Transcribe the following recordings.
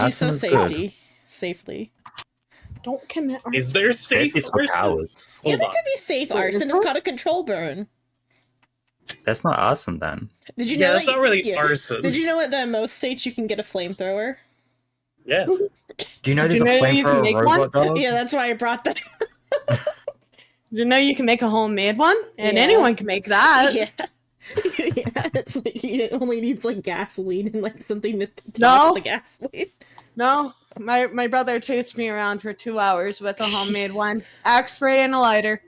Do so Arson is good. safely. Don't commit arson. Is there safe Safety's for arson? cowards. Yeah, Hold there on. could be safe Wait, arson. is It's there? called a control burn. That's not arson then. Did you Yeah, know that's that? not really yeah. arson. Did you know at most states you can get a flamethrower? Yes. Do you know Do there's you a know you can flamethrower make robot dog? Yeah, that's why I brought that. Do you know you can make a homemade one? And Yeah. anyone can make that. Yeah. Yeah, it's like it only needs like gasoline and like something to No. top the gasoline. No, my brother chased me around for 2 hours with a homemade Jeez. one. Axe spray and a lighter.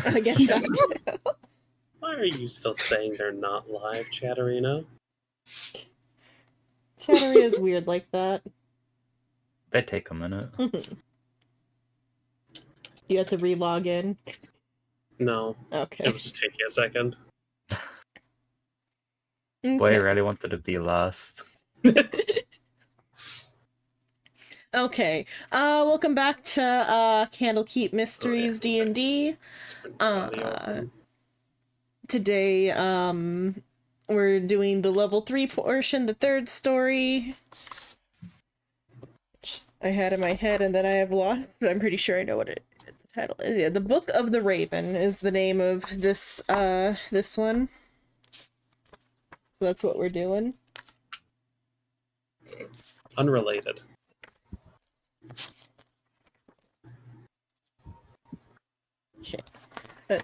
I guess that. Why are you still saying they're not live, Chatterino? Chattery is weird like that. They take a minute. You have to re-log in. No, Okay. it was just taking a second. Boy, I Okay. really wanted to be last. Okay. Welcome back to Candlekeep Mysteries D&D. Today, we're doing the level 3 portion, the third story. Which I had in my head and then I have lost, but I'm pretty sure I know what the title is. Yeah, The Book of the Raven is the name of this this one. So that's what we're doing. Unrelated.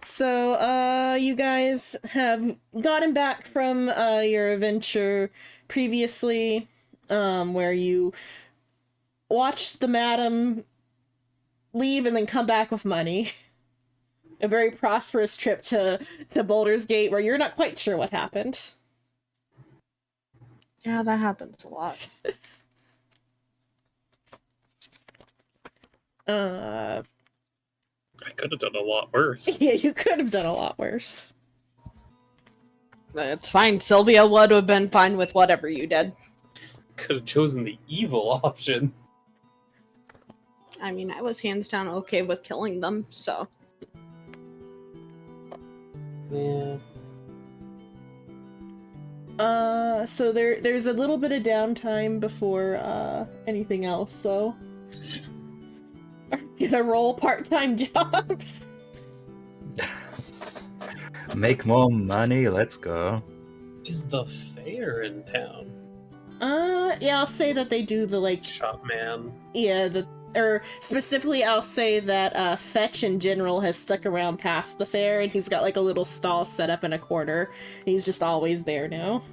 So, you guys have gotten back from your adventure previously, where you watched the madam leave and then come back with money. A very prosperous trip to Baldur's Gate, where you're not quite sure what happened. Yeah, that happens a lot. I could have done a lot worse. Yeah, you could have done a lot worse. It's fine. Sylvia would have been fine with whatever you did. Could have chosen the evil option. I mean, I was hands down okay with killing them, so. Yeah. So there's a little bit of downtime before anything else, though. Gonna roll part-time jobs. Make more money, let's go. Is the fair in town? Yeah, I'll say that they do the like Shopman. yeah, or specifically I'll say that Fetch in general has stuck around past the fair and he's got like a little stall set up in a corner. And he's just always there now.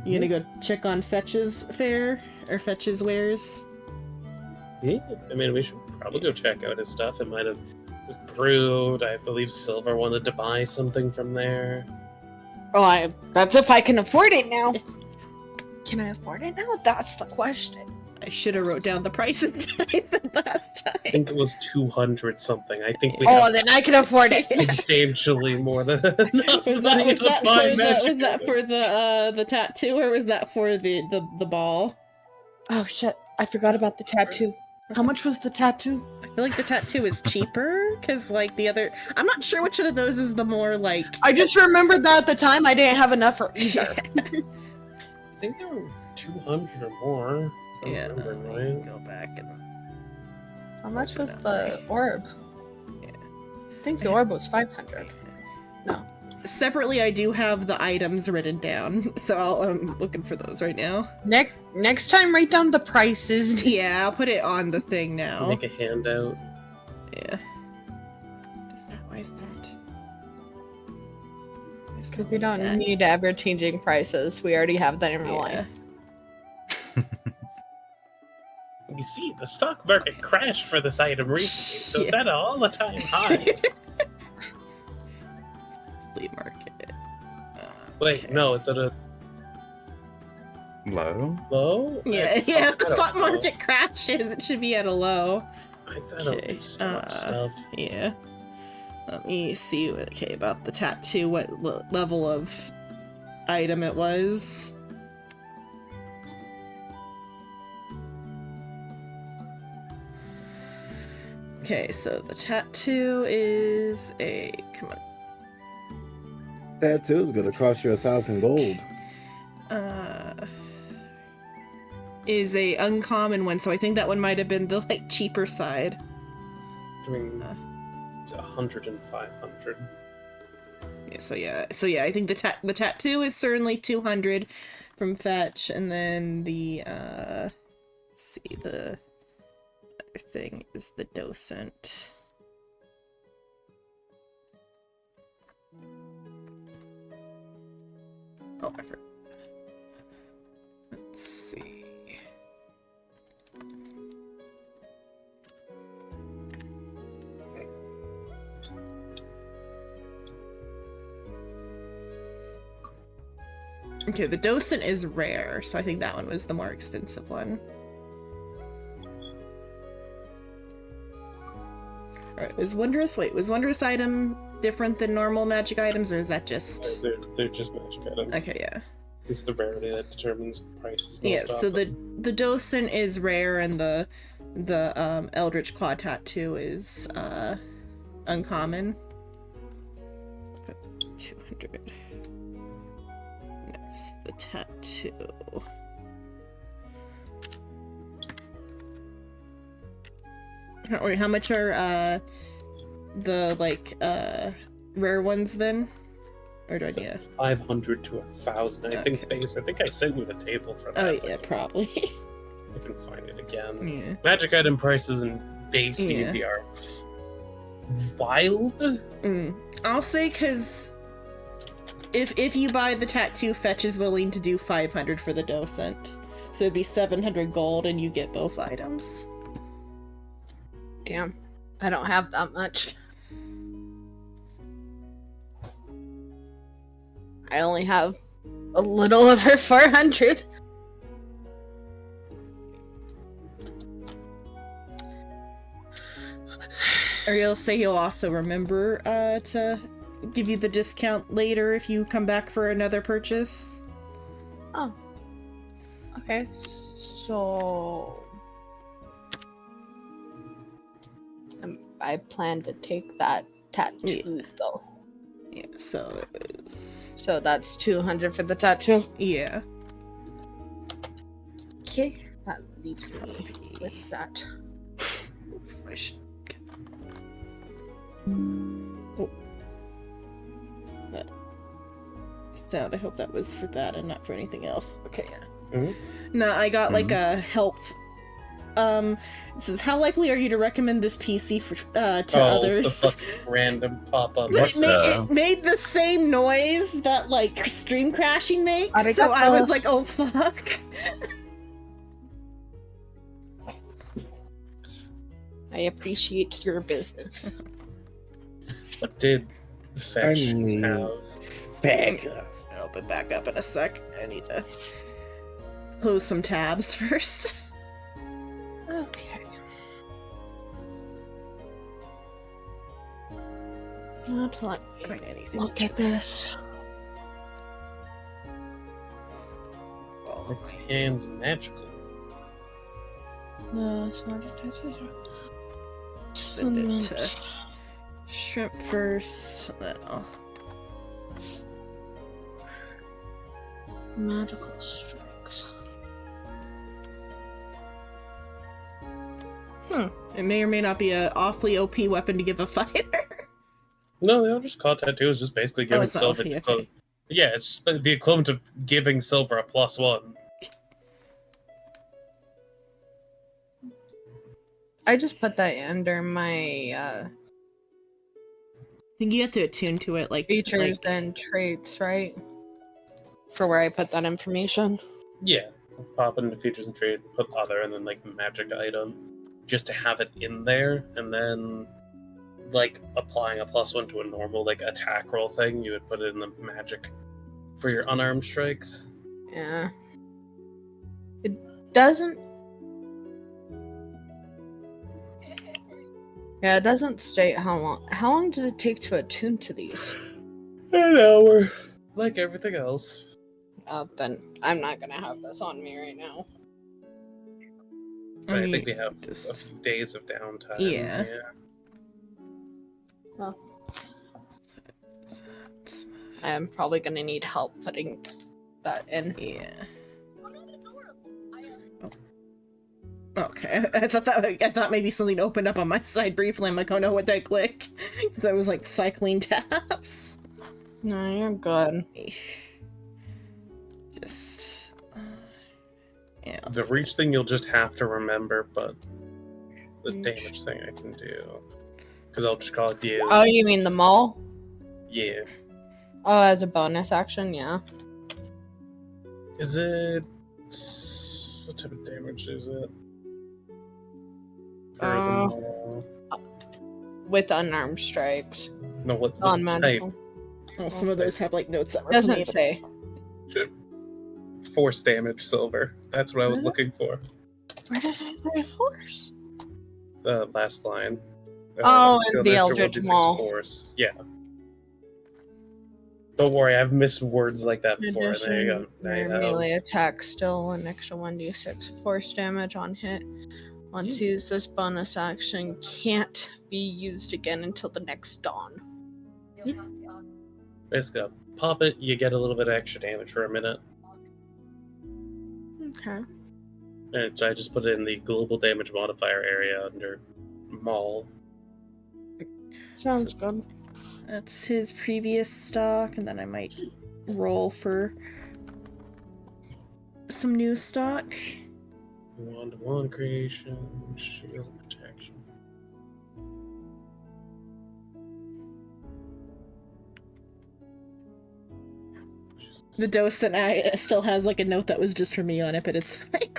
You gonna go check on Fetch's fair or Fetch's wares? Yeah, I mean, we should probably go check out his stuff. It might have improved. I believe Silver wanted to buy something from there. Oh, that's if I can afford it now. Can I afford it now? That's the question. I should have wrote down the price of the last I time. think it was 200 something. I think we Oh, have then I can afford it. substantially more than enough Was money to buy magic. that for the tattoo or was that for the ball? Oh shit, I forgot about the tattoo. How much was the tattoo? I feel like the tattoo is cheaper because like the other. I'm not sure which one of those is the more like. I just remembered that at the time I didn't have enough for either. I think there were 200 or more. if I'm Yeah, remembering let me right. go back and. How much was the orb? Yeah. I think the orb was 500. No. Separately, I do have the items written down, so I'm looking for those right now. Next time, write down the prices. Yeah, I'll put it on the thing now. Make a handout. Yeah. Why is that? Because we don't need ever-changing prices. We already have that in real life. You see, the stock market crashed for this item recently, so it's at an all-the-time high. Flea market. Wait, Okay. no, it's at a Low? low? Yeah, I if the don't stock know. market crashes, it should be at a low. I don't Okay, do stock stuff. Yeah. Let me see. Okay, about the tattoo, what level of item it was. Okay, so the tattoo is a. Come on. Tattoo is gonna cost you 1,000 gold. is a uncommon one, so I think that one might have been the like cheaper side. Doing 100 and 500. Yeah, so yeah, I think the tattoo is certainly 200 from fetch, and then the let's see, the other thing is the docent. Oh, I forgot. Let's see. Okay, the docent is rare, so I think that one was the more expensive one. Alright, was Wondrous item different than normal magic items, or is that just... They're just magic items. Okay, yeah. It's the rarity that determines prices. Yeah, so the docent is rare, and the Eldritch Claw tattoo is uncommon. 200. That's the tattoo. Wait, how much are the like rare ones then? Or do I need 500 to 1,000. I think Okay. base. I think I sent you the table for that. Oh but yeah, probably. I can find it again. Yeah. Magic item prices and base Yeah. D&D are wild. I'll say because if you buy the tattoo, Fetch is willing to do 500 for the docent, so it'd be 700 gold, and you get both items. Damn. I don't have that much. I only have a little over 400. Or he'll say he'll also remember to give you the discount later if you come back for another purchase. Oh. Okay. So I plan to take that tattoo though. Yeah, so it was... So that's 200 for the tattoo. Yeah. Okay. That leaves me with that. I should... That sound, I hope that was for that and not for anything else. Okay, yeah. Mhm. No, I got like a help. It says, how likely are you to recommend this PC for to others? The fucking random pop-up. But What's it made the same noise that like stream crashing makes, so I was like, oh fuck. I appreciate your business. What did Fetch need- have? I'll be back up in a sec. I need to close some tabs first. Okay. Not let me Find anything. look at this. Its hands magical. No, it's not a tattoo. Send it to Shrimp first, then I'll... Magical strikes. It may or may not be an awfully OP weapon to give a fighter. No, they all just call tattoos. Just basically giving it's not silver. OP, the okay. equi- Yeah, it's the equivalent of giving silver a +1. I just put that under my I think you have to attune to it, like features like, and traits, right? For where I put that information. Yeah, pop it into features and trade, put other, and then like magic item, just to have it in there, and then like applying a +1 to a normal like attack roll thing, you would put it in the magic for your unarmed strikes. Yeah. It doesn't. Yeah, it doesn't state how long. How long does it take to attune to these? An hour, like everything else. Then I'm not gonna have this on me right now. But I mean, think we have a just- few days of downtime. Yeah. I'm probably gonna need help putting that in. Yeah. Oh. Okay, I thought maybe something opened up on my side briefly. I'm like, oh no, what did I click? Because I was like cycling tabs. No, you're good. Just yeah. The reach thing you'll just have to remember, but the damage thing I can do. Because I'll just call it the. Oh, you mean the mall? Yeah. Oh, as a bonus action, yeah. Is it. What type of damage is it? For the mall? With unarmed strikes. No, what type? Non-magical. Well, some of those have like notes that were Doesn't for me, but say. Force damage silver. That's what I was Really? looking for. Where does it say force? The last line. Oh, and the extra Eldritch 1d6 Maul. Force. Yeah. Don't worry, I've missed words like that before. There you go. Now you have- Melee attack still an extra 1d6 force damage on hit. Once used, this bonus action can't be used again until the next dawn. Basically, pop it, you get a little bit of extra damage for a minute. Okay. And so I just put it in the global damage modifier area under Maul. Sounds good. that's his previous stock, and then I might roll for some new stock. Wand of Wand creation, shield of protection. The docent still has like a note that was just for me on it, but it's fine.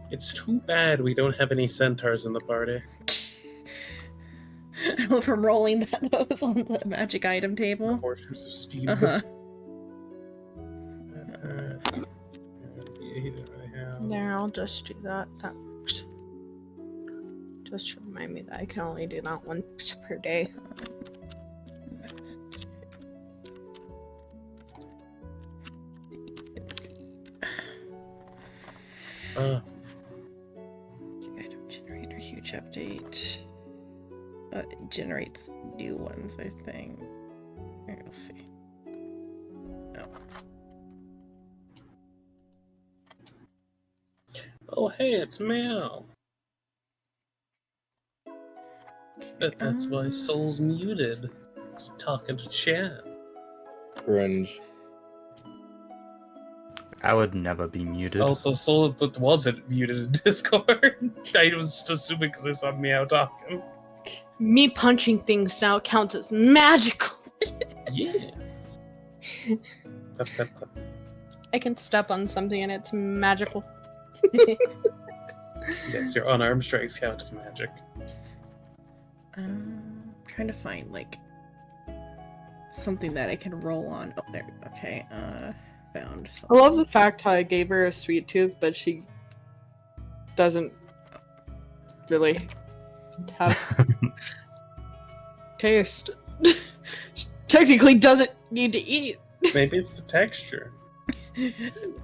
It's too bad we don't have any centaurs in the party. From rolling those on the magic item table. Horseshoes of speed. Uh-huh. There, I'll just do that. That works. Just remind me that I can only do that once per day. Item generator, huge update. It generates new ones, I think. Here, we'll see. Oh, hey, it's Mal. That's why Soul's muted. He's talking to chat. Cringe. I would never be muted. Also, Soul wasn't muted in Discord. I was just assuming because I saw Meow talking. Me punching things now counts as magical. Yeah. Tap, tap, tap. I can step on something and it's magical. Yes, your unarmed strikes count as magic. Trying to find like something that I can roll on. Oh, there. Okay. Found. I love the fact how I gave her a sweet tooth, but she doesn't really have taste. She technically doesn't need to eat. Maybe it's the texture.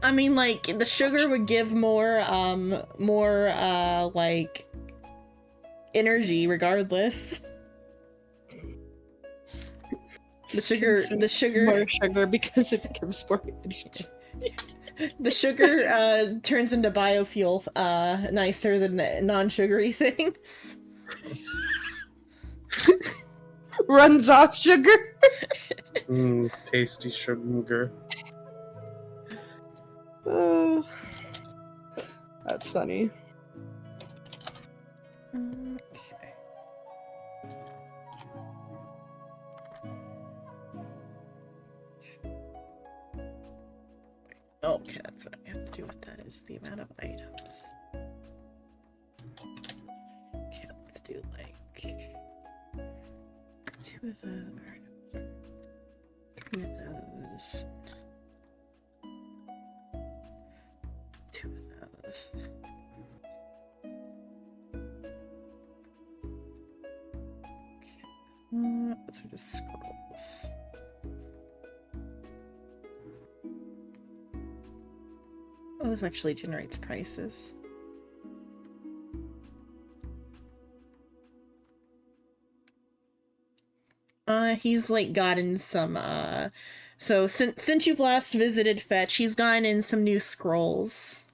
I mean, like the sugar would give more, like energy, regardless. The sugar More sugar because it gives more energy. the sugar turns into biofuel nicer than non-sugary things. Runs off sugar. Tasty sugar. Oh, that's funny. Okay. Okay, that's what I have to do with that is the amount of items. Okay, let's do like 2 of those, 3 of those, 2 of those. Okay. Those are just scrolls. Oh, this actually generates prices. he's like gotten some so since you've last visited Fetch, he's gotten in some new scrolls.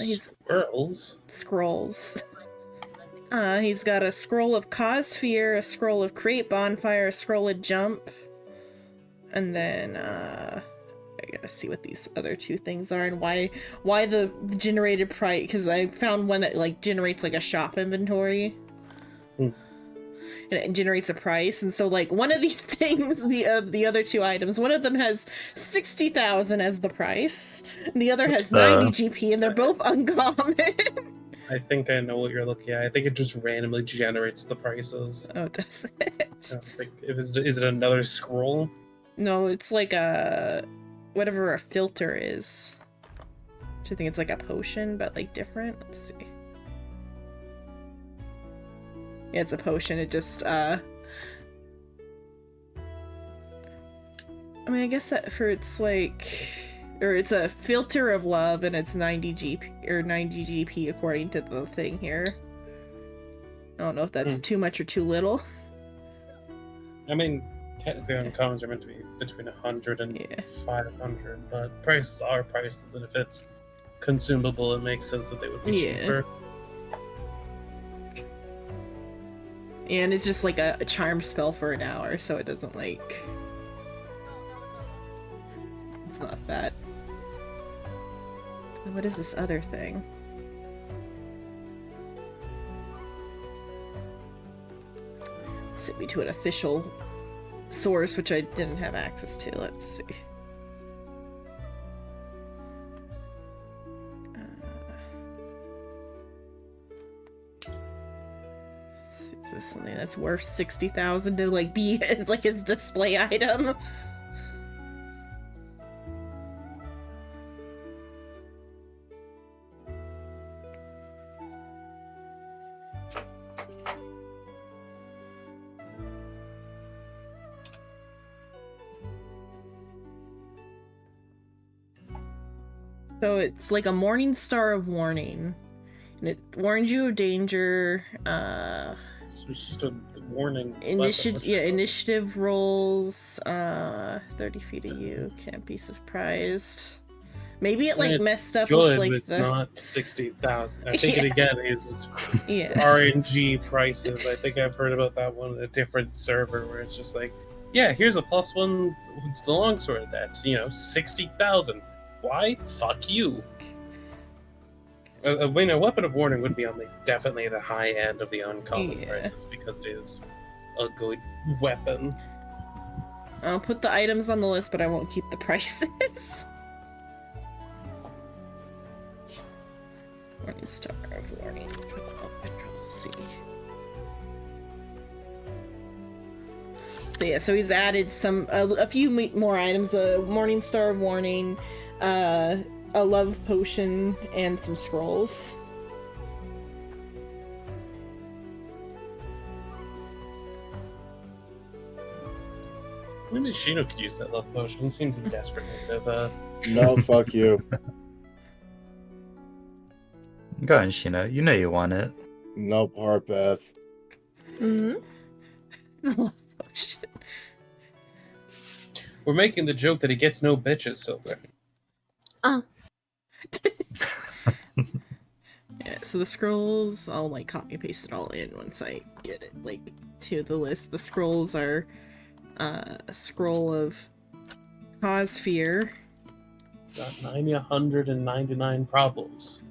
He's scrolls. He's got a scroll of Cossphere, a scroll of Create Bonfire, a scroll of Jump, and then I gotta see what these other two things are and why the generated price, because I found one that like generates like a shop inventory. And it generates a price, and so like one of these things, the other two items, one of them has 60,000 as the price, and the other has 90 GP, and they're both uncommon. I think I know what you're looking at. I think it just randomly generates the prices. Oh, does it? I don't think, is it another scroll? No, it's like a whatever a filter is. I think it's like a potion, but like different. Let's see. Yeah, it's a potion. It just, I mean, I guess that for it's like, or it's a filter of love, and it's 90 GP, or 90 GP according to the thing here. I don't know if that's too much or too little. I mean, technically uncommons are meant to be between 100 and 500, but prices are prices, and if it's consumable, it makes sense that they would be cheaper. And it's just like a charm spell for an hour, so it doesn't like... It's not that. What is this other thing? Sent me to an official source, which I didn't have access to. Let's see. Is this something that's worth 60,000 to like be as like his display item? So it's like a Morning Star of Warning, and it warns you of danger. It's just a warning. Initiative rolls. 30 feet of you, can't be surprised. Maybe it like messed up with like it's the... not 60,000. I think it again is yeah. RNG prices. I think I've heard about that one on a different server where it's just like, yeah, here's a +1 to the longsword. That's 60,000. Why? Fuck you. A weapon of warning would be on definitely the high end of the uncommon prices because it is a good weapon. I'll put the items on the list, but I won't keep the prices. Morning Star of Warning. See. So yeah, so he's added a few more items: a Morning Star of Warning, a love potion, and some scrolls. Maybe Shino could use that love potion. He seems in desperate need of No, fuck you. Go on, Shino. You know you want it. Nope, hard pass. The love potion. We're making the joke that he gets no bitches, Silver. Yeah, so the scrolls, I'll like copy and paste it all in once I get it like to the list. The scrolls are a scroll of Cossphere. It's got 199 problems.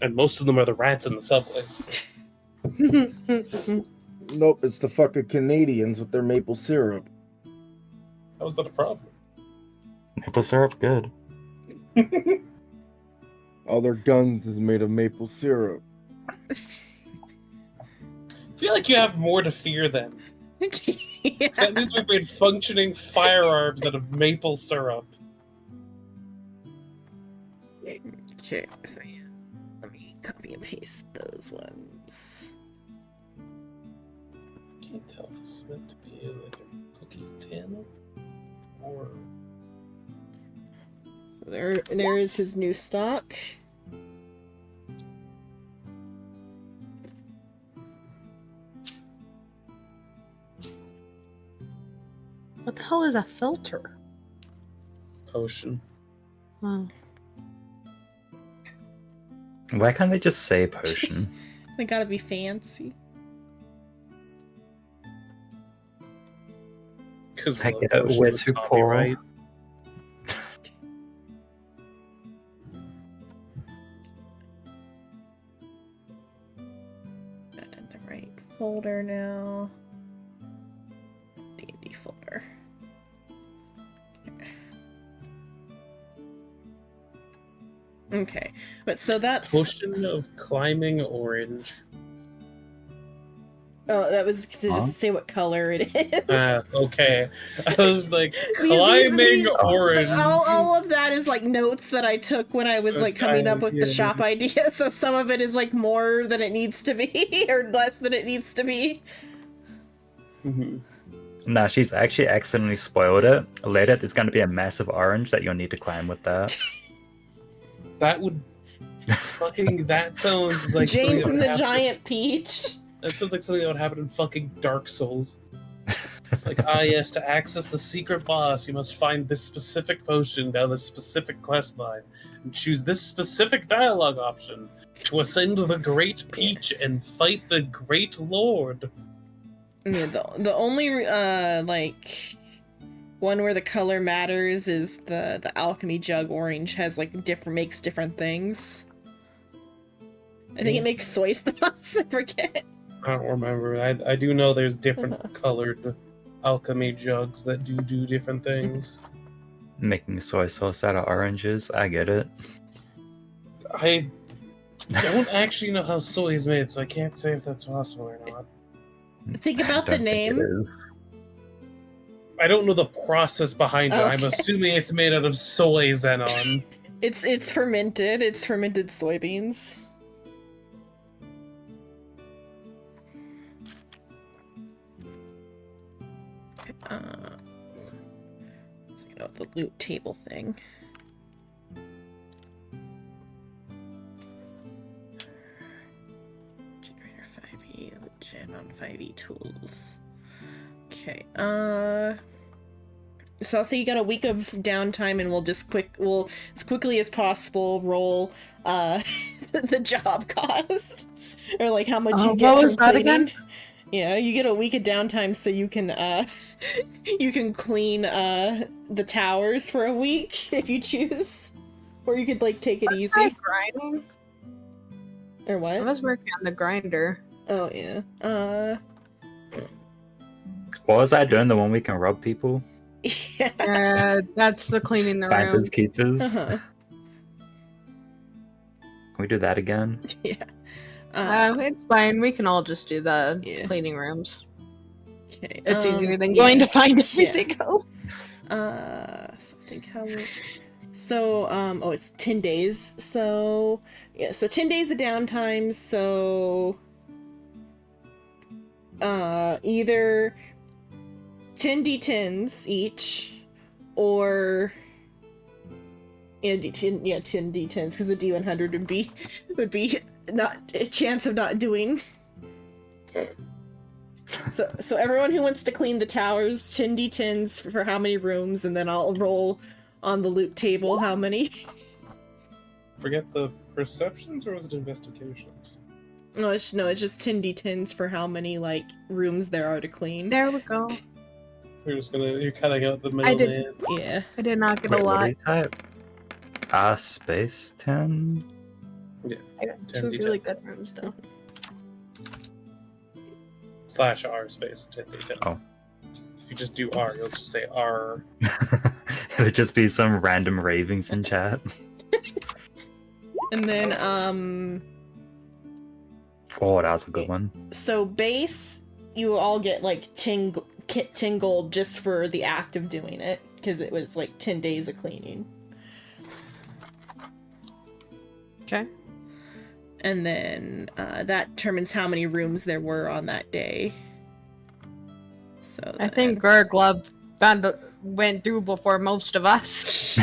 And most of them are the rats in the subways. Nope, it's the fucking Canadians with their maple syrup. How is that a problem? Maple syrup, good. All their guns is made of maple syrup. I feel like you have more to fear than. Yeah. That means we've made functioning firearms out of maple syrup. Okay, so yeah. Let me copy and paste those ones. Can't tell if this is meant to be like a cookie tin or. There is his new stock. the hell is a filter? Potion. Oh. Why can't they just say potion? They gotta be fancy. Because Heck, we're too poor. Right? That in the right folder now. D&D folder. Okay, but so that's Potion of climbing orange. oh, that was to Huh? just say what color it is. Okay. I was like, These- climbing orange. all of that is like notes that I took when I was like coming up with the Yeah. shop idea. So some of it is like more than it needs to be, or less than it needs to be. Mhm. Nah, she's actually accidentally spoiled it. Later, there's going to be a massive orange that you'll need to climb with that. That would fucking. That sounds like something James that would and the happen- Giant Peach. That sounds like something that would happen in fucking Dark Souls. Like, yes, to access the secret boss, you must find this specific potion down this specific quest line, and choose this specific dialogue option to ascend the Great Peach and fight the Great Lord. Yeah, the only like one where the color matters is the alchemy jug orange has like makes different things. I think it makes soy sauce. I forget. I don't remember. I do know there's different colored alchemy jugs that do different things. Making soy sauce out of oranges, I get it. I don't actually know how soy is made, so I can't say if that's possible or not. Think about I the don't think it name. is. I don't know the process behind it. I'm Okay. assuming it's made out of soy xenon. It's fermented. It's fermented soybeans. So you know the loot table thing. Generator 5e, loot gen on 5e tools. Okay. So I'll say you got a week of downtime, and we'll as quickly as possible roll the job cost, or like how much you get what from was that cleaning. again? Yeah, you get a week of downtime, so you can you can clean the towers for a week if you choose, or you could like take it easy, Grinding? or I what? was working on the grinder. Oh yeah. What was I doing? The one we can rob people? Yeah. That's the cleaning the room. Finders keepers? Uh-huh. Can we do that again? It's fine. We can all just do the Yeah. cleaning rooms. Okay. It's easier than going to find everything else. Something how. So oh, it's 10 days. So yeah, so 10 days of downtime. So either 10 d10s each, or 10 d10s, because a d100 would be not a chance of not doing. So everyone who wants to clean the towers, 10 d10s for how many rooms, and then I'll roll on the loot table how many. Forget the perceptions, or was it investigations? No, it's just 10 d10s for how many like rooms there are to clean. There we go. You're cutting out the I did- middleman. Yeah. I did not get Wait, a what do lot. you type? Space 10? I got 10 two D10. really good rooms though. /R space 10d10. Oh. If you just do R, you'll just say R. It would just be some random ravings in chat. And then Oh, that was a good one. so base, you all get like 10 gold just for the act of doing it, because it was like 10 days of cleaning. Okay. And then that determines how many rooms there were on that day. So I think Gurglub went through before most of us.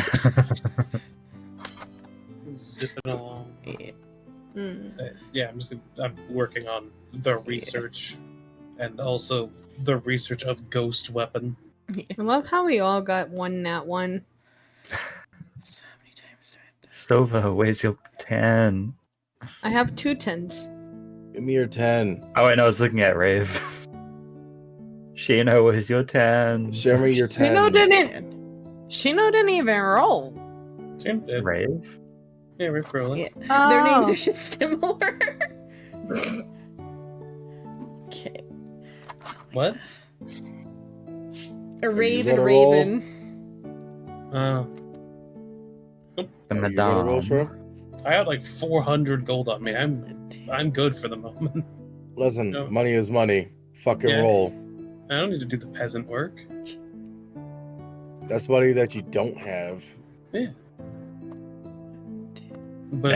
Zipping along. yeah. Mm. I'm working on the research, and also the research of ghost weapon. I love how we all got one nat one. So many times do I have to- Silver, where's your 10? I have 2 10s. Give me your 10. Oh wait, no, I was looking at Rave. Shino, where's your 10? Show me your 10. Shino didn't even roll. Same did. Rave? Yeah, Riff Growling. Yeah. Their names Oh. are just similar. Okay. What? A rave you and gonna roll? raven. The Are you gonna roll, Madame. Shrimp? I got like 400 gold on me. I'm good for the moment. Listen, No. money is money. Fucking Yeah. roll. I don't need to do the peasant work. That's money that you don't have. But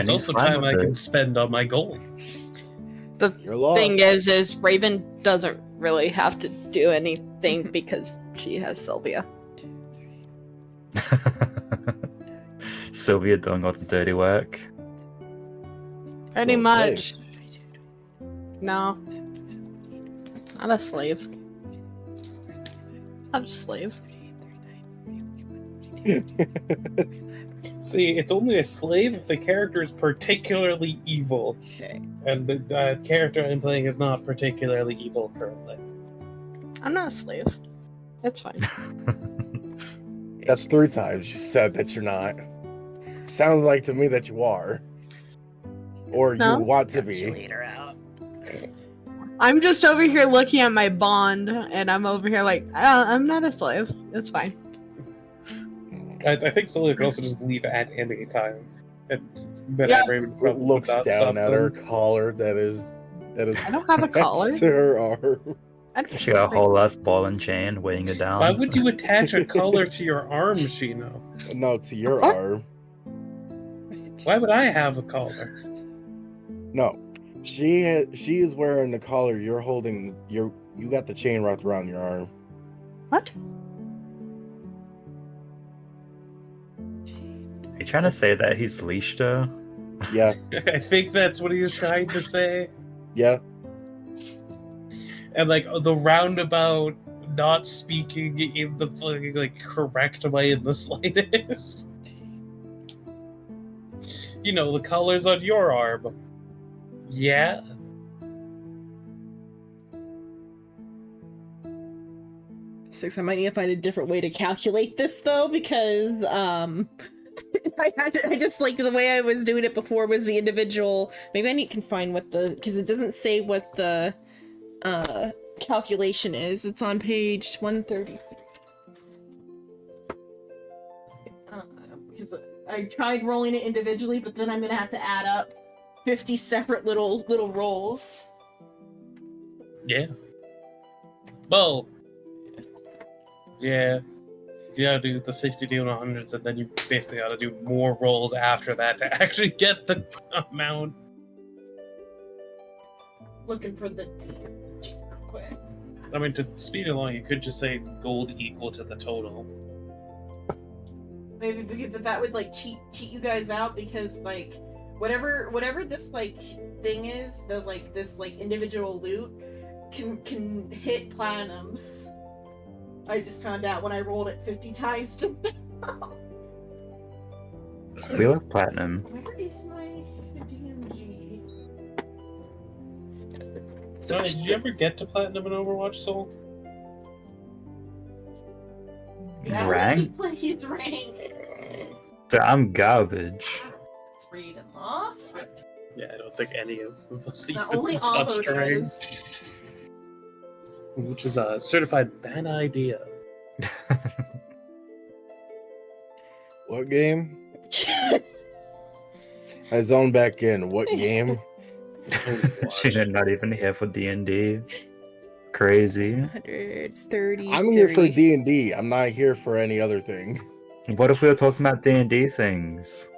And it's he's also fine time with I can it. spend on my gold. The You're lost. thing is Raven doesn't really have to do anything because she has Sylvia. Sylvia doing all the dirty work. Pretty So, much. No, not a slave. Not a slave. See, it's only a slave if the character is particularly evil, Okay. and the character I'm playing is not particularly evil currently. I'm not a slave. That's fine. That's 3 times you said that you're not. Sounds like to me that you are. Or No. you want to She'll be. eat her out. I'm just over here looking at my bond, and I'm over here like, I'm not a slave. It's fine. I think Celia could also just leave at any time. And Ben Yeah. Raven probably would Looks not down stop at her them. collar that is I don't have a attached collar. to her arm. I don't She got a whole ass ball and chain weighing her down. Why would you attach a collar to your arm, Shino? No, to your What? arm. Why would I have a collar? No. She is wearing the collar. You're holding you got the chain wrapped around your arm. What? Are you trying to say that he's leashed her? Yeah, I think that's what he was trying to say. yeah. And like the roundabout not speaking in the fucking like correct way in the slightest. You know, the collar's on your arm. Yeah. Six. I might need to find a different way to calculate this though, because I just like the way I was doing it before was the individual. Maybe I can find what the, because it doesn't say what the calculation is. It's on page 130. Because I tried rolling it individually, but then I'm gonna have to add up 50 separate little rolls. Yeah. Well. Yeah. You gotta do the 50 and 100s, and then you basically gotta do more rolls after that to actually get the amount. Looking for the real quick. I mean, to speed it along, you could just say gold equal to the total. Maybe, but that would like cheat you guys out, because like whatever this like thing is, the like this like individual loot can hit platinums. I just found out when I rolled it 50 times just now. We love platinum. Where is my DMG? So, did you ever get to platinum in Overwatch, Soul? Rank? He's rank. Dude, I'm garbage. It's read and law. Yeah, I don't think any of us even Not only Aho touched rank, does. which is a certified bad idea. What game? I zoned back in. What game? She's not even here for D&D. Crazy. 130. I'm here for 30. D&D. I'm not here for any other thing. What if we were talking about D&D things?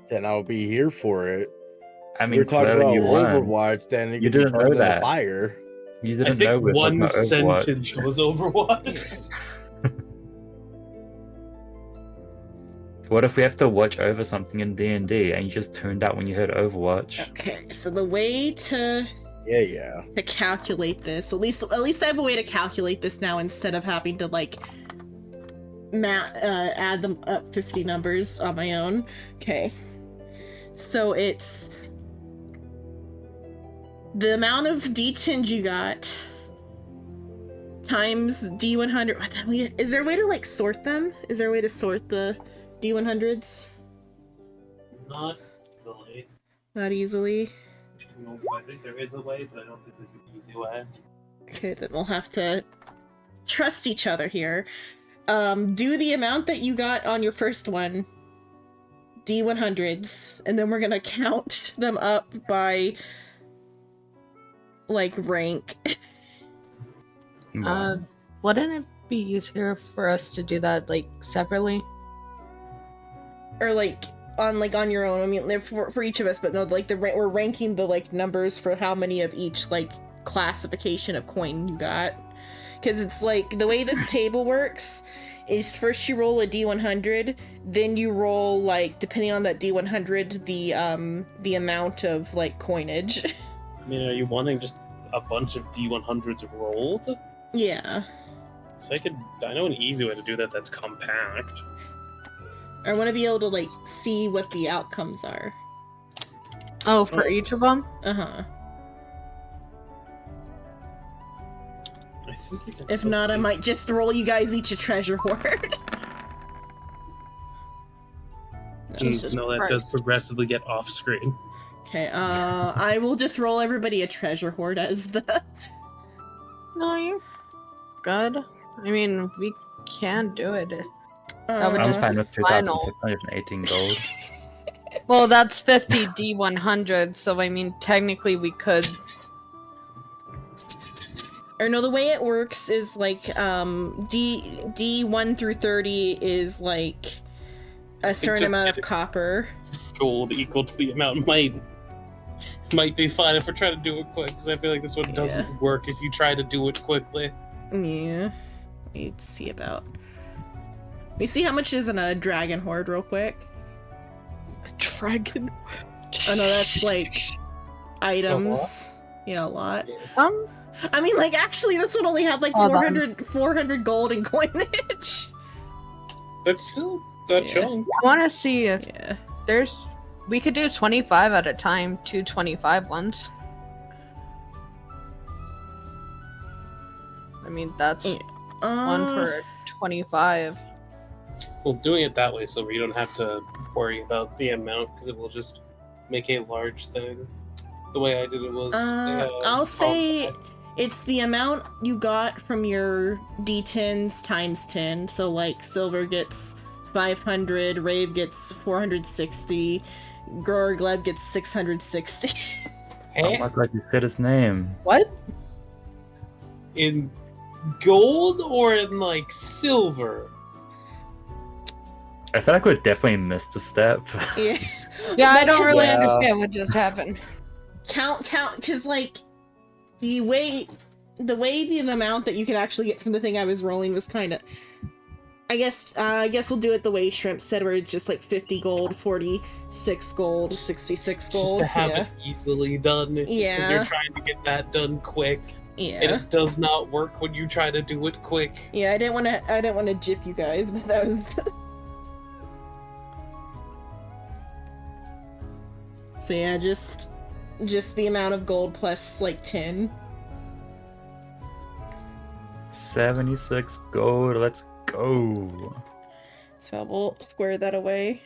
Then I'll be here for it. I We mean, were talking clearly about you weren't. Overwatch, then it You could be didn't know burned in the that. fire. You I didn't know think we were talking one about Overwatch. sentence was Overwatch. What if we have to watch over something in D&D and you just tuned out when you heard Overwatch? Okay, so the way to Yeah. calculate this, at least I have a way to calculate this now instead of having to like add them up 50 numbers on my own. Okay. So it's the amount of D10s you got times D100. Is there a way to like sort them? Is there a way to sort the D100s? Not easily. Not easily. No, I think there is a way, but I don't think there's an easy way. Okay, then we'll have to trust each other here. Do the amount that you got on your first one, D100s, and then we're gonna count them up by, like, rank. Wouldn't it be easier for us to do that like separately? Or, like, on your own. I mean, they're for each of us, but no, like, we're ranking the, like, numbers for how many of each, like, classification of coin you got. Because it's like, the way this table works is first you roll a D100, then you roll, like, depending on that D100, the amount of, like, coinage. I mean, are you wanting just a bunch of D100s rolled? Yeah. So I know an easy way to do that that's compact. I want to be able to, like, see what the outcomes are. Oh, for each of them? Uh-huh. I think you can If still not, I see- might just roll you guys each a treasure hoard. Jesus No, that does Christ. progressively get off screen. Okay, I will just roll everybody a treasure hoard as the... No, you're good. I mean, we can do it. That would I'm just fine with final. 2,618 gold. Well, that's 50 D100, so I mean, technically we could. Or no, the way it works is like D1 through 30 is like a certain just amount get of it. copper. Gold equal to the amount might be fine if we're trying to do it quick, because I feel like this one doesn't work if you try to do it quickly. Yeah. Let me see about. Let me see how much is in a dragon hoard real quick. Dragon. Oh no, that's like items. Yeah, a lot. I mean, like, actually, this one only had like Hold on. 400 gold in coinage. That's still that Yeah. chunk. I want to see if Yeah. there's. We could do 25 at a time, 2 25 ones. I mean, that's Yeah. one for 25. Well, doing it that way so we don't have to worry about the amount, because it will just make a large thing. The way I did it was. I'll say it's the amount you got from your D10s times 10. So, like, Silver gets 500, Rave gets 460, Grower Gleb gets 660. Oh my god, you said his name. What? In gold or in like silver? I feel like we definitely missed a step. Yeah. Yeah, I don't really Yeah. understand what just happened. Count, because, like, the way the amount that you could actually get from the thing I was rolling was kind of... I guess we'll do it the way Shrimp said, where it's just like 50 gold, 46 gold, 66 Just gold. to have Yeah. it easily done. Because Yeah. you're trying to get that done quick. And Yeah. it does not work when you try to do it quick. Yeah, I didn't want to jip you guys, but that was... So yeah, just the amount of gold plus like 10. 76 gold, let's go. So we'll square that away.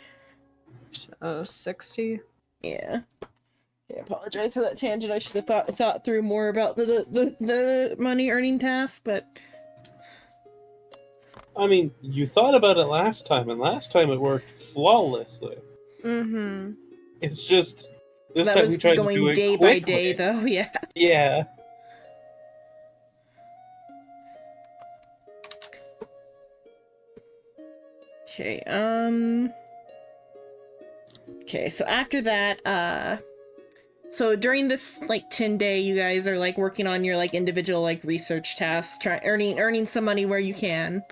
So 60. Yeah. I apologize for that tangent. I should have thought through more about the money earning task, but I mean, you thought about it last time, and last time it worked flawlessly. Mm-hmm. It's just this that time was we tried to going do it day quickly. by day, though. Yeah. Yeah. Okay. Okay. So after that, so during this like 10-day, you guys are like working on your like individual like research tasks, earning some money where you can.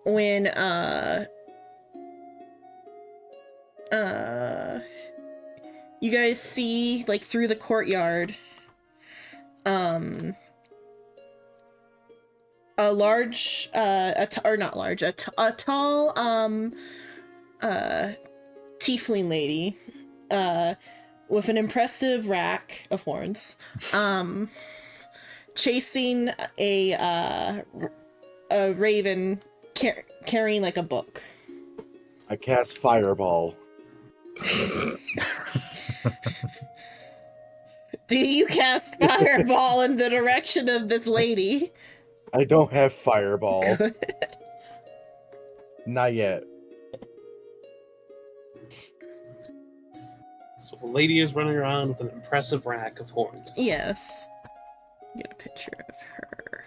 When you guys see like through the courtyard, a large, or not large, a tall, tiefling lady, with an impressive rack of horns, chasing a raven carrying like a book. I cast Fireball. Do you cast Fireball in the direction of this lady? I don't have Fireball. Good. Not yet. So the lady is running around with an impressive rack of horns. Yes. Get a picture of her.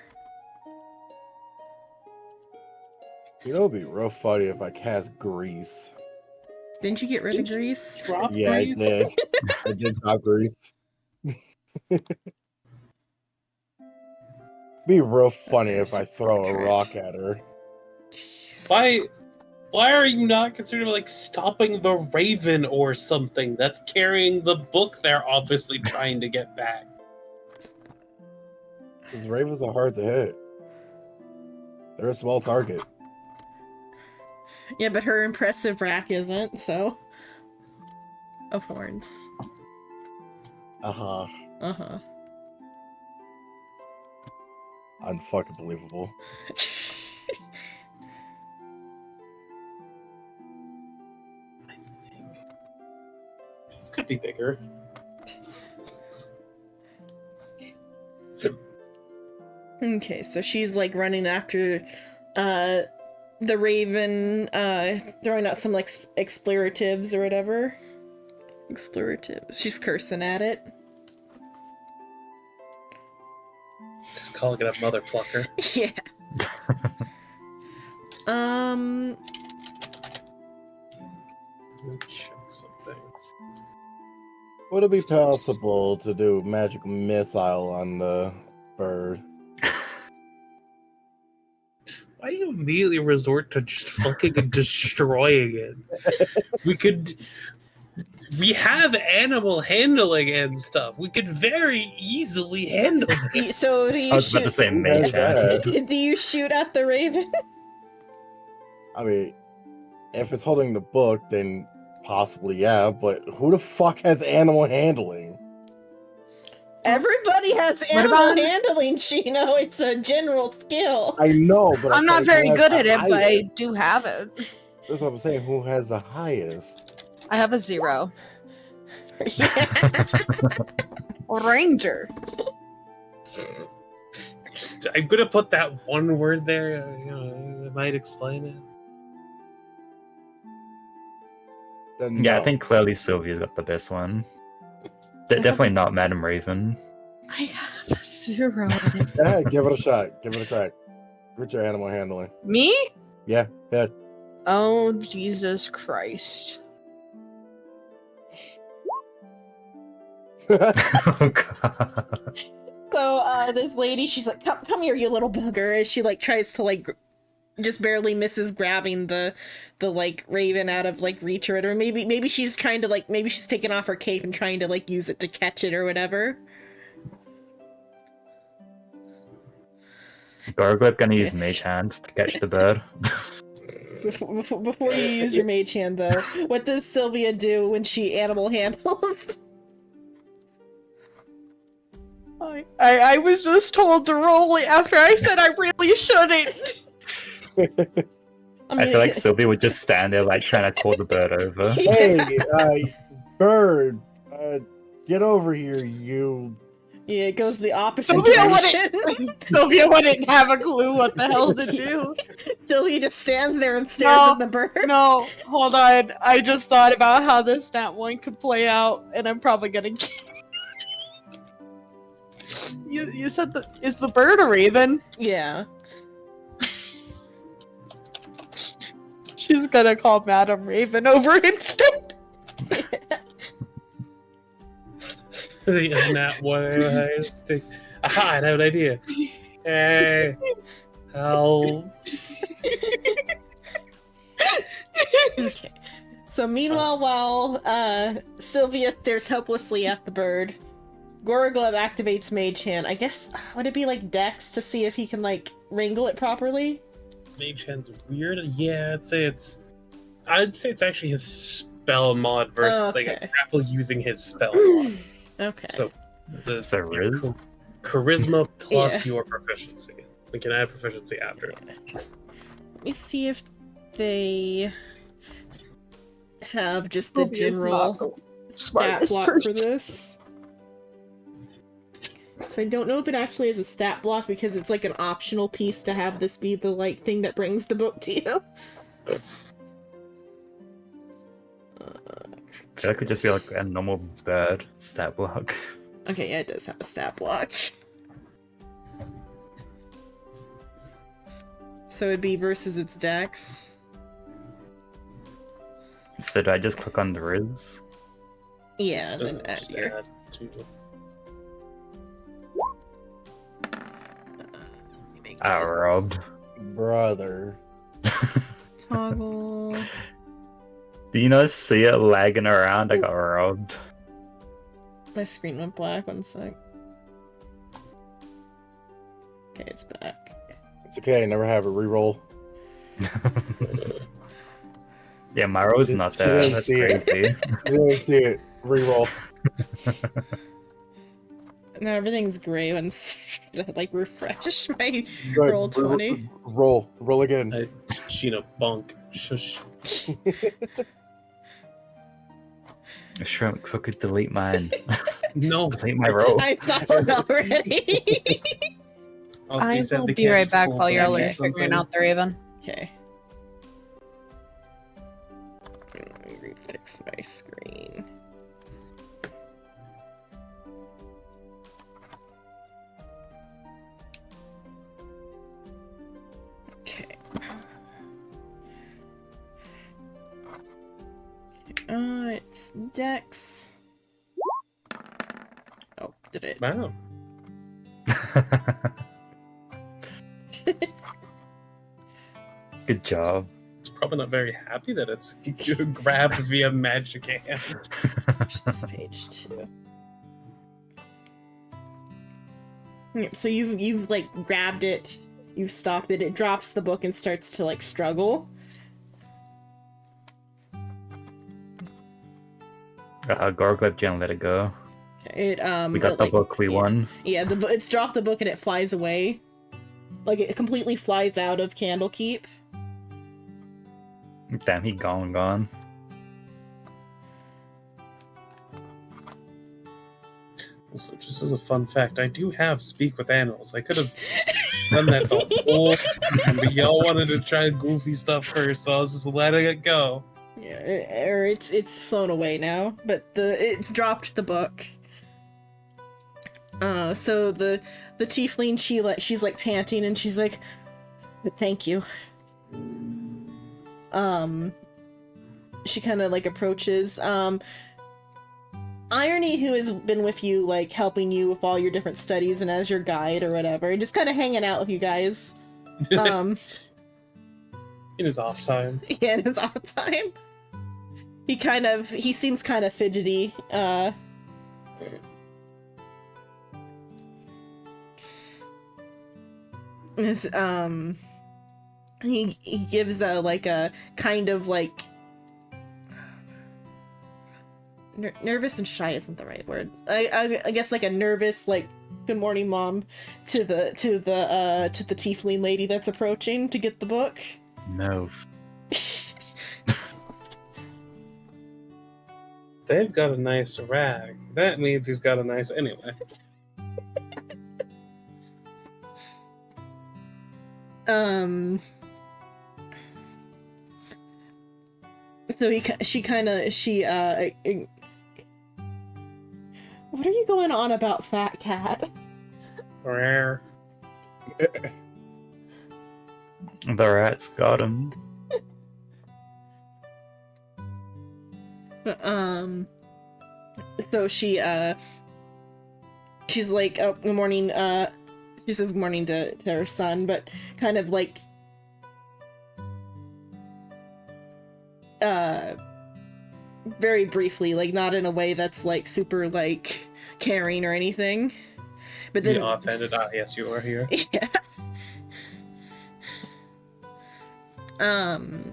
You know, it'd be real funny if I cast Grease. Didn't you get rid of Didn't you Grease? Drop Yeah, Grease? I did. I did drop Grease. Be real funny if I throw a rock at her. Why are you not considering like stopping the raven or something that's carrying the book they're obviously trying to get back? Because ravens are hard to hit. They're a small target. Yeah, but her impressive rack isn't, so. Of horns. Uh-huh. Uh-huh. Unfucking believable. I think this could be bigger. Okay, so she's like running after the raven, throwing out some like expletives or whatever. Expletives. She's cursing at it. Just calling it a mother plucker. Yeah. Let me check something. Would it be possible to do magic missile on the bird? Why do you immediately resort to just fucking destroying it? We have animal handling and stuff. We could very easily handle this. So do I you was about to shoot? say Who does mage hand. that? Do you shoot at the raven? I mean, if it's holding the book, then possibly yeah, but who the fuck has animal handling? Everybody has What animal about- handling, Shino. It's a general skill. I know, but I'm not saying very who has good the at it, but I highest. do have it. That's what I'm saying. Who has the highest? I have a 0. Yeah. Ranger. I'm gonna put that one word there. That might explain it. Then Yeah, no. I think clearly Sylvia's got the best one. Definitely not Madam Raven. I have a 0. Yeah, give it a shot. Give it a crack. What's your animal handling? Me? Yeah, yeah. Oh, Jesus Christ. Oh god. So this lady, she's like, come here, you little bugger. And she like tries to like just barely misses grabbing the like raven out of like reach or whatever. Maybe she's trying to like, maybe she's taking off her cape and trying to like use it to catch it or whatever. Garglip gonna use Mage Hand to catch the bird. Before you use your mage hand though, what does Sylvia do when she animal handles? I was just told to roll it after I said I really shouldn't. I feel like Sylvia would just stand there like trying to call the bird over. Hey, bird, get over here, you. Yeah, it goes the opposite Sylvia direction. Sylvia wouldn't have a clue what the hell to do. Sylvia just stands there and stares No, at the bird. No, hold on. I just thought about how this Nat 1 could play out, and I'm probably gonna get... You said is the bird a raven? Yeah. She's gonna call Madam Raven over instead. That one. I just think, aha! I have an idea. Hey, help! Okay. So meanwhile, while Sylvia stares hopelessly at the bird, Gorglub activates Mage Hand. I guess, would it be like Dex to see if he can, like, wrangle it properly? Mage Hand's weird. Yeah, I'd say it's actually his spell mod versus like Okay. a grapple using his spell mod. Okay. So the So Riz? charisma plus Yeah. your proficiency. We can add proficiency after. Let me see if they have just a Hope you're general not the stat smartest block for person. this. So I don't know if it actually is a stat block because it's like an optional piece to have this be the like thing that brings the book to you. That could just be like a normal bird stat block. Okay, yeah, it does have a stat block. So it'd be versus its dex. So do I just click on the Riz? Yeah, and then add Just your. add to- Make Ah, this robbed. Brother. toggle. Do you not see it lagging around? I got robbed. My screen went black. 1 sec. Okay, it's back. It's okay, I never have a reroll. Yeah, my roll's She- not she there. didn't That's see it. crazy. You didn't see it. Reroll. Now everything's gray when like refresh my Good. roll 20. Roll again. Sheena bunk. Shush. Shrimp could delete mine. No. Delete my roll. I saw it already. Also, I you said will they be can't right back full while you're body figuring something. out the Raven. Okay. Let me refix my screen. Okay. It's Dex. Oh, did it? Wow. Good job. It's probably not very happy that it's grabbed via magic hand. Push this page too. Yeah, so you've like grabbed it, you've stopped it, it drops the book and starts to like struggle. Gorgleb didn't let it go. It We got it, the like, book, we yeah. won. Yeah, it's dropped the book and it flies away. Like it completely flies out of Candlekeep. Damn, he gone. Also, just as a fun fact, I do have speak with animals. I could have done that the whole time, but y'all wanted to try goofy stuff first, so I was just letting it go. Yeah, or it's flown away now, but it's dropped the book. So the tiefling she's like panting and she's like, "Thank you." She kind of like approaches Irony, who has been with you, like helping you with all your different studies and as your guide or whatever, just kind of hanging out with you guys. In his off time. Yeah, in his off time. He seems kind of fidgety. He gives a kind of like nervous and shy isn't the right word. I guess like a nervous like good morning mom to the tiefling lady that's approaching to get the book. No. They've got a nice rag. That means he's got a nice anyway. So what are you going on about, Fat Cat? Rare. The rats got him. So she's like, oh, good morning, she says good morning to her son, but kind of like very briefly, like not in a way that's like super like caring or anything. But then The offhanded, yes, you are here. yeah. And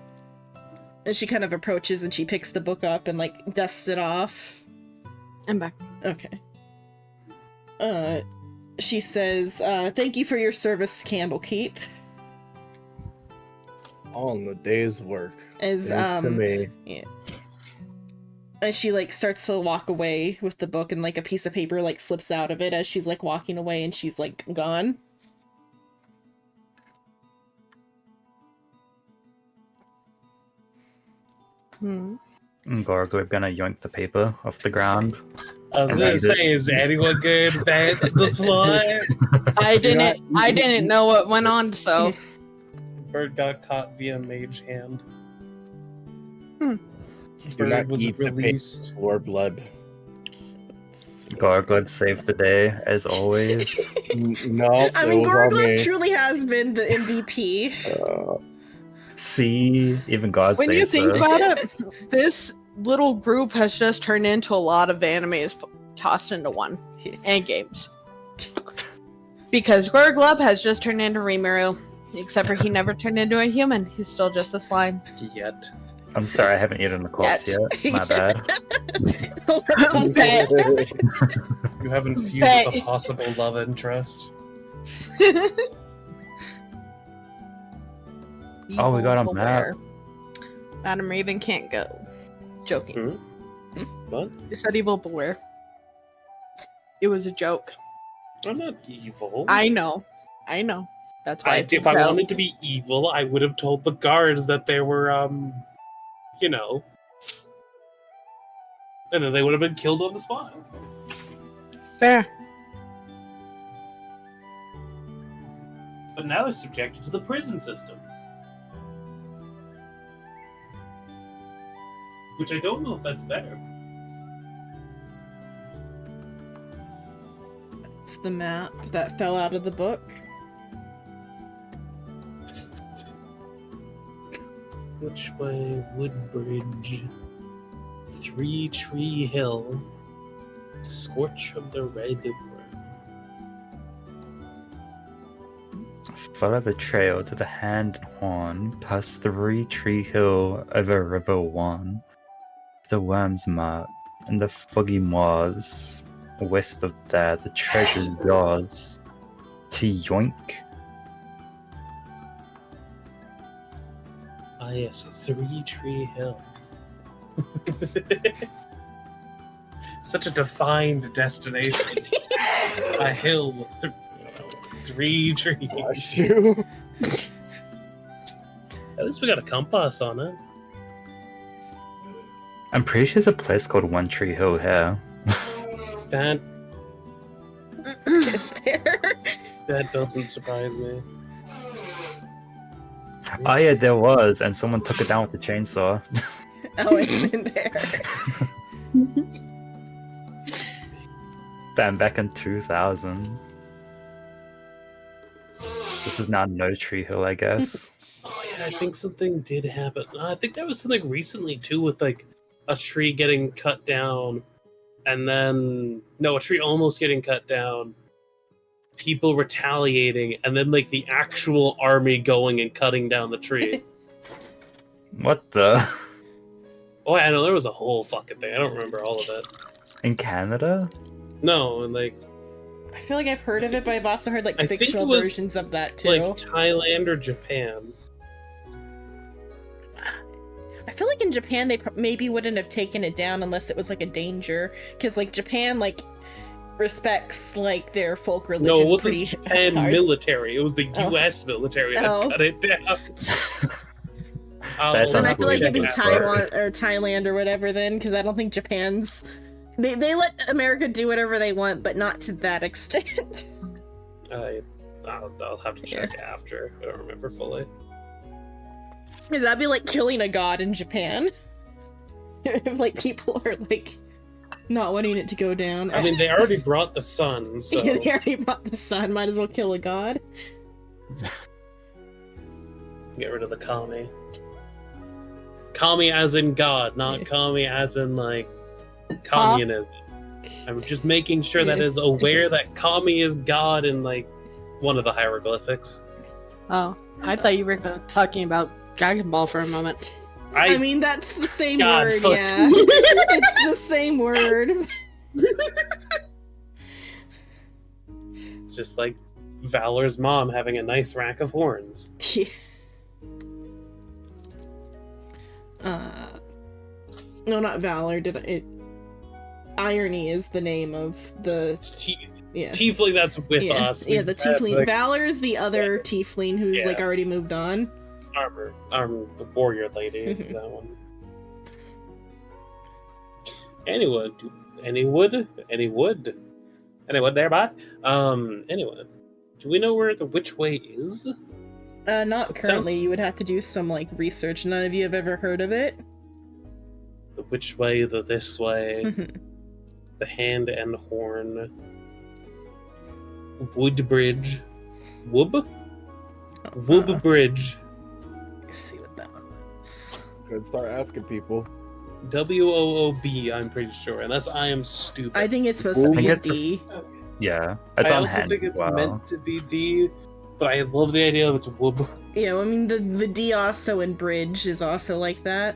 she kind of approaches and she picks the book up and like dusts it off. I'm back. Okay. She says, thank you for your service to Candlekeep. All in the day's work. As Thanks to me. as she like starts to walk away with the book and like a piece of paper like slips out of it as she's like walking away and she's like gone. Gorglib gonna yoink the paper off the ground. I was gonna say, is anyone gonna advance the plot? I didn't know what went on, so Bird got caught via mage hand. Do Bird not was eat the released. paper or blood. Gorglib saved the day, as always. No, I mean, it was all me. Gorglib truly has been the MVP. See, even God when says you think so. about it, this little group has just turned into a lot of animes tossed into one, and games. Because Gorglub has just turned into Rimuru, except for he never turned into a human. He's still just a slime. Yet. I'm sorry, I haven't eaten a corpse yet. My bad. You have infused Bet. a possible love interest. Oh, we got a Evil map. Beware. Madam Raven can't go. Joking. What? You said evil beware. It was a joke. I'm not evil. I know. That's why. If I wanted to be evil, I would have told the guards that they were, you know. And then they would have been killed on the spot. Fair. But now they're subjected to the prison system. Which I don't know if that's better. It's the map that fell out of the book. Which way? Woodbridge. Three Tree Hill. Scorch of the Red Worm. Follow the trail to the Hand and Horn, past 3 Tree Hill over River One, the Worm's Mark, and the Foggy Moors. West of there, the treasure's yours. To yoink. Ah, yes, 3 Tree Hill. Such a defined destination. A hill with 3 trees. Bless you. At least we got a compass on it. I'm pretty sure there's a place called One Tree Hill here. That There. that doesn't surprise me. Oh yeah, there was, and someone took it down with a chainsaw. Oh, it's in there. Damn, back in 2000. This is now No Tree Hill, I guess. Oh yeah, I think something did happen. I think there was something recently too with like a tree getting cut down, and then a tree almost getting cut down. People retaliating, and then like the actual army going and cutting down the tree. What the? Oh, I know there was a whole fucking thing. I don't remember all of it. In Canada? No, and like I feel like I've heard of it, but I've also heard like I think fictional it was, versions of that too. like Thailand or Japan. I feel like in Japan they maybe wouldn't have taken it down unless it was like a danger, because like Japan like respects like their folk religion. No, it wasn't pretty Japan hard. military. It was the Oh. U.S. military that Oh. cut it down. That's Then I not feel like it'd be Japan. Taiwan or Thailand or whatever then, because I don't think Japan's. They let America do whatever they want, but not to that extent. I'll have to check after. I don't remember fully. Because that'd be like killing a god in Japan. If like people are like not wanting it to go down. I mean, they already brought the sun, so Yeah, they already brought the sun. Might as well kill a god. get rid of the kami. Kami as in God, not Yeah. kami as in like communism. I'm just making sure that is aware that Kami is God in like one of the hieroglyphics. Oh, I thought you were talking about Dragon Ball for a moment. I mean, that's the same God, word, fuck. yeah. It's the same word. It's just like Valor's mom having a nice rack of horns. No, not Valor. Irony is the name of the yeah. Tiefling that's with Yeah, us. yeah, We've the had, tiefling. like, Valor is the other tiefling who's like Yeah. already moved on. the warrior lady is Mhm. that one. Anyone there, bot? Anyway, do we know where the which way is? Not currently. You would have to do some like research. None of you have ever heard of it. The which way, the this way, Mhm. the hand and horn, wood bridge, woob bridge, Let's see what that one was. Could start asking people. WOOB. I'm pretty sure, unless I am stupid. I think it's supposed to I be think a it's a- D. Yeah, it's I on also hand think as it's well. meant to be D, but I love the idea of it's woob. Yeah, well, I mean the D also in bridge is also like that.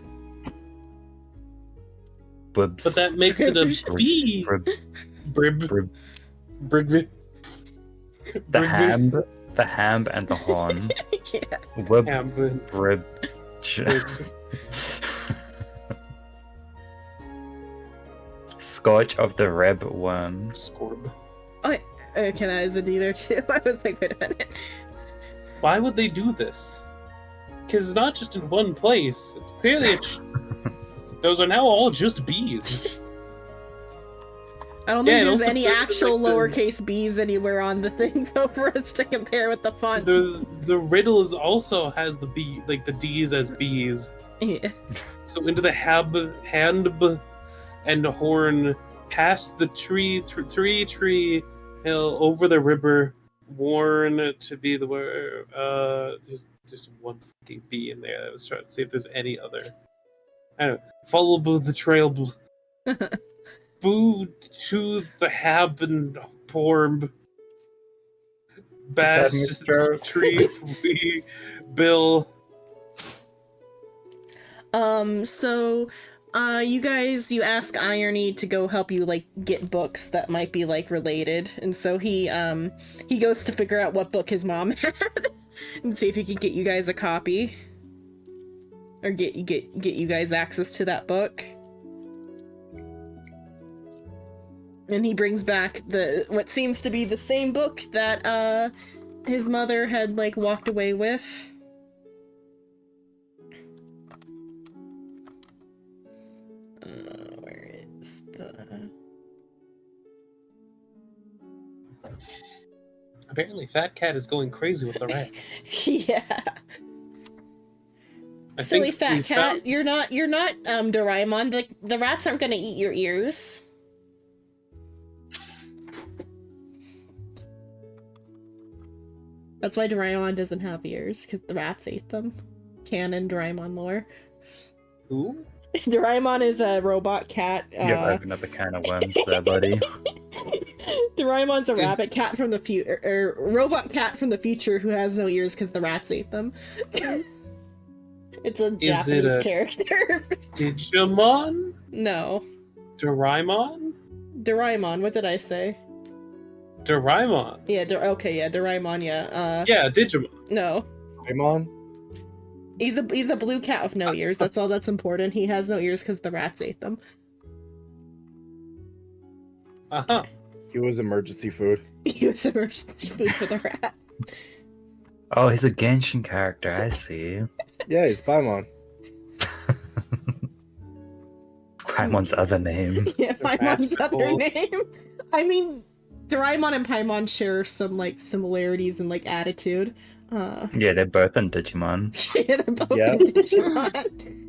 Bibs. But that makes it a B. Brib- Brib. Brib. Brib. the ham and the horn. Yeah. Wib Ham. brib. Scourge of the Reb Worm. Scorb. Okay, that is a D there too. I was like, wait a minute. Why would they do this? Because it's not just in one place. It's clearly those are now all just bees. I don't Yeah, think it there's also any plays with, actual like, the- lowercase b's anywhere on the thing though for us to compare with the fonts. The riddle is also has the B, like the D's as bees. Yeah. So into the hand and horn, past the tree hill, over the river, worn to be the word. There's just one fucking B in there. I was trying to see if there's any other. I don't know. Follow the trail. Boo to the haben porm. Bast Mr. tree we bill. So you ask Irony to go help you like get books that might be like related, and so he goes to figure out what book his mom had and see if he can get you guys a copy or get you guys access to that book. And he brings back what seems to be the same book that his mother had like walked away with. Where is the... Apparently, Fat Cat is going crazy with the rats. Yeah. I Silly think fat we cat. found- You're not Doraemon. The rats aren't gonna eat your ears. That's why Doraemon doesn't have ears, because the rats ate them. Canon Doraemon lore. Who? Doraemon is a robot cat. You're opening up a can of worms there, buddy. Doraemon's a Is- rabbit cat from the future, or robot cat from the future who has no ears because the rats ate them. It's a Is it Japanese a- character. Digimon? No. Doraemon? Doraemon, what did I say? Doraemon. Yeah, Doraemon, yeah. Yeah, Digimon. No. Paimon? He's a blue cat with no ears. That's all that's important. He has no ears because the rats ate them. Uh-huh. He was emergency food. He was emergency food for the rat. Oh, he's a Genshin character, I see. Yeah, he's Paimon. Paimon's other name. Yeah, Paimon's other Magical. name. I mean, Doraemon and Paimon share some like similarities in like attitude. Yeah, they're both in Digimon. Yeah, they're both Yeah. in Digimon.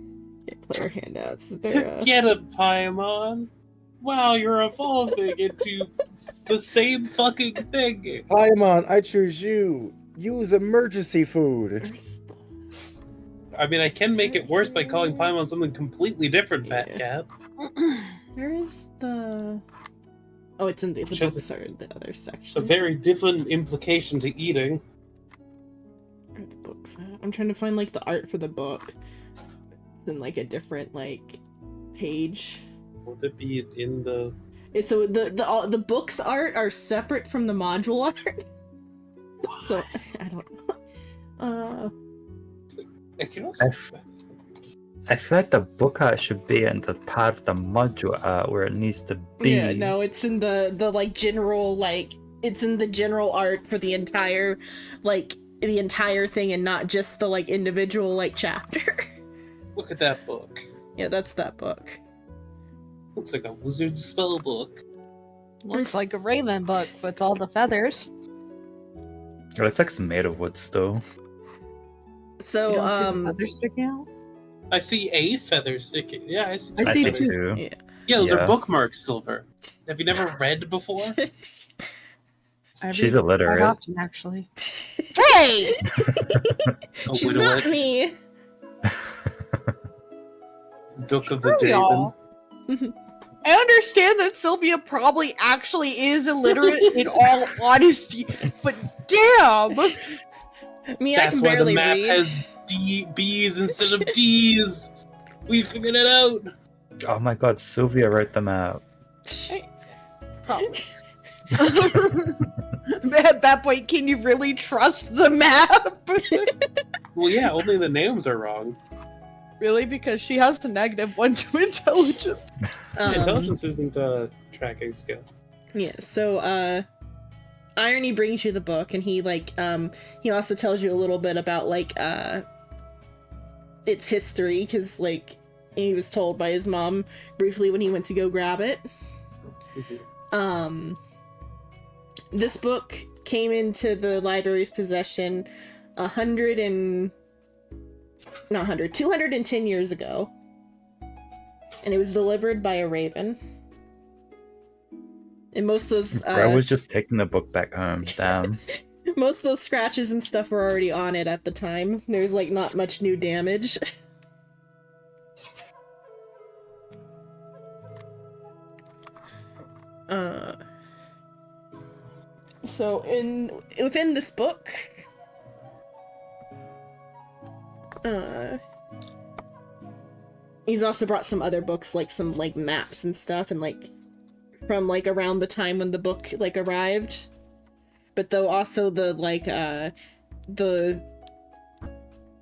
Yeah, player handouts. They're Get it, Paimon. Wow, you're evolving into the same fucking thing. Paimon, I choose you. Use emergency food. I mean, I can make it worse by calling Paimon something completely different, Fat Yeah. Cat. Where is the... Oh, it's in the Which has books or the other A section. very different implication to eating. Where are the books at? I'm trying to find like the art for the book. It's in like a different like page. Would it be in the... So the books art are separate from the module art. So I don't know. I can also... I feel like the book art should be in the part of the module art where it needs to be. Yeah, no, it's in the like general like it's in the general art for the entire thing and not just the like individual like chapter. Look at that book. Yeah, that's that book. Looks like a wizard's spell book. Looks like a raven book with all the feathers. It looks like it's made of wood still. So You don't see the feathers sticking out? I see a feather sticking. Yeah, I see two I see feathers. two. Yeah. Yeah, those are Yeah. bookmarks, Silver. Have you never read before? I She's read illiterate. quite often, actually. Hey! A She's widow not me. Duke of the Screw Javen. y'all. I understand that Sylvia probably actually is illiterate in all honesty, but damn! Me, I That's can why the barely map read. has B's instead of D's. We figured it out. Oh my god, Sylvia wrote the map. Probably. At that point, can you really trust the map? Well, yeah, only the names are wrong. Really? Because she has a -1 to intelligence. Intelligence isn't a tracking skill. Yeah, so Irony brings you the book and he he also tells you a little bit about its history because he was told by his mom briefly when he went to go grab it. This book came into the library's possession 210 years ago, and it was delivered by a raven. And most of those I was just taking the book back home. Damn. most of those scratches and stuff were already on it at the time. There's not much new damage. So within this book, he's also brought some other books, some maps and stuff, and from around the time when the book arrived. But though also the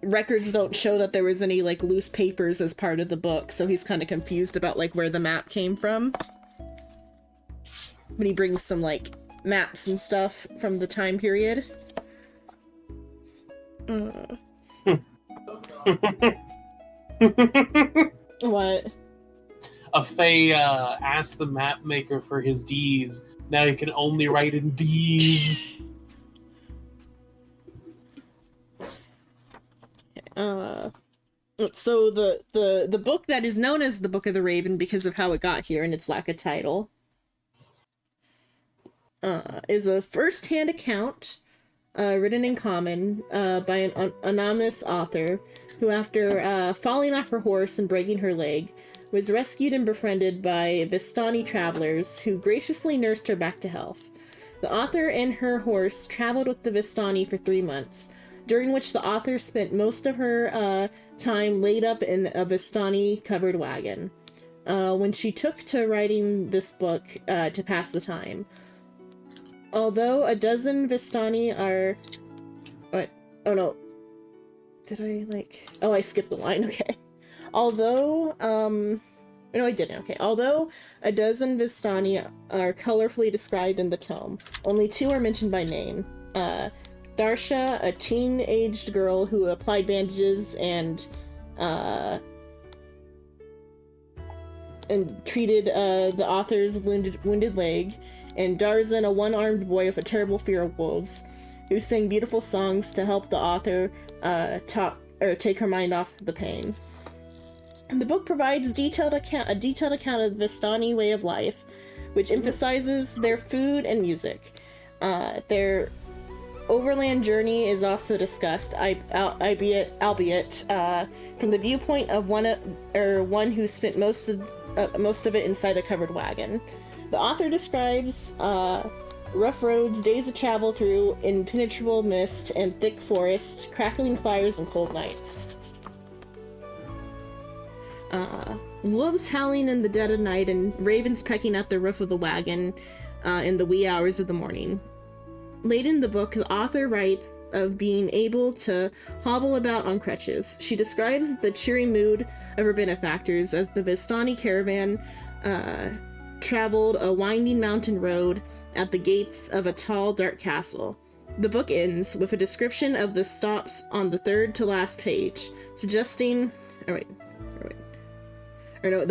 records don't show that there was any loose papers as part of the book, so he's kind of confused about where the map came from. But he brings some maps and stuff from the time period. What? Faye asked the map maker for his D's. Now he can only write in B's. So the book that is known as the Book of the Raven because of how it got here and its lack of title is a first-hand account written in common by an anonymous author who, after falling off her horse and breaking her leg, was rescued and befriended by Vistani travelers who graciously nursed her back to health. The author and her horse traveled with the Vistani for 3 months, during which the author spent most of her time laid up in a Vistani-covered wagon. When she took to writing this book to pass the time. Although a dozen Vistani are... What? Oh no. Did I Oh, I skipped the line, okay. Although, no, I didn't. Okay. Although a dozen Vistani are colorfully described in the tome, only 2 are mentioned by name. Darsha, a teen-aged girl who applied bandages and treated the author's wounded leg, and Darzan, a one-armed boy with a terrible fear of wolves, who sang beautiful songs to help the author take her mind off the pain. And the book provides a detailed account of the Vistani way of life, which emphasizes their food and music. Their overland journey is also discussed, albeit from the viewpoint of one who spent most of it inside the covered wagon. The author describes rough roads, days of travel through impenetrable mist and thick forest, crackling fires, and cold nights. Wolves howling in the dead of night and ravens pecking at the roof of the wagon in the wee hours of the morning. Late in the book, the author writes of being able to hobble about on crutches. She describes the cheery mood of her benefactors as the Vistani caravan traveled a winding mountain road at the gates of a tall, dark castle. The book ends with a description of the stops on the third to last page, suggesting... the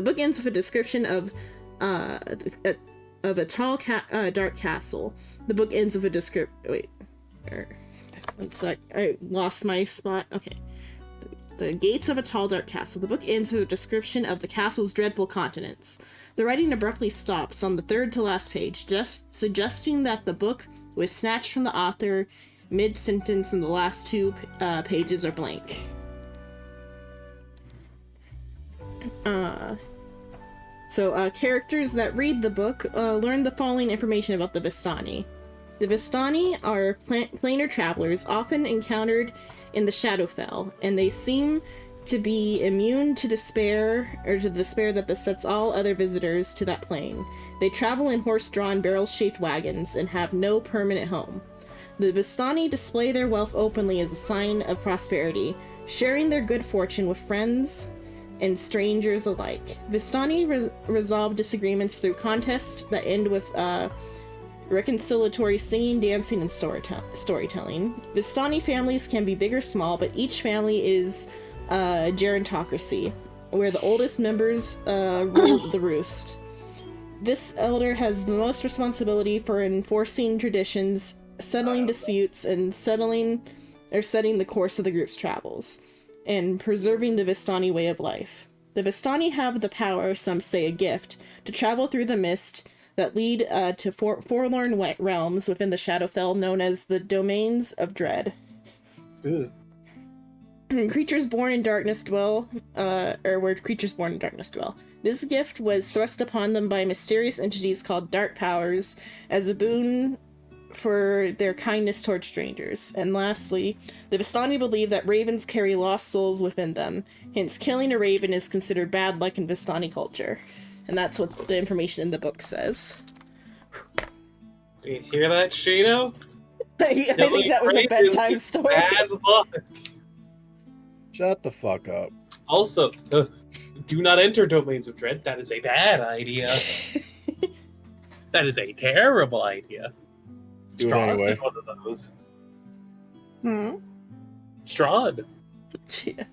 book ends with a description of a tall, dark castle. The book ends with a description... one sec. I lost my spot. Okay. The gates of a tall, dark castle. The book ends with a description of the castle's dreadful contents. The writing abruptly stops on the third to last page, just suggesting that the book was snatched from the author mid-sentence and the last two pages are blank. Characters that read the book learn the following information about the Vistani. The Vistani are planar travelers, often encountered in the Shadowfell, and they seem to be immune to despair, or to the despair that besets all other visitors to that plane. They travel in horse-drawn, barrel-shaped wagons and have no permanent home. The Vistani display their wealth openly as a sign of prosperity, sharing their good fortune with friends and strangers alike. Vistani resolve disagreements through contests that end with reconciliatory singing, dancing, and storytelling. Vistani families can be big or small, but each family is a gerontocracy, where the oldest members rule the roost. This elder has the most responsibility for enforcing traditions, settling disputes, and setting the course of the group's travels, and preserving the Vistani way of life. The Vistani have the power, some say a gift, to travel through the mist that lead to forlorn realms within the Shadowfell known as the Domains of Dread. Ugh. Creatures born in darkness dwell, where creatures born in darkness dwell. This gift was thrust upon them by mysterious entities called Dark Powers as a boon for their kindness toward strangers. And lastly, the Vistani believe that ravens carry lost souls within them, hence killing a raven is considered bad luck in Vistani culture. And that's what the information in the book says. You hear that, Shado? I think that was a bedtime story. Bad luck. Shut the fuck up. Also, do not enter Domains of Dread. That is a bad idea. That is a terrible idea. Do it Strahd's anyway. one of those. Strahd, Yeah.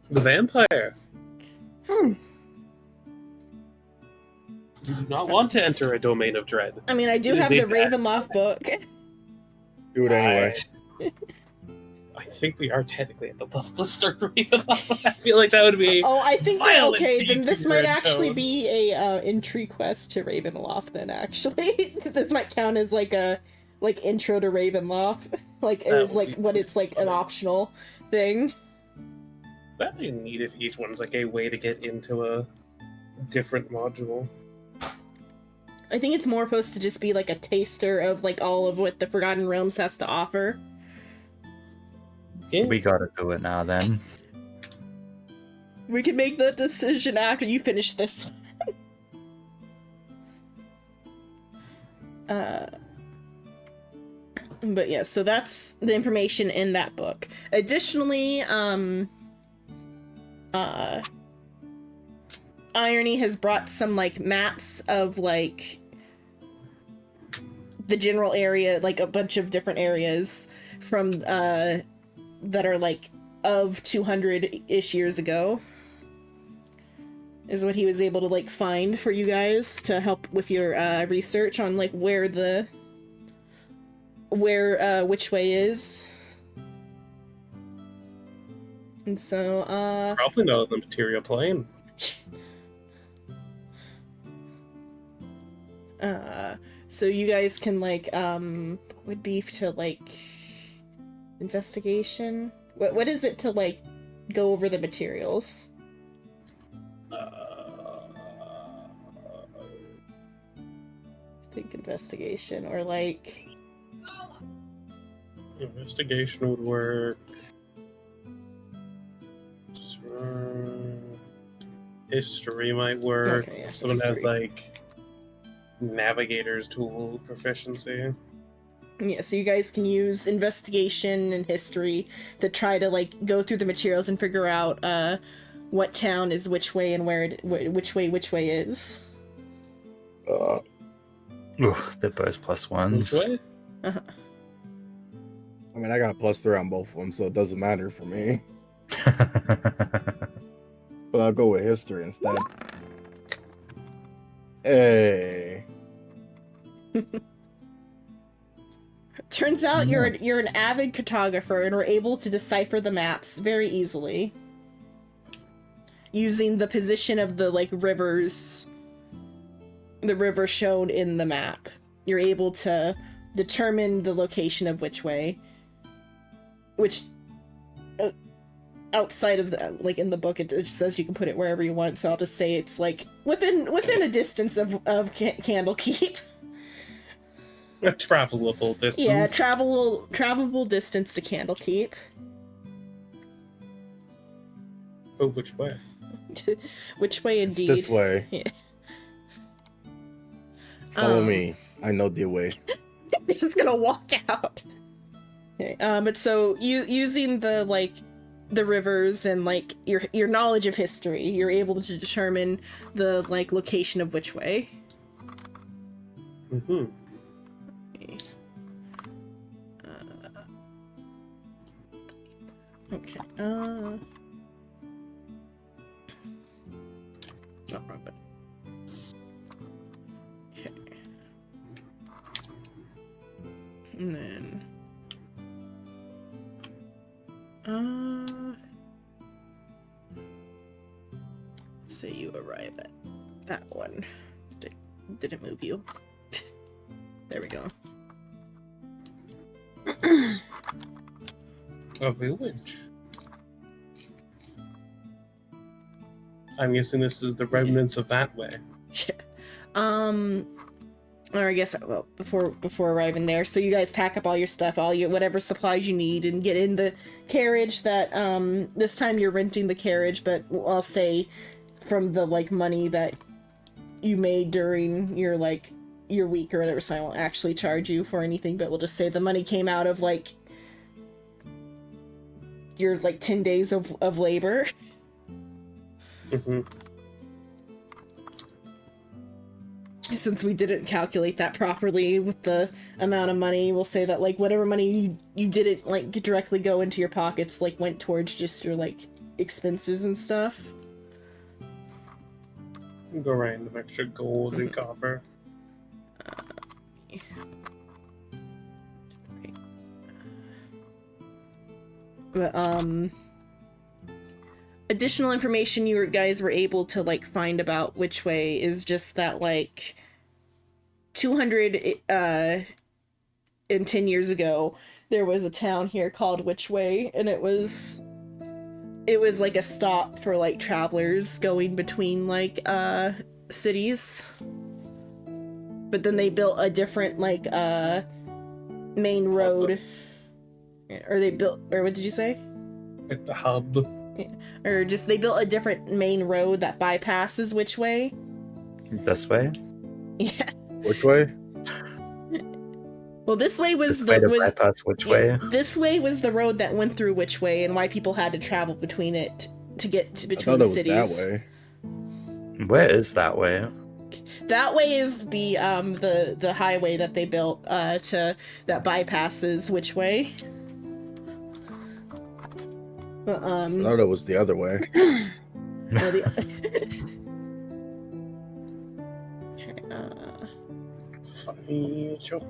the vampire. Hmm. You do not want to enter a Domain of Dread. I mean, I do It is have a the bad- Ravenloft book. Do it anyway. I think we are technically at the level of Start Ravenloft. I feel like that would be. Oh, I think that, Violent okay, then this might D2 actually tone. be a entry quest to Ravenloft then, actually. This might count as like a intro to Ravenloft. Like it That was would like be what it's like an funny. optional thing. That'd be neat if each one's like a way to get into a different module. I think it's more supposed to just be like a taster of like all of what the Forgotten Realms has to offer. Yeah. We gotta do it now then. We can make that decision after you finish this one. But yeah, so that's the information in that book. Additionally, Irony has brought some like maps of like the general area, like a bunch of different areas from that are like of 200-ish years ago. Is what he was able to like find for you guys to help with your research on like where which way is. And so Probably not the material plane. So you guys can like would be to like investigation. What is it to like go over the materials? investigation, or like Investigation would work. History might work. Okay, yeah, If someone has history. like navigator's tool proficiency. yeah, so you guys can use investigation and history to try to like go through the materials and figure out what town is which way and where which way is. Ooh, they're both plus ones. Which way? I mean, I got a +3 on both of them, so it doesn't matter for me. But I'll go with history instead. Hey. Turns out Nice. you're an avid cartographer and are able to decipher the maps very easily. Using the position of the like rivers, the river shown in the map. You're able to determine the location of which way. Which outside of the like in the book it just says you can put it wherever you want, so I'll just say it's like within a distance of Candlekeep. A travelable distance. Yeah, travelable distance to Candlekeep. Oh, which way? Which way It's indeed? this way. Yeah. Follow me. I know the way. You're just gonna walk out. Okay, but so using the like the rivers and like your knowledge of history, you're able to determine the like location of which way. Mm-hmm. Okay. Oh, wrong button. Okay. And then say you arrive at that one. Did it move you? There we go. A village. I'm guessing this is the remnants of that way. Or I guess well before arriving there, so you guys pack up all your stuff, all your whatever supplies you need, and get in the carriage that this time you're renting the carriage, but I'll say from the like money that you made during your like your week or whatever, so I won't actually charge you for anything, but we'll just say the money came out of like your like 10 days of labor. Mm-hmm. Since we didn't calculate that properly with the amount of money, we'll say that like whatever money you didn't like directly go into your pockets like went towards just your like expenses and stuff. Go right into extra gold and copper. But additional information you guys were able to like find about which way is just that like 210 years ago there was a town here called Which Way, and it was like a stop for like travelers going between like cities, but then they built a different like main road, or what did you say? At the hub. Or just they built a different main road that bypasses Which Way. This way? Yeah. Which way? Well, this way was This way to the bypass which way? this way was the road that went through Which Way, and why people had to travel between it to get to I between thought it was cities. that way. Where is that way? That way is the highway that they built that bypasses Which Way. But, I thought it was the other way. well, the Funny joke.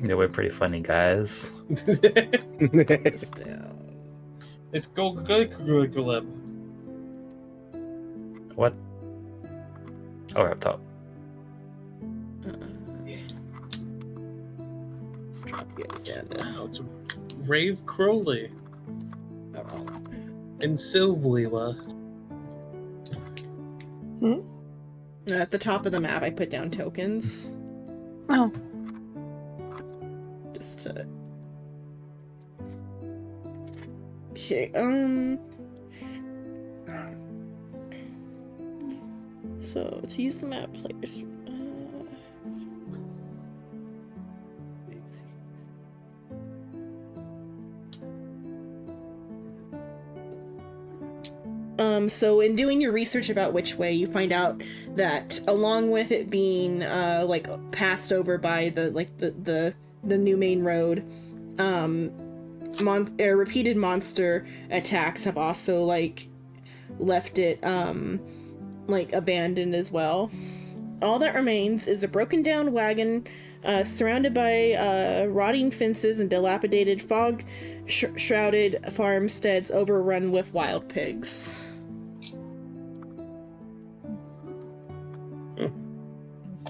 Yeah, we're pretty funny guys. It's go glib. What? Oh, we're up top. Let's drop you guys down to Wow, it's Rave Crowley oh, and Sylvia. at the top of the map I put down tokens. Oh. Just to... Okay, so, to use the map players... so in doing your research about Witch Way, you find out that along with it being like passed over by the new main road, repeated monster attacks have also like left it like abandoned as well. All that remains is a broken down wagon surrounded by rotting fences and dilapidated fog shrouded farmsteads overrun with wild pigs.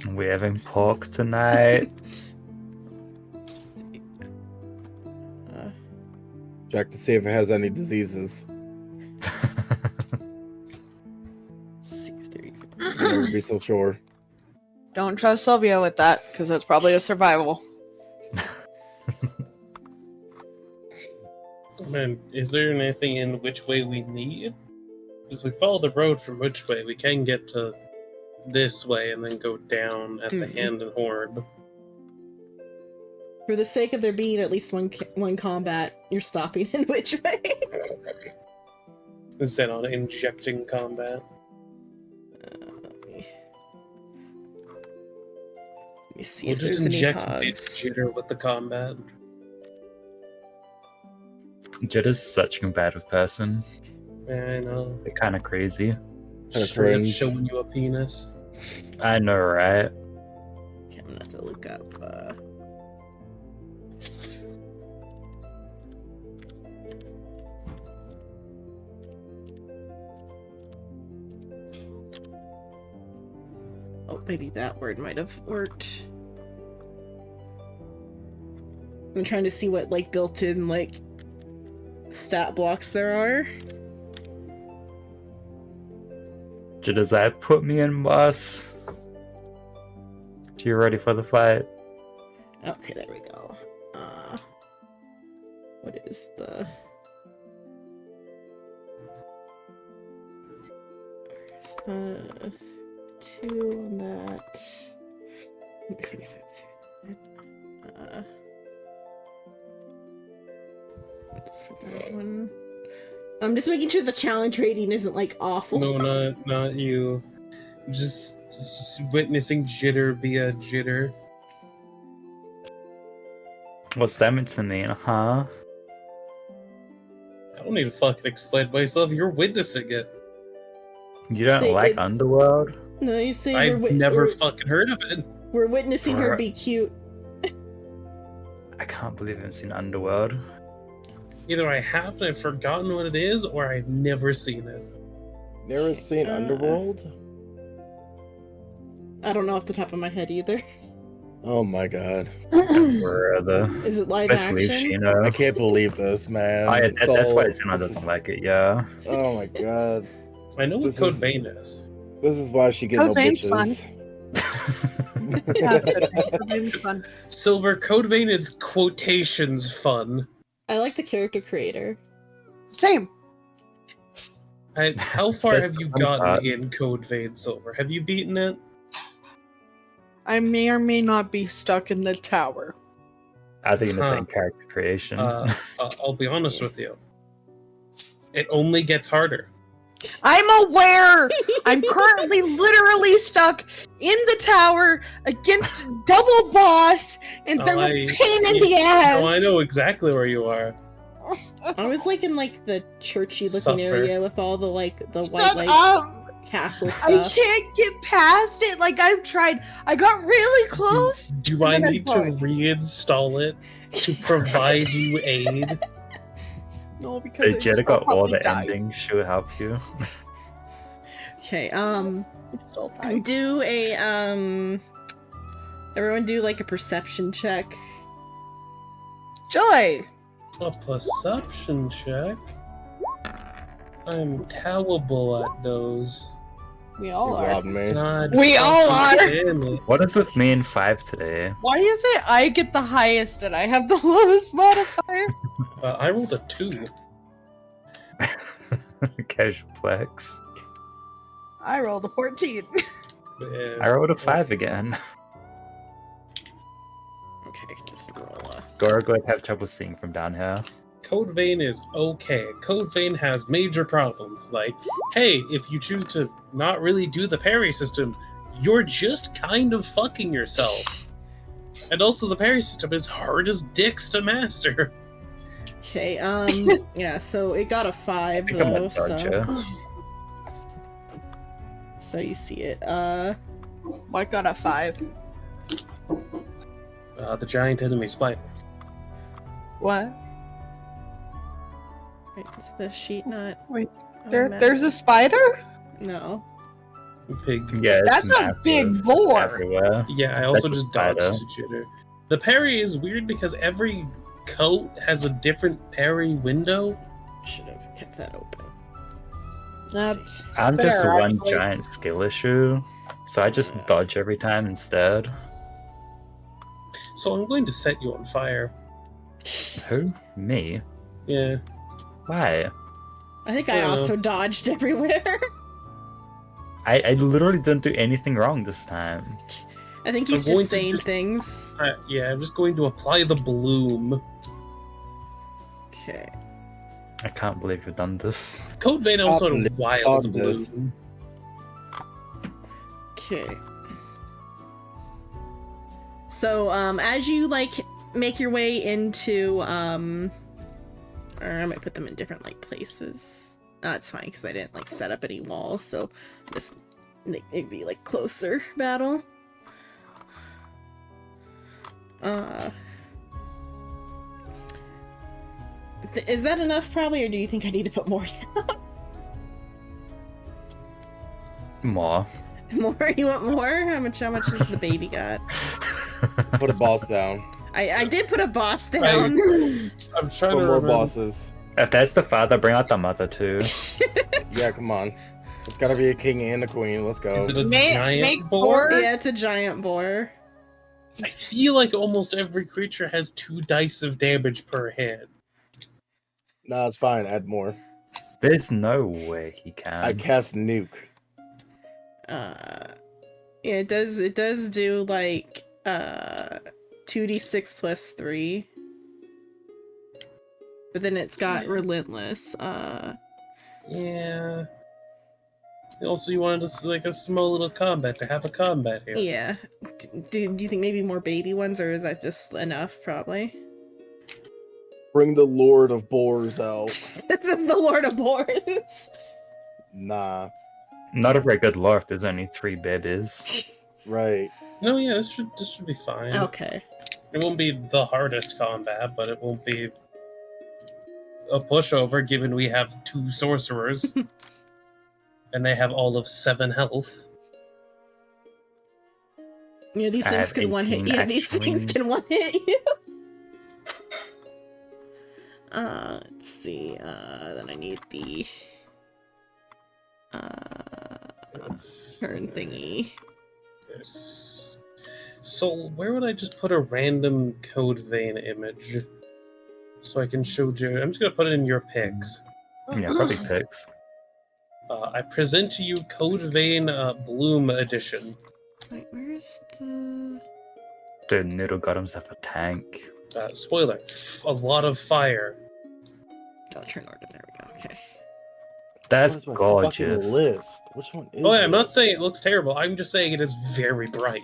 We're having pork tonight. Check to see if it has any diseases. See if there I'll never be so sure. Don't trust Sylvia with that, because it's probably a survival. Man, is there anything in Which Way we need? Because we follow the road from Which Way, we can get to this way and then go down at the Hand and Horn. For the sake of there being at least one combat, you're stopping in Which Way? Instead on injecting combat. Let me see We'll if just there's any inject hogs. jitter with the combat. Jitta's such a combative person. Yeah, I know. They're kind of crazy. Straight up cringe. showing you a penis. I know, right? Okay, I'm gonna have to look up. Oh, maybe that word might have worked. I'm trying to see what like built-in like stat blocks there are. Does that put me in bus? You ready for the fight? Okay, there we go. What is the... Where's the 2 on that? What's for that one? I'm just making sure the challenge rating isn't like awful. No, not you. Just witnessing jitter be a jitter. What's that meant to mean, huh? I don't need to fucking explain myself. You're witnessing it. You don't They- like they- Underworld? No, you say I've never fucking heard of it. we're witnessing her Bruh. be cute. I can't believe I haven't seen Underworld. Either I have and I've forgotten what it is, or I've never seen it. Never seen Underworld? I don't know off the top of my head either. Oh my god. Brother. Is it live Best leave action? I Shino. can't believe this, man. That's why This Sino is- doesn't like it, yeah. Oh my god. I know what This Code is- Vein is. This is why she get Code no Vein's bitches. Yeah, it's fun. Silver, Code Vein is quotations fun. I like the character creator. Same. How far That's have you the fun part. gotten in Code Vein, Silver? Have you beaten it? I may or may not be stuck in the tower. I think in the Huh. same character creation. I'll be honest with you. It only gets harder. I'm aware! I'm currently literally stuck in the tower against a double boss, and they're a pain in the ass! Oh, I know exactly where you are. I was like in like the churchy looking Suffer. area with all the like the white Shut like up! castle I stuff. can't get past it. Like I've tried. I got really close. Do I And then I need to died. reinstall it to provide you aid? No, because So Jetta got all the died. endings. She would help you. Okay, I still died. do a everyone do like a perception check. Joy. A perception check? I'm terrible at those. We You all are. robbed me. God We all fucking are. damn it. What is with me and 5 today? Why is it I get the highest and I have the lowest modifier? I rolled a 2. Casual flex. I rolled a 14. I rolled a 5 again. Okay, just roll a... Gorgoid have trouble seeing from down here. Code Vein is okay. Code Vein has major problems. Like, hey, if you choose to not really do the parry system, you're just kind of fucking yourself. And also, the parry system is hard as dicks to master. Okay, yeah, so it got a 5 I think I'm though, gonna dodge so... you. So you see it, What got a 5? The giant enemy spider. What? wait, is the sheet not... Wait, on There, map? there's a spider? No. Pig. Yeah, it's That's a massive. big It's boar. everywhere. Yeah, I also That's a just dodged spider. to jitter. The parry is weird because every coat has a different parry window. Should have kept that open. That's I'm just fair, one actually. giant skill issue, so I just dodge every time instead. So I'm going to set you on fire. Who? Me? Yeah. Why? I think I Uh. also dodged everywhere. I literally didn't do anything wrong this time. I think he's I'm going just to saying just- things. Yeah, I'm just going to apply the bloom. Okay. I can't believe you've done this. Code Vein also had a Stop wild this. bloom. Okay. So, as you, like, make your way into, or I might put them in different, like, places. It's fine, because I didn't, like, set up any walls, so just, it'd be, like, closer battle. Is that enough, probably, or do you think I need to put more down? More. More? You want more? How much does the baby got? Put a boss down. I did put a boss down. I'm trying Put to more remember. bosses. If that's the father, bring out the mother too. Yeah, come on. It's gotta be a king and a queen. Let's go. Is it a Make giant boar? four. Yeah, it's a giant boar. I feel like almost every creature has 2 dice of damage per hit. No, it's fine. Add more. There's no way he can. I cast nuke. Yeah, it does do like 2d6 plus 3. But then it's got relentless. Yeah. Also, you wanted like a small little combat to have a combat here. Yeah. Do you think maybe more baby ones, or is that just enough? Probably. Bring the Lord of Boars out. This is the Lord of Boars. Nah. Not a very good lore if there's only 3 babies. Right. No, yeah, this should be fine. Okay. It won't be the hardest combat, but it won't be a pushover given we have 2 sorcerers. And they have all of 7 health. Yeah, these I things have can one hit. 18 Yeah, these things actually. can one hit you. Let's see. Then I need the turn thingy. Yes. So where would I just put a random Code Vein image? So I can show Jared. I'm just gonna put it in your picks. Yeah, probably picks. I present to you Code Vein Bloom Edition. Wait, where's the? Dude, Noodle got himself a tank. Spoiler: a lot of fire. Oh, turn order. There we go. Okay. That's Where's my fucking gorgeous. list. Which one is Oh yeah, I'm it? not saying it looks terrible. I'm just saying it is very bright.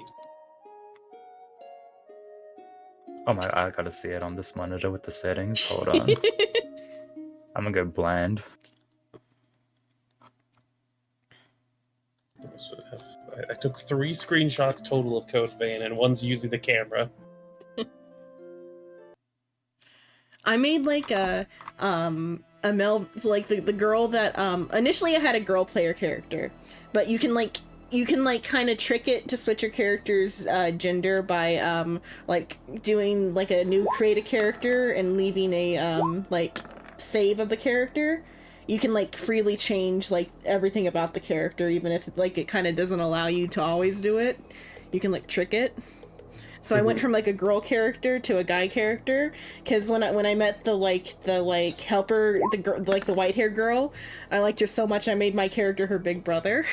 Oh my, I gotta see it on this monitor with the settings. Hold on. I'm gonna go bland. So I took 3 screenshots total of Code Vein, and one's using the camera. I made like a Mel, like the girl that initially I had a girl player character, but you can kind of trick it to switch your character's gender by like doing like a new create a character and leaving a like save of the character. you can like freely change like everything about the character, even if like it kind of doesn't allow you to always do it. You can like trick it. So I went from like a girl character to a guy character because when I met the helper, the white haired girl, I liked her so much I made my character her big brother.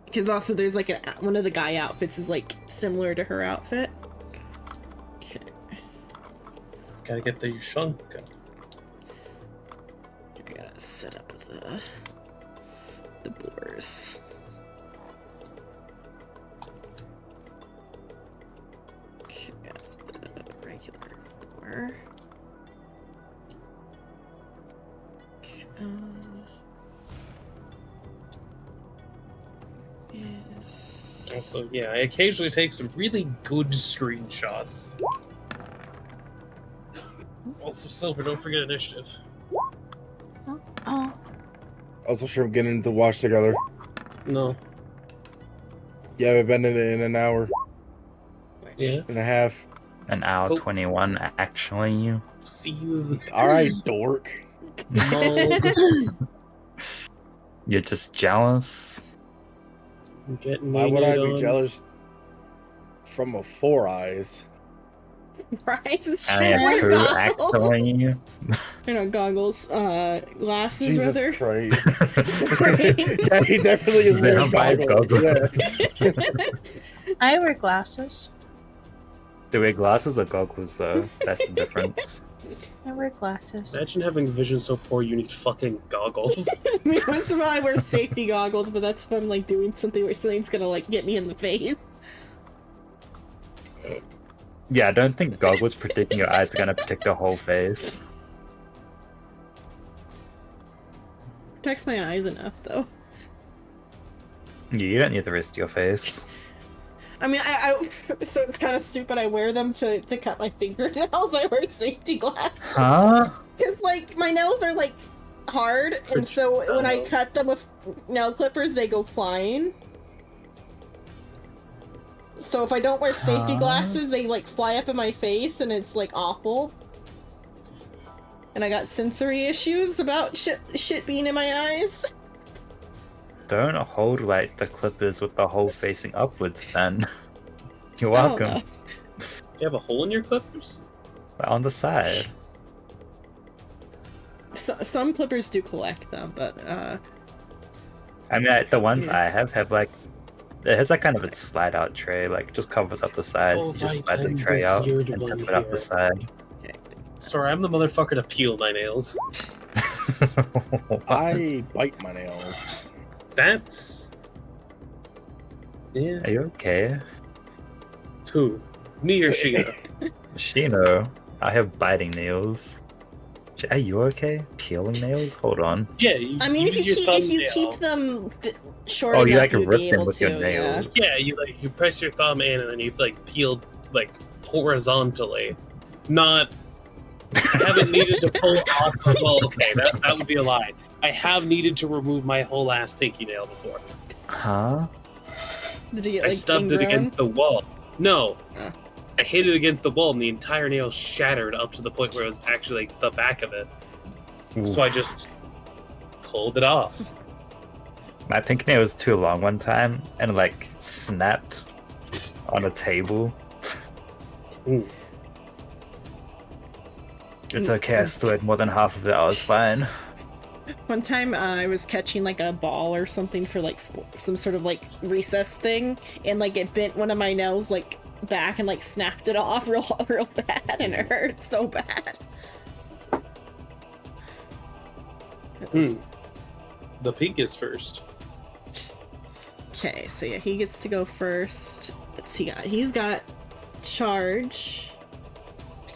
Because also there's like one of the guy outfits is like similar to her outfit. Okay. Gotta get the Yushunka. I gotta set up the boars. Okay, that's the regular boar. Okay, is... Also, yeah, I occasionally take some really good screenshots. Also, Silver, don't forget initiative. Oh. Also, sure, getting to watch together. No. Yeah, we've been in an hour Yeah. and a half. An hour Cool. 21, actually. Seethe. All right, dork. Mug. You're just jealous? Getting Why would I it be on. jealous from a Four Eyes? Right? It's I have two, goggles. actually. Or not goggles, glasses Jesus rather. Christ. Crane. Yeah, he definitely is wearing Vampire goggles. goggles. Yeah. I wear glasses. Do we wear glasses or goggles, though? That's the difference. I wear glasses. Imagine having vision so poor you need fucking goggles. I mean, once in a while I wear safety goggles, but that's if I'm like doing something where something's gonna like get me in the face. Yeah, I don't think goggles protecting your eyes are gonna protect your whole face. Protects my eyes enough though. Yeah, you don't need the rest of your face. I mean, I so it's kind of stupid. I wear them to cut my fingernails. I wear safety glasses Huh? because like my nails are like hard, and so when I cut them with nail clippers, they go flying. So if I don't wear safety Huh? glasses, they like fly up in my face, and it's like awful. And I got sensory issues about shit being in my eyes. Don't hold like the clippers with the hole facing upwards then. You're I don't welcome. know. You have a hole in your clippers? On the side. Some clippers do collect them, but I mean, the ones Yeah. I have like, it has like kind of a slide out tray, like just covers up the sides. Oh, You just right, slide the I'm tray the out weird and one tip it up here. the side. okay. Sorry, I'm the motherfucker to peel my nails. I bite my nails. That's... Yeah. Are you okay? Who? Me or Sheena? Shino, I have biting nails. Are you okay? Peeling nails? Hold on. Yeah, you I mean, use your if you thumbnail. keep them short Oh, enough, you like you'd rip be them able with to. your nails. Yeah, you press your thumb in and then you like peel like horizontally. Not I haven't needed to pull off. Well, okay, that would be a lie. I have needed to remove my whole ass pinky nail before. Huh? Did you get I like stubbed it ingrown? against the wall. No. Oh. I hit it against the wall and the entire nail shattered up to the point where it was actually like the back of it. So I just pulled it off. My pinky nail was too long one time and like snapped on a table. Ooh. It's okay, I still had more than half of it, I was fine. One time I was catching like a ball or something for like some sort of like recess thing, and like it bent one of my nails like back and like snapped it off real bad, and it hurt so bad. It was- The pink is first. Okay, so yeah, he gets to go first. What's he got? He's got charge.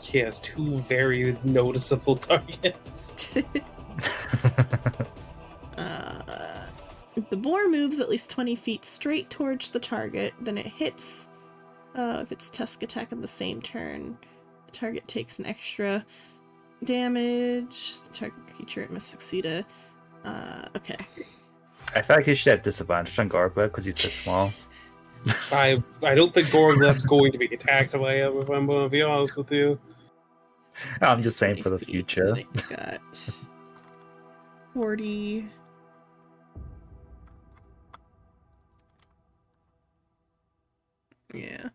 He has two very noticeable targets. The boar moves at least 20 feet straight towards the target. Then it hits. If it's tusk attack on the same turn, the target takes an extra damage. The target creature must succeed a. Okay. I feel like he should have disadvantage on Gargler because he's too small. I don't think Gorgleb's going to be attacked by him, if I'm going to be honest with you. I'm just saying for the 20 feet, future. and it's got 40. Yeah.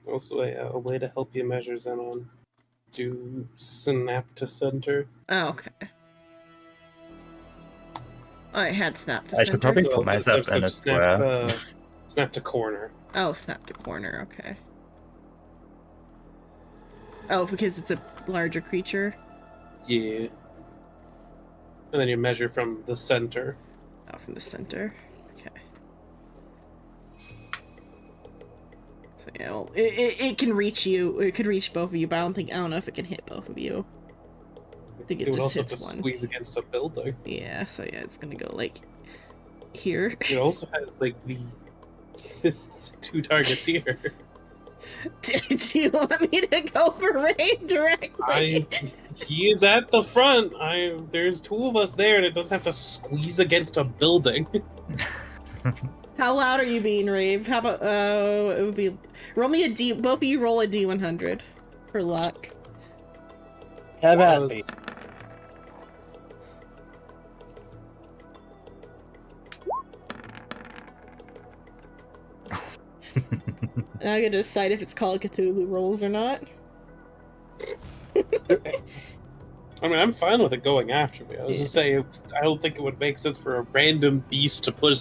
Also, a way to help you measure Xenon. Do snap to center. Oh, okay. I had snap to I should center. probably Well, put myself in a snap, square. snap to corner. Oh, snap to corner, okay. Oh, because it's a larger creature? Yeah. And then you measure from the center. Oh, from the center. Okay. So yeah, well, it can reach you. It could reach both of you, but I don't know if it can hit both of you. I think it would just also have to hits one. squeeze against a building. Yeah, so yeah, it's gonna go like here. It also has like the 2 targets here. Do you want me to go for Ray directly? He is at the front. There's 2 of us there, and it doesn't have to squeeze against a building. How loud are you being, Rave? How about it would be roll me a D. Both of you roll a D100 for luck. Have at me. Now I gotta decide if it's Call of Cthulhu rolls or not. I mean, I'm fine with it going after me. I was just saying, I don't think it would make sense for a random beast to put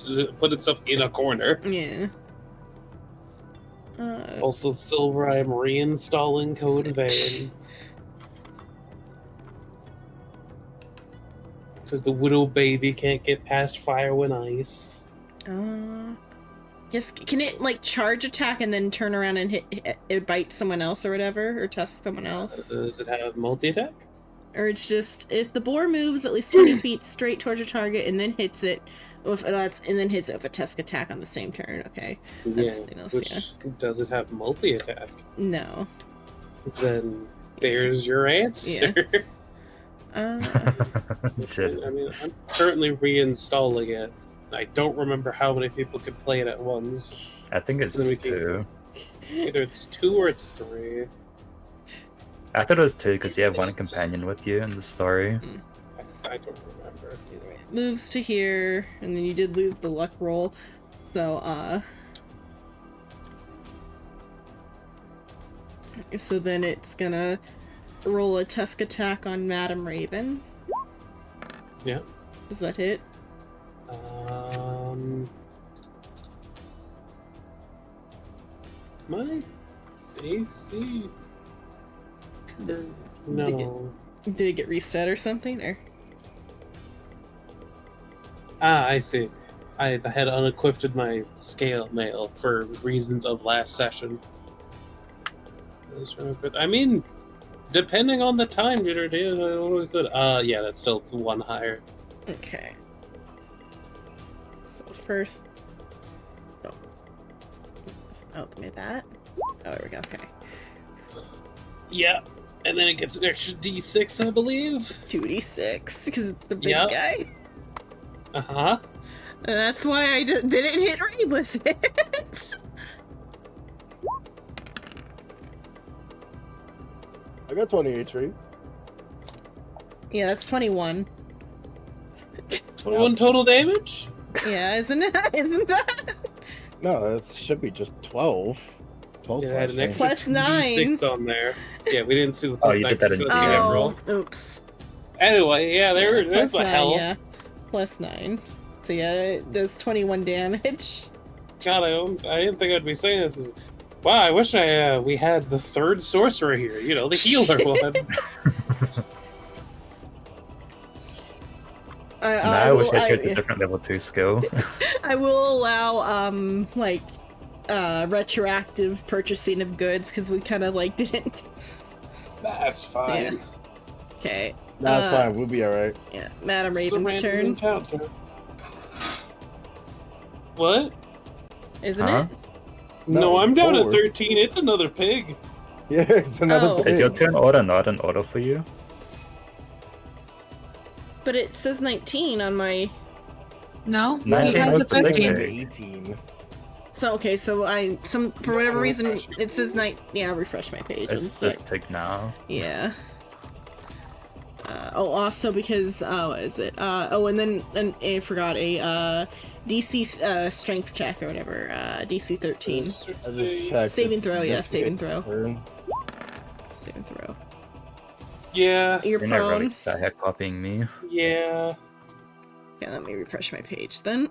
itself in a corner. Yeah. Also, Silver, I'm reinstalling Code Vein. Because the Widow Baby can't get past Fire when Ice. Yes. Can it like charge attack and then turn around and it bite someone else or whatever, or test someone else? Does it have multi-attack? Or it's just if the boar moves at least 20 feet straight towards your target and then hits it with a Tusk attack on the same turn. Okay. That's something else, Does it have multi-attack? No. Then there's your answer. Shit. I mean, I'm currently reinstalling it. I don't remember how many people can play it at once. I think it's Then we just can- 2. Either it's 2 or it's 3. I thought it was 2 because you have one companion with you in the story. I don't remember. Moves to here, and then you did lose the luck roll. So then it's gonna roll a Tusk attack on Madam Raven. Yeah. Does that hit? My AC. No. Did it get reset or something? Or I see. I had unequipped my scale mail for reasons of last session. I mean, depending on the time, yeah, that's still 1 higher. okay. So first, give me that. Oh, there we go. Okay, Yeah, and then it gets an extra D6, I believe. 2d6 because it's the big Yep. guy. Uh-huh. And that's why I didn't hit Ray with it. I got 20 HP. Yeah, that's 21. 21 total damage? Yeah, isn't it? Isn't that? No, it should be just 12. 12 Yeah, I had an slashing. extra Plus 9. D6 on there. Yeah, we didn't see the Oh, plus you 9. did that in so the the DM DM roll. Oops. Anyway, yeah, Plus that's a 9, hell. yeah. Plus 9. So yeah, it does 21 damage. God, I didn't think I'd be saying this. Wow, I wish we had the 3rd sorcerer here. You know, the healer one. I wish I chose a different level 2 skill. I will allow retroactive purchasing of goods because we kind of didn't. That's fine. Okay. That's fine, we'll be alright. Yeah, Madam It's a Raven's random turn, encounter. What? isn't Huh? it? No, it's I'm down at forward. 13. It's another pig. Yeah, it's another Oh. Is your pig. turn order not an order for you? But it says 19 on my. No, he 19 has was a the big 15. guy. 18. So okay, so for whatever reason it says night. Yeah, refresh my page. It's this pig now. Yeah. Also because what is it? And I forgot a DC strength check or whatever. DC 13. I just checked. Saving It's throw, yeah, this saving pig's throw. turn. Saving throw. Yeah. You're You're not prone. really good at copying me. Yeah. Yeah, let me refresh my page then.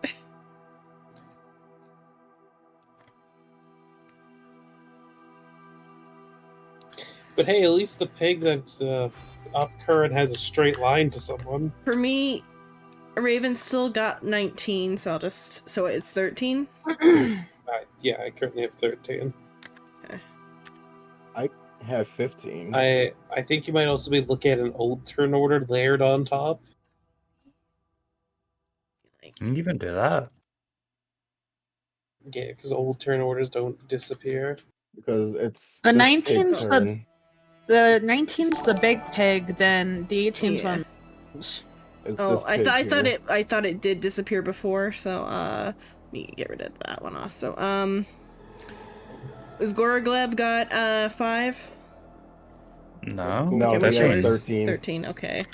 But hey, at least the pig that's up current has a straight line to someone. For me, Raven still got 19, so it's 13. Yeah, I currently have 13. I have 15. I think you might also be looking at an old turn order layered on top. You can even do that. Yeah, because old turn orders don't disappear. Because it's The this 19's pig's the- turn. The 19's the big pig, then the 18's Yeah. one. It's Oh, this pig here. I thought it did disappear before, so let me get rid of that one also. Was Goragleb got 5? No. No, Okay, he which has one? 13. 13, okay.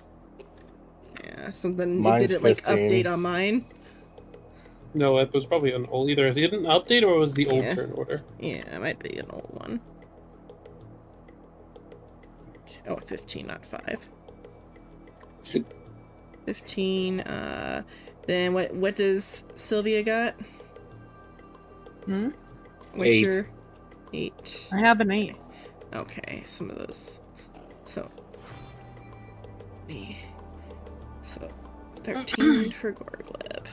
Yeah, something Mine's it didn't like 15. update on mine. No, it was probably an old. Either it didn't update or it was the old Yeah. turn order. Yeah, it might be an old one. Oh, 15, not 5. 15, then what does Sylvia got? Hmm? What's 8. your 8? I have an 8. Okay, some of those. So 13 for Gorgleb.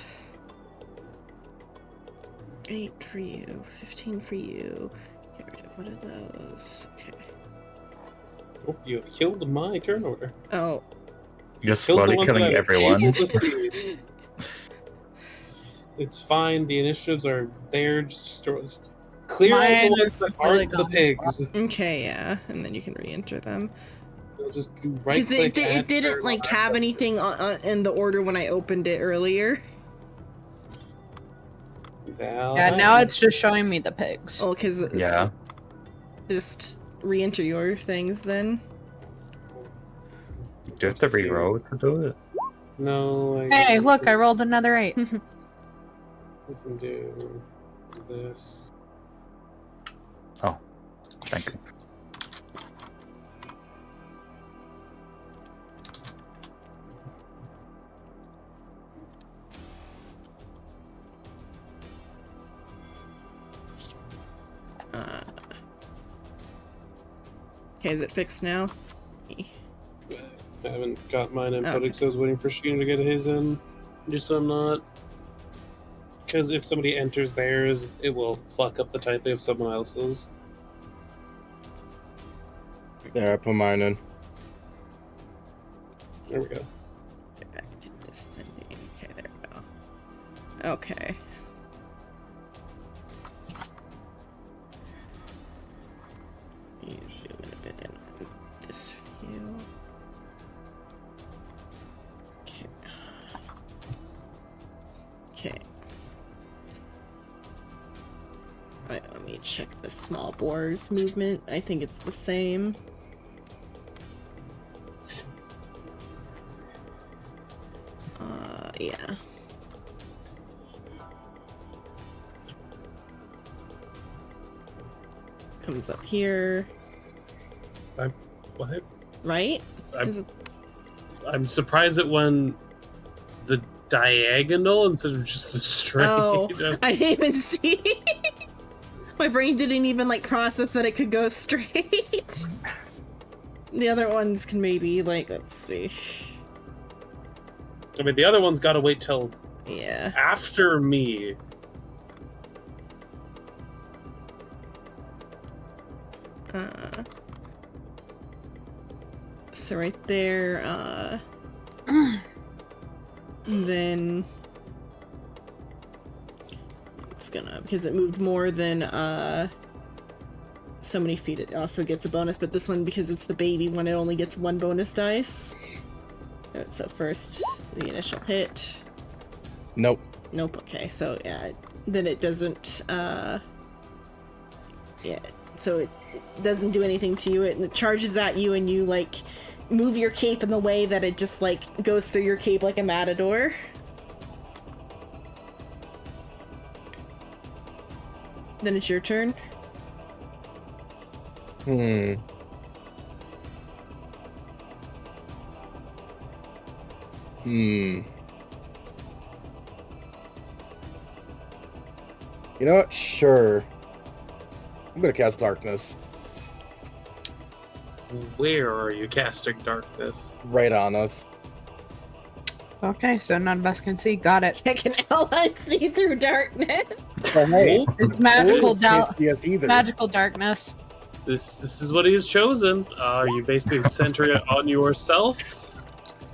8 for you, 15 for you. Get rid of one of those. Okay. Oh, you have killed my turn order. Oh, You're Killed the slowly one killing that I was everyone. able to see. It's fine. The initiatives are there. Just clear out Mine the ones are that really aren't the gone as pigs. okay, yeah, and then you can re-enter them. You'll just do right Because click. it didn't like have anything in the order when I opened it earlier. Yeah, now it's just showing me the pigs. Oh, because Yeah. just re-enter your things then. Do you have to reroll to do it? No. Hey, look, I rolled another 8. We can do this. Oh, thank you. Okay, is it fixed now? I haven't got mine in, Oh, but okay. I was waiting for Sheena to get his in. Just so I'm not. Because if somebody enters theirs, it will fuck up the typing of someone else's. There, I put mine in. There we go. Get back to descending. Okay, there we go. Okay. Let me zoom in a bit in on this view. Okay. Okay. Right, let me check the small boar's movement. I think it's the same. Yeah. Comes up here, What? right? I'm- Is it- I'm surprised it went the diagonal instead of just the straight. Oh, I didn't even see. My brain didn't even like process that it could go straight. The other ones can maybe like, let's see. I mean, the other one's got to wait till Yeah. after me. So right there, then it's gonna, because it moved more than so many feet, it also gets a bonus, but this one, because it's the baby one, it only gets 1 bonus dice. Alright, so first the initial hit. Nope. Nope. Okay, so yeah, then it doesn't. Yeah, so it doesn't do anything to you. It charges at you, and you like move your cape in the way that it just like goes through your cape like a matador. Then it's your turn. Hmm. Hmm. You know what? Sure. I'm gonna cast darkness Where are you casting darkness? right on us. Okay, so none of us can see. Got it. I can ally see through darkness. But hey, It's magical fools can't doubt. see us either. Magical darkness. This is what he's chosen. Are you basically centering it on yourself?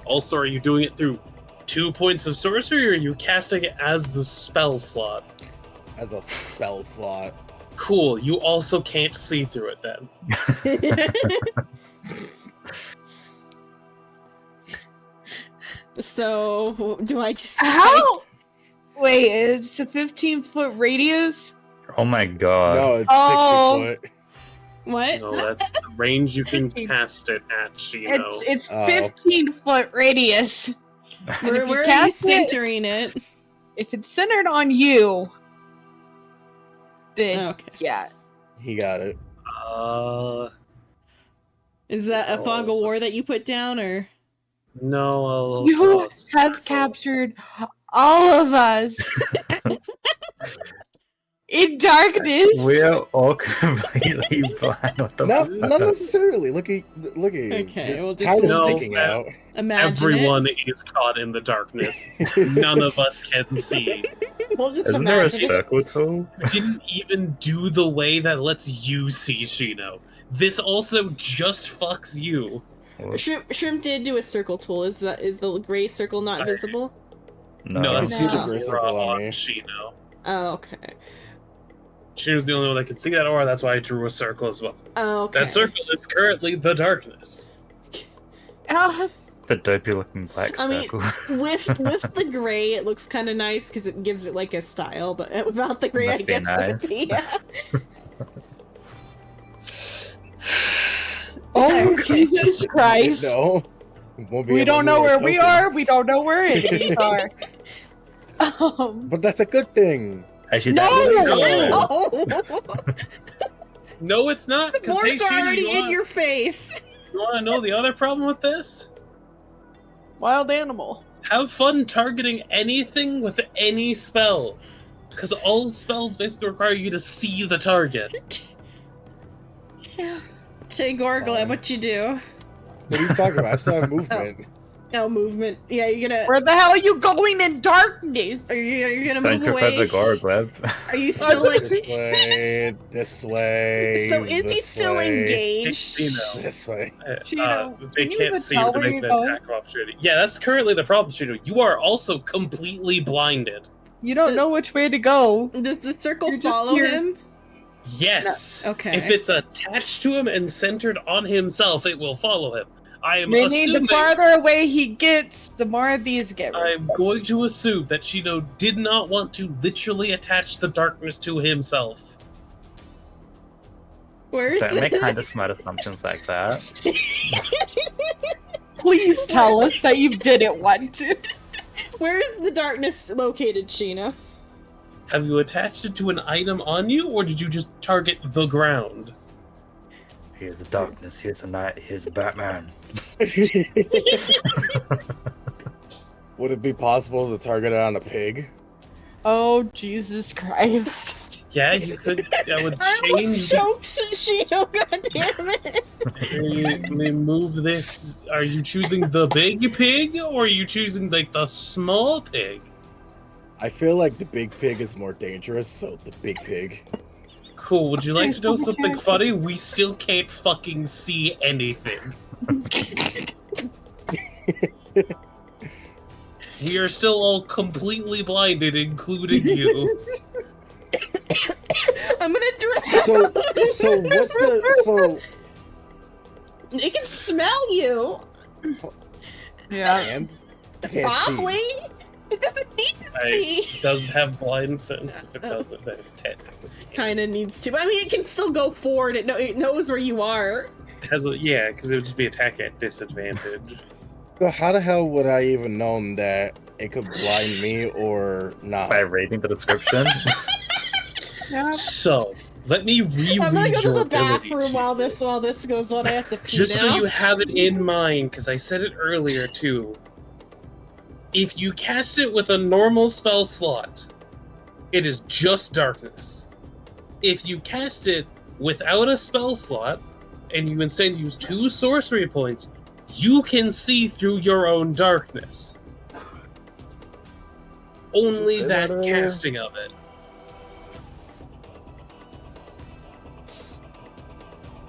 Also, are you doing it through 2 points of sorcery, or are you casting it as the spell slot? As a spell slot. Cool. You also can't see through it then. So do I just How? Wait, it's a 15-foot radius? Oh my god. No, it's Oh. 60 foot. What? No, that's the range you can cast it at, Shino. It's Oh. 15-foot radius. Where, if you where are you cast it- centering it? If it's centered on you, then Okay. yeah. He got it. Is that a fog of Also- war that you put down, or? No, I'll You draw a have circle. captured all of us in darkness. We're all completely blind. What the Not, fuck? not necessarily. Look at Okay, you're we'll just- kind of No, sticking that- out. Imagine Everyone is caught in the darkness. None of us can see. it. We'll just Isn't there a imagine it. circle code? Didn't even do the way that lets you see, Shino. This also just fucks you. Shrimp did do a circle tool. Is the gray circle not visible? No, I that's can see the just gray aura circle on on me. Shino. Oh, okay. Shino's the only one that can see that aura, that's why I drew a circle as well. Oh, okay. That circle is currently the darkness. The dopey looking black I mean, circle. with the gray, it looks kind of nice because it gives it like a style. But without the gray, Must I be guess it would nice. be. Yeah. Oh Jesus Christ! No. Won't be We able don't to know move where our we are. tokens. We don't know where enemies are. But that's a good thing. Actually, No! Oh, No, it's not. the 'cause, boards hey, are Shino, already you in wanna- your face. You want to know the other problem with this? Wild animal. Have fun targeting anything with any spell. Because all spells basically require you to see the target. Yeah. Say, Gorgleb, Fine. what you do? What are you talking about? I still have movement. Oh, movement. Yeah, you're gonna. Where the hell are you going in darkness? You're gonna don't move you put away. the guard web? Are you still like? This way, this way. So is he this still way, engaged? Shino. This way. Shino, They can you can't even see tell to where make you're an going? attack opportunity. Yeah, that's currently the problem, Shino. You are also completely blinded. You don't know which way to go. Does the circle You're just follow here. him? Yes. Okay. If it's attached to him and centered on himself, it will follow him. I am Meaning assuming. the farther away he gets, the more of these get. I'm going to assume that Shino did not want to literally attach the darkness to himself. Where's Don't the... make kind of smart assumptions like that. Please tell us that you didn't want to. Where's the darkness located, Sheena? Have you attached it to an item on you, or did you just target the ground? Here's the darkness, here's the night, here's Batman. Would it be possible to target it on a pig? Oh Jesus Christ! Yeah, you could. That would I almost change. choked Sheena, goddammit! Let me move this. Are you choosing the big pig, or are you choosing like the small pig? I feel like the big pig is more dangerous, so the big pig. Cool. Would you like to know something funny? We still can't fucking see anything. We are still all completely blinded, including you. I'm gonna dress. So what's the so It can smell you. Yeah. and I can't see. Probably. It doesn't need to See? doesn't have blind sense. If it doesn't, then it technically Kind of needs to. But I mean, it can still go forward. It knows where you are. yeah, because it would just be attack at disadvantage. So how the hell would I even known that it could blind me or not? By reading the description. Yeah. So let me reread I'm gonna go to your the ability bathroom to while you. this goes on. I have to pee Just now. so you have it in mind, because I said it earlier too. If you cast it with a normal spell slot, it is just darkness. If you cast it without a spell slot, and you instead use 2 sorcery points, you can see through your own darkness. Only Say that that earlier. casting of it.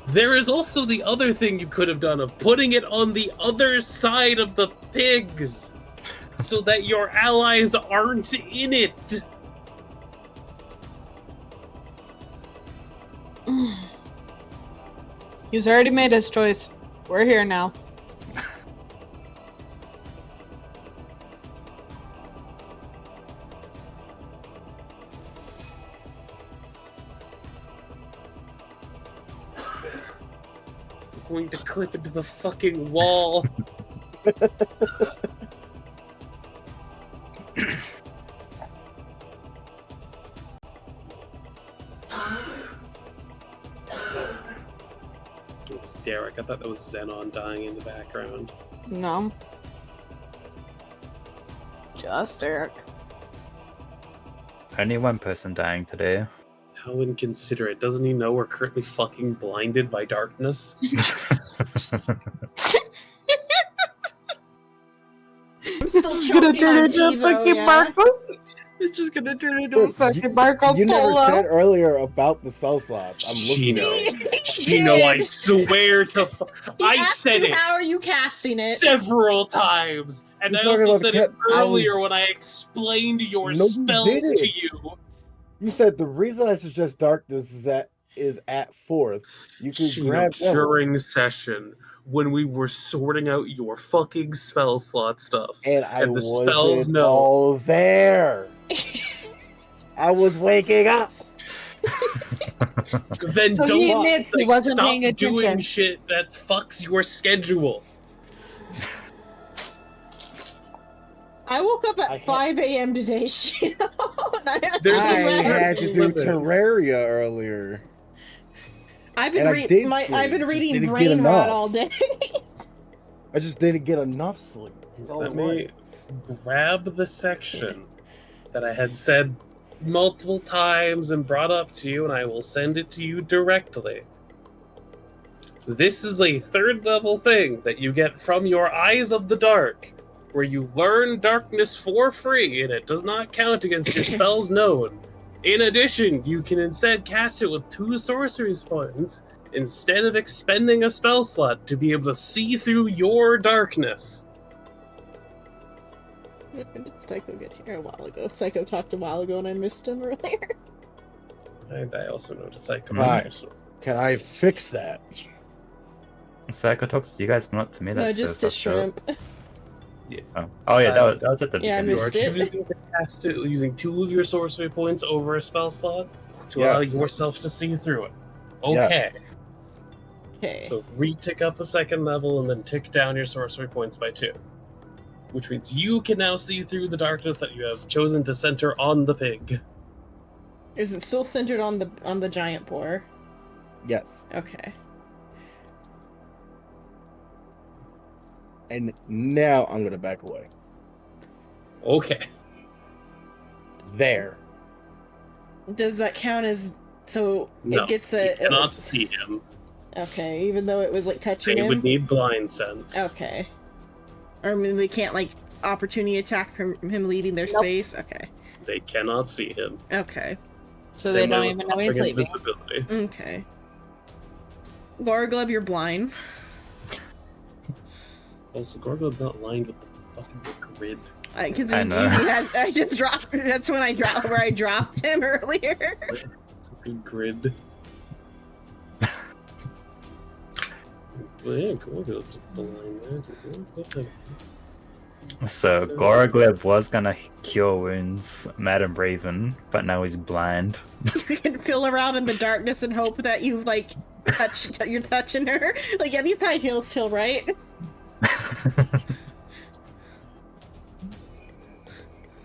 There is also the other thing you could have done of putting it on the other side of the pigs so that your allies aren't in it. He's already made his choice. We're here now. I'm going to clip into the fucking wall. It was Derek. I thought that was Xenon dying in the background. No. Just Eric. Only one person dying today. How inconsiderate. Doesn't he know we're currently fucking blinded by darkness? I'm still It's gonna choking turn on into a tea, though, fucking yeah. Marco. It's just gonna turn into a Dude, fucking Marco You never Polo. said earlier about the spell slots. I'm looking Chino. at it. Chino, I swear to He I asked said you, it how are you casting it? several times. And You're I talking also about said it the cat- I earlier was- when I explained your No, you spells to didn't. you. You said the reason I suggest darkness is at 4th. You can Chino, grab Devil. during session when we were sorting out your fucking spell slot stuff. And I and the spells wasn't know. all there. I was waking up. Then So don't he admits he wasn't stop paying doing attention. shit that fucks your schedule. I woke up I at had- 5 a.m. today, Shino. And I had There's to a I rest. certain had to do limit. Terraria earlier. I've been and I did I've sleep, been just reading didn't get Brain Rot enough. all day. I just didn't get enough sleep. That's all Let it me was. grab the section that I had said multiple times and brought up to you, and I will send it to you directly. This is a 3rd level thing that you get from your Eyes of the Dark, where you learn darkness for free, and it does not count against your spells known. In addition, you can instead cast it with 2 sorcery points instead of expending a spell slot to be able to see through your darkness. When did Psycho get here? A while ago. Psycho talked a while ago and I missed him earlier. I also noticed Psycho. Right. Can I fix that? Psychotox, you guys not to me. No, That's just so a shrimp. Oh yeah, that was at the Yeah, I beginning. You are missed it. choosing to cast it using 2 of your sorcery points over a spell slot to allow Yes. yourself to see through it. Okay, Yes. Okay. so re-tick up the 2nd level and then tick down your sorcery points by 2. Which means you can now see through the darkness that you have chosen to center on the pig. Is it still centered on the giant boar? Yes. Okay. And now I'm gonna back away. Okay. There. Does that count as so No, it gets you a cannot see him. okay, even though it was like touching They him? would need blind sense. Okay. Or I mean they can't like opportunity attack from him leaving their Nope. space? Okay. They cannot see him. Okay. So Same they don't way with even know he's offering leaving. invisibility. Okay. Gorglub, you're blind. Also, Gorgo's not lined with the fucking grid. Because I know. I just dropped. That's when I dropped where I dropped him earlier. Fucking grid. Well, yeah, Gorgo's blind there. So Gorogleb was gonna cure wounds Madam Raven, but now he's blind. You can feel around in the darkness and hope that you like you're touching her. Like, yeah, these high heels feel right.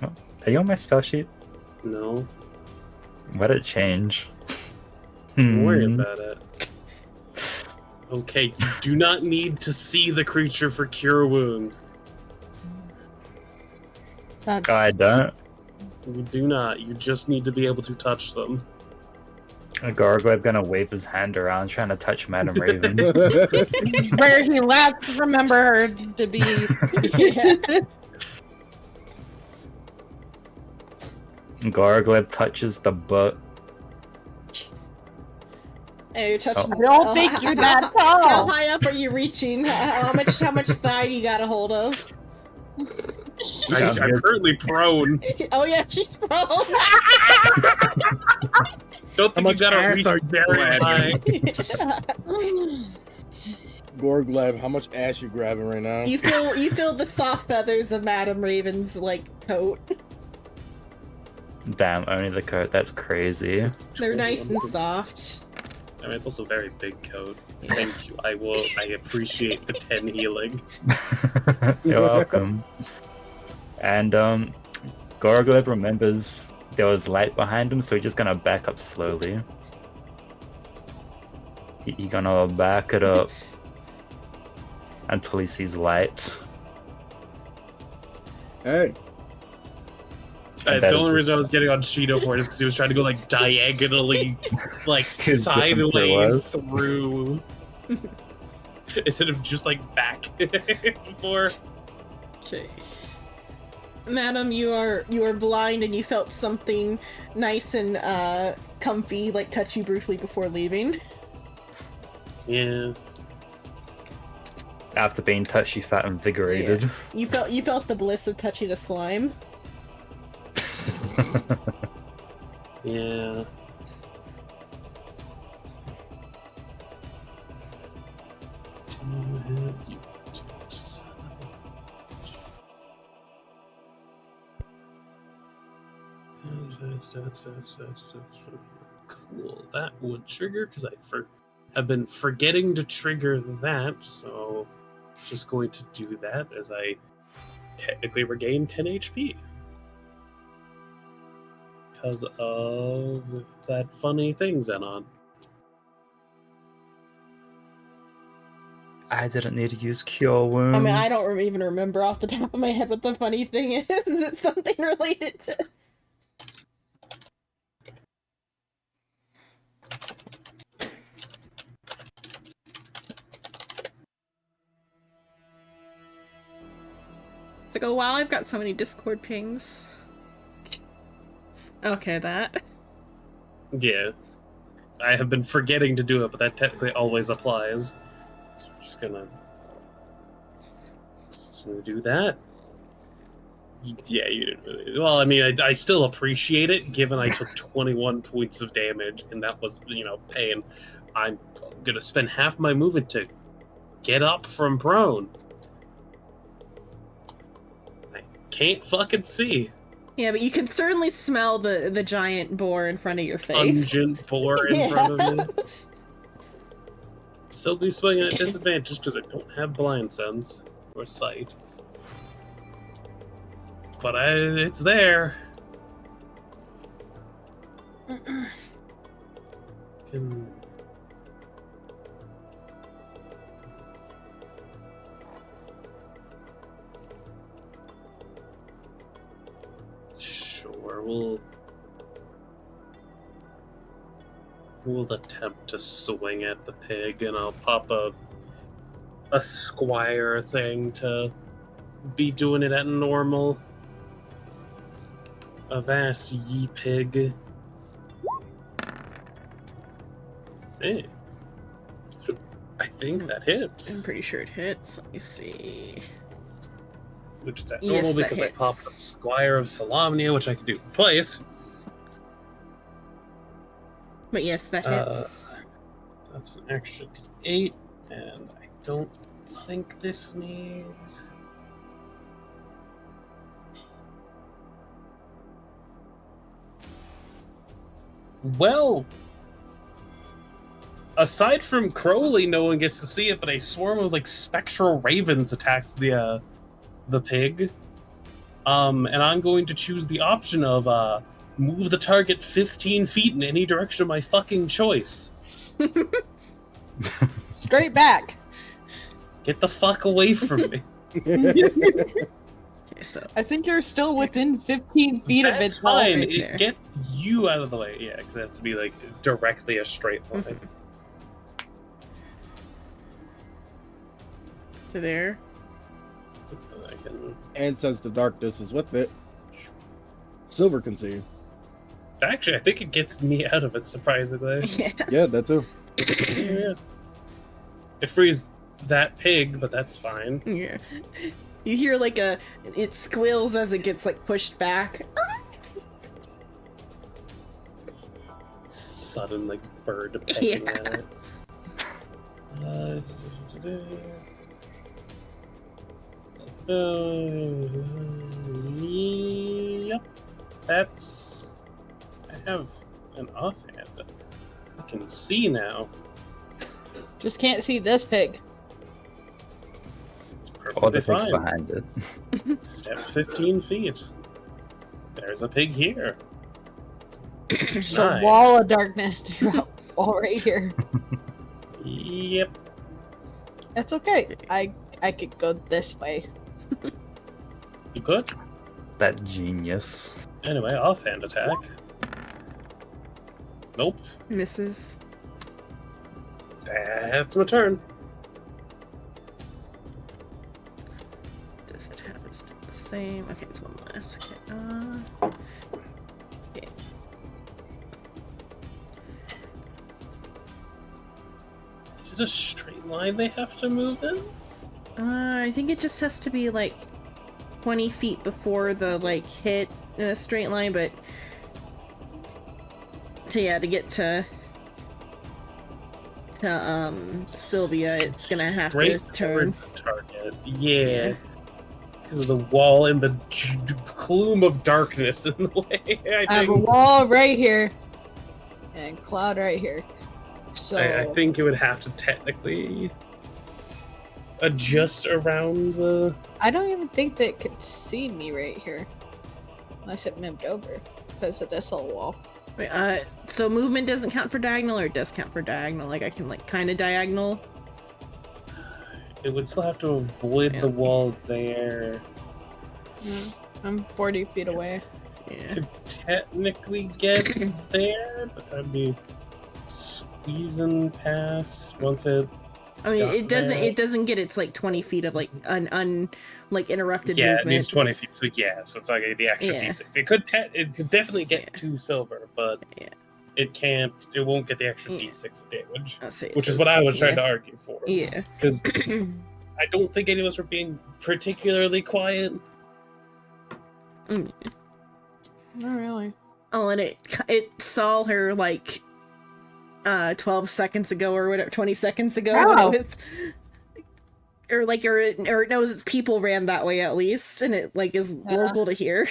Are you on my spell sheet? No, Why did it change? don't worry Hmm. about it. Okay, you do not need to see the creature for cure wounds. That's Oh, I don't. You do not. You just need to be able to touch them. Gorogleb gonna wave his hand around trying to touch Madam Raven. where he left. Remember her to be. Gorogleb touches the butt. Hey, you're touching. I don't think you're that How tall. high up are you reaching? How much thigh do you got a hold of? Yeah. I'm currently prone. Oh yeah, she's prone. Don't think you much gotta ass reach are you very high. Gorgleb, how much ass you grabbing right now? you feel the soft feathers of Madam Raven's like coat. Damn, only the coat. That's crazy. They're nice and soft. I mean, it's also a very big coat. Thank you. I appreciate the 10 healing. You're welcome. And Gorogleb remembers there was light behind him, so he's just gonna back up slowly. He's gonna back it up until he sees light. Hey, And The that only is- reason I was getting on Cheeto for it is because he was trying to go like diagonally, like 'Cause different it sideways was. through, instead of just like back before. Okay. Madam, you are blind and you felt something nice and comfy like touch you briefly before leaving. Yeah. After being touched, you felt invigorated. You felt the bliss of touching a slime. Yeah. Cool. That would trigger because have been forgetting to trigger that, so just going to do that as I technically regain 10 HP. Because of that funny thing Xenon. I didn't need to use cure wounds. I mean, I don't even remember off the top of my head what the funny thing is. Is it something related to? It's like, oh wow, I've got so many Discord pings. Okay, that. Yeah. I have been forgetting to do it, but that technically always applies. So we're just gonna do that. Yeah, you didn't really. Well, I mean, I still appreciate it, given I took 21 points of damage, and that was, pain. I'm gonna spend half my movement to get up from prone. I can't fucking see. Yeah, but you can certainly smell the giant boar in front of your face. Pungent boar in front of me. Still be swinging at disadvantage because I don't have blind sense or sight. But it's there. Can... Sure, we'll attempt to swing at the pig, and I'll pop a squire thing to be doing it at normal. Avast ye pig. Hey. I think that hits. I'm pretty sure it hits. Let me see. Which is at Yes, normal that because I hits. popped a Squire of Solamnia, which I can do twice. But yes, that hits. That's an extra d8, and I don't think this needs. Well, aside from Crowley, no one gets to see it, but a swarm of like spectral ravens attacked the pig. And I'm going to choose the option of move the target 15 feet in any direction of my fucking choice. Straight back. Get the fuck away from me. Okay, so I think you're still within 15 feet of That's it. fine. right It there. gets you out of the way. Yeah, because it has to be like directly a straight line. to there. I can... And since the darkness is with it, Silver can see. Actually, I think it gets me out of it, surprisingly. Yeah. Yeah, that too. Yeah. It frees that pig, but that's fine. Yeah. You hear like it squeals as it gets like pushed back. Sudden, like, bird pecking Yeah. at it. Yep. That's... I have an offhand. I can see now. Just can't see this pig. It's All the perfectly things fine. behind it. Step 15 feet. There's a pig here. Just Nice. a wall of darkness throughout all right here. Yep. That's okay. I could go this way. You could. That genius. Anyway, offhand attack. Nope. Misses. That's my turn. Does it have is it the same? Okay, it's one less. Okay. Is it a straight line they have to move in? I think it just has to be like 20 feet before the like hit in a straight line, but to get to Sylvia, it's gonna have Straight to turn. towards the target. Yeah. Because of the wall and the plume of darkness in the way, I have a wall right here. And cloud right here. So I think it would have to technically adjust around the... I don't even think that it could see me right here. Unless it moved over. Because of this little wall. Wait, so movement doesn't count for diagonal, or it does count for diagonal? Like I can like kind of diagonal. It would still have to avoid the wall there. I'm 40 feet away. Yeah. Could technically get there, but that'd be squeezing past once it... I mean, Got that. it doesn't get its like 20 feet of like like interrupted Yeah, it movement. needs 20 feet, so yeah, so it's like the extra Yeah. d6. It could definitely get Yeah. 2 silver, but Yeah. it won't get the extra Yeah. d6 damage. I'll say it Which is does- what I was trying yeah. to argue for. Yeah. Because I don't think any of us were being particularly quiet. Not really. Oh, and it saw her like 12 seconds ago or whatever, 20 seconds ago when Oh. it was, or it knows its people ran that way at least, and it like is Yeah. local to here.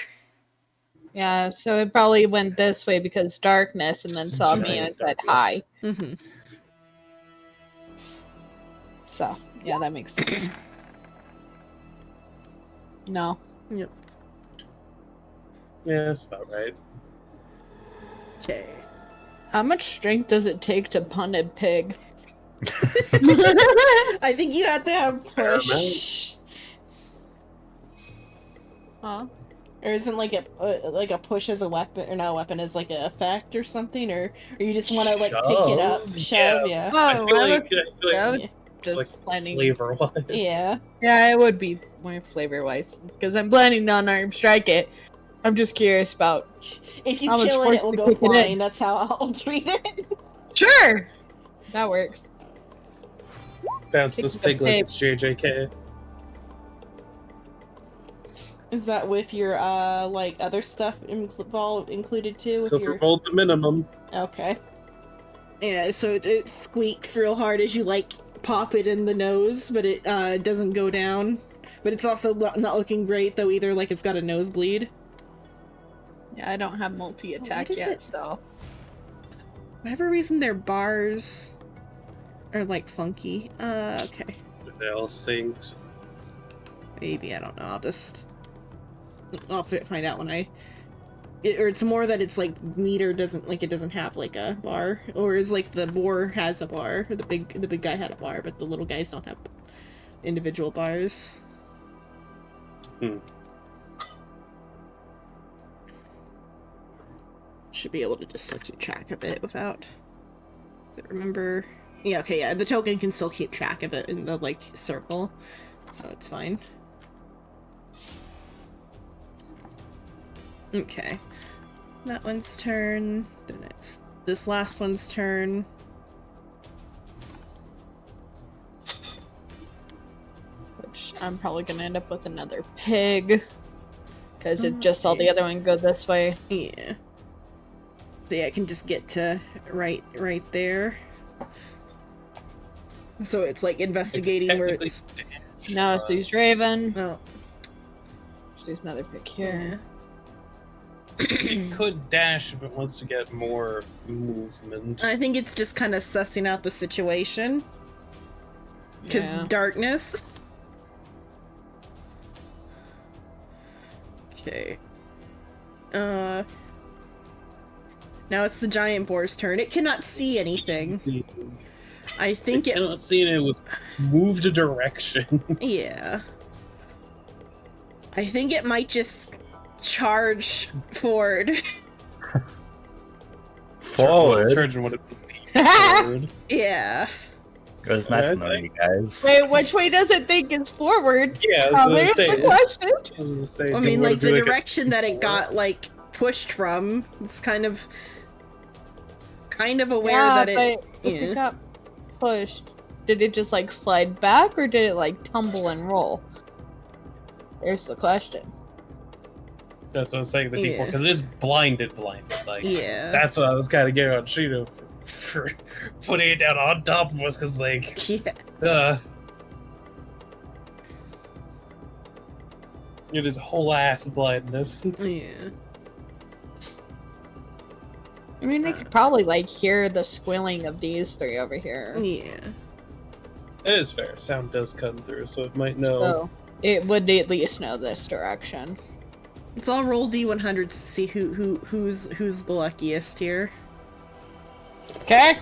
Yeah, so it probably went this way because darkness and then saw me and Giant said darkness. hi. Mm-hmm. So, yeah, that makes sense. No. Yep. Yeah, that's about right. Okay. How much strength does it take to punt a pig? I think you have to have Fair push. Huh? Or isn't like a push as a weapon, or not a weapon, as like an effect or something, or you just want to like pick it up, Shove? shove, yeah. Oh, I feel like, yeah, Yeah. it's just like blending. flavor wise. Yeah. Yeah, it would be more flavor wise because I'm blending non-arm strike it. I'm just curious about. If you How much kill it, force it will to go kick it in? flying. That's how I'll treat it. Sure, that works. Bounce this Pick the pig like pig. it's JJK. Is that with your like other stuff included too? With Silver your... rolled the minimum. Okay. Yeah, so it squeaks real hard as you like pop it in the nose, but it doesn't go down. But it's also not looking great though either. Like it's got a nosebleed. Yeah, I don't have multi-attack What is yet, it? so whatever reason their bars are like funky. Okay. They all synced. Maybe, I don't know. I'll find out when or it's more that it's like meter doesn't like it doesn't have like a bar, or is like the boar has a bar, or the big guy had a bar, but the little guys don't have individual bars. Should be able to just like keep track of it without. Does it remember? Yeah. Okay. Yeah. The token can still keep track of it in the like circle, so it's fine. Okay. That one's turn. This last one's turn. Which I'm probably gonna end up with another pig. Because it just saw the other one go this way. Yeah. So yeah, I can just get to right there. So it's like investigating where it's. No, sees Raven. Oh. Sees another pig here. It could dash if it wants to get more movement. I think it's just kind of sussing out the situation. Because darkness. Okay. Now it's the giant boar's turn. It cannot see anything. I think it cannot see it was moved a direction. Yeah. I think it might just charge forward. Forward? Charging what it forward. Yeah. It was nice to know you guys. Wait, which way does it think is forward? Yeah, I was There's gonna the question. say, I mean, like, the direction that it got, like, pushed from, it's kind of aware that it... But if it got pushed, did it just, like, slide back, or did it, like, tumble and roll? There's the question. That's what I was saying, the D4, because it is blinded. Like, Yeah. that's what I was kind of getting on Shino for putting it down on top of us, because, like, Yeah. It is whole ass blindness. Yeah. I mean, they could probably, like, hear the squealing of these three over here. Yeah. It is fair. Sound does come through, so it might know. So, it would at least know this direction. Let's all roll D100s to see who's the luckiest here. Okay.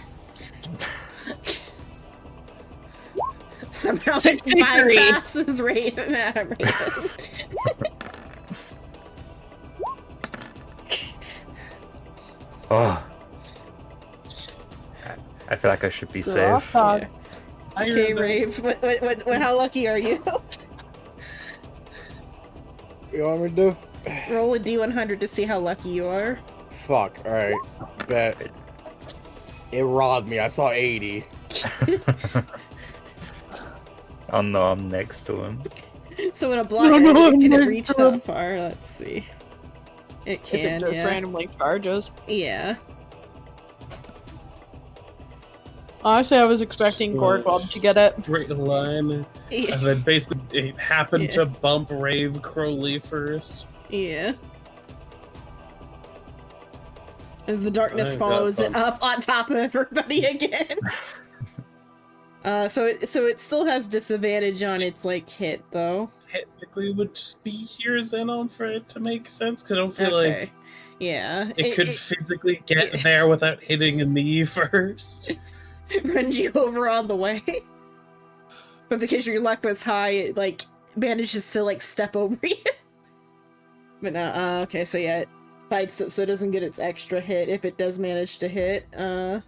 Somehow it 63. bypasses Raven. Oh. I feel like I should be safe. Yeah. Okay, Rave. What, how lucky are you? You want me to do? Roll a D100 to see how lucky you are. Fuck, alright. Bet. It robbed me. I saw 80. Oh no, I'm next to him. So in a block area, can it reach that far? Let's see. It If can, it just yeah. randomly charges. Yeah. Honestly, I was expecting Gorgob to get it. Straight line. Yeah. And then basically it happened to bump Rave Crowley first. Yeah. As the darkness I follows got it up on top of everybody again. So it still has disadvantage on its like hit though. Technically would just be here Xenon for it to make sense, because I don't feel like yeah, it could physically get there without hitting a knee first. runs you over all the way. But because your luck was high, it like manages to like step over you. But okay, so yeah, it sidesteps so it doesn't get its extra hit if it does manage to hit. It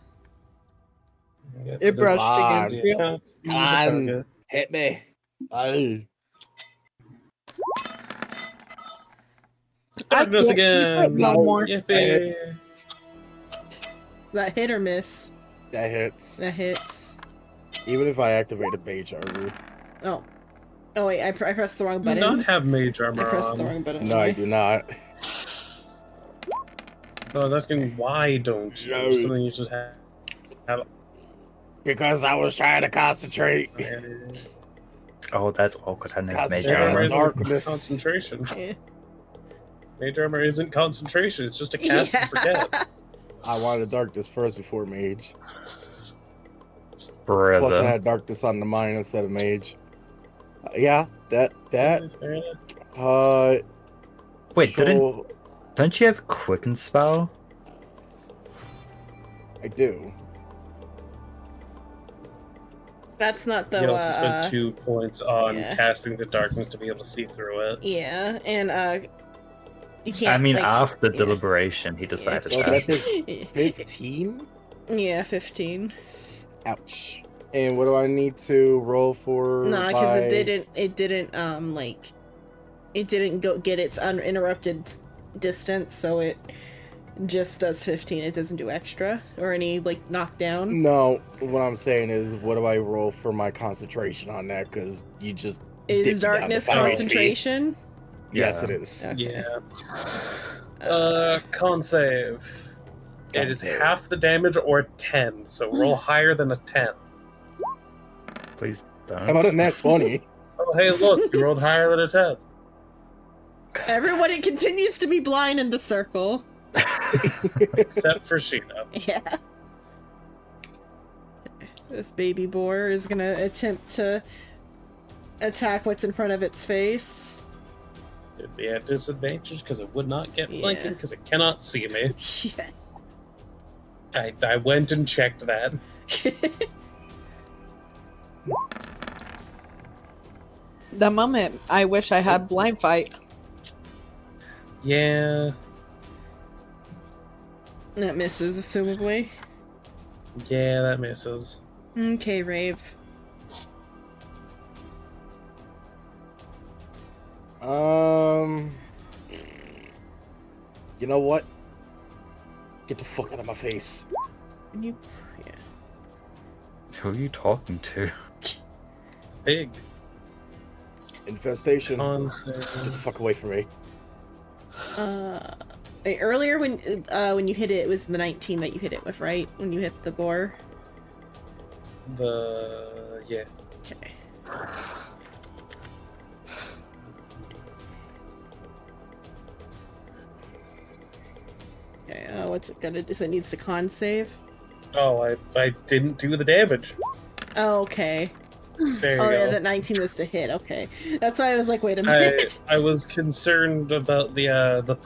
brushed against you. Come on. Hit me. Aye. Darkness I can't again. no more. Yippee. That hit or miss? That hits. That hits. Even if I activate a mage armor. Oh. Oh wait, I pressed the wrong Do button. not have mage I armor pressed the on. wrong button. No, I do not. No, I was asking why don't you? No. Something you should have. Because I was trying to concentrate. Oh, that's awkward. I never God's made Mage damn. armor armor. isn't Darkness. concentration. Yeah. Mage armor isn't concentration. It's just a cast Yeah. and forget. I wanted darkness first before mage. Brother. Plus, I had darkness on the mind instead of mage. Yeah, that. Fair enough. Wait, so don't you have Quicken Spell? I do. That's not the. You also spent 2 points on yeah. casting the darkness to be able to see through it. Yeah, and you can't. I mean, like, after yeah. deliberation, he decided So that. that is 15. Yeah, 15. Ouch. And what do I need to roll for? Nah, because by- it didn't it didn't go get its uninterrupted distance, so it just does 15. It doesn't do extra or any like knockdown. No, what I'm saying is, what do I roll for my concentration on that? Because you just Is dipped down to darkness 5 HP. concentration? Yes, Yeah. it is. Okay. Yeah. Con save. It is save. half the damage or 10, so roll higher than a 10. Please don't. How about a nat 20? Oh, hey, look, you rolled higher than a 10. Everyone, it continues to be blind in the circle. Except for Sheena. Yeah. This baby boar is gonna attempt to attack what's in front of its face. It'd be at disadvantage because it would not get Yeah. flanking because it cannot see me. Yeah. I went and checked that. The moment I wish I had blind fight. Yeah, That misses, assumably. yeah, that misses. Okay, Rave. You know what? Get the fuck out of my face. Can you? Yeah. Who are you talking to? Big. Infestation. Con Get the save. fuck away from me. Earlier when you hit it, it was the 19 that you hit it with, right? When you hit the boar. Yeah. Okay. Okay. What's it gonna do? So it needs to con save. Oh, I didn't do the damage. Oh, okay. There you Oh go. yeah, that 19 was to hit. Okay, that's why I was like, wait a minute. I was concerned about the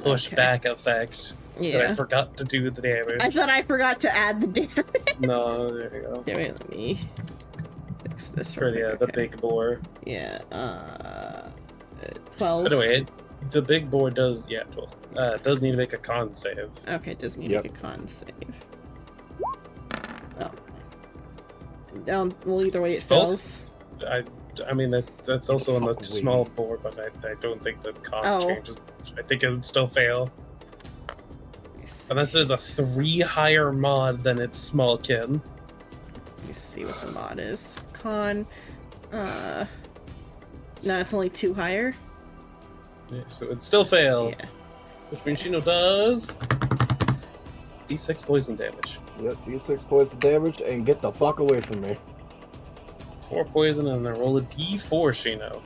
pushback effect. That I Yeah. forgot to do the damage. I thought I forgot to add the damage. No, there you go. Okay, wait, let me fix this For real quick, the okay. big boar. Yeah, 12. Anyway, the big boar does 12. Does need to make a con save. Okay, it does need Yep. to make a con save. Oh. Down, well, either way it Both? fails. I mean that's also on the fuck away. small board, but I don't think the con Oh. changes much. I think it would still fail. Let me see, Unless it is a 3 higher mod than its small kin. let me see what the mod is. Con, no, it's only 2 higher. Yeah, so it'd still fail. Yeah. Which means Shino does D6 poison damage. Yep, D6 points of damage and get the fuck away from me. 4 poison and then roll a D4, Shino.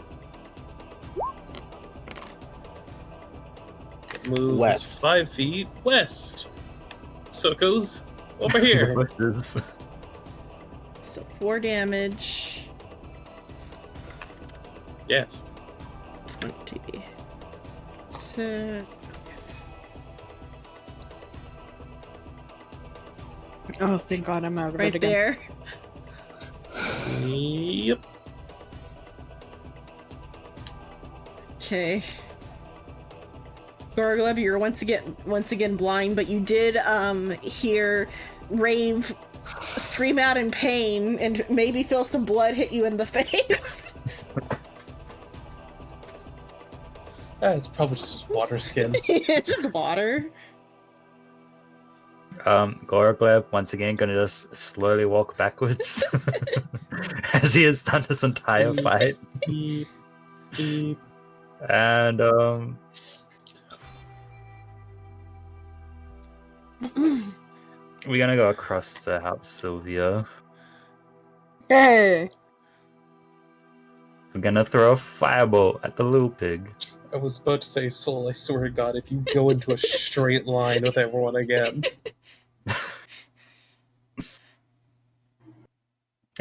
Moves West. 5 feet west. So it goes over here. What is- So 4 damage. Yes. 20. So, Oh, thank God I'm out of it right again. there. Yep. Okay. Gorgleb, you're once again blind, but you did hear Rave scream out in pain and maybe feel some blood hit you in the face. It's probably just water skin. It's just water. Gorgleb once again gonna just slowly walk backwards as he has done this entire fight, Beep, beep. and we're gonna go across to help Sylvia. Hey! We're gonna throw a firebolt at the little pig. I was about to say, Soul, I swear to God, if you go into a straight line with everyone again.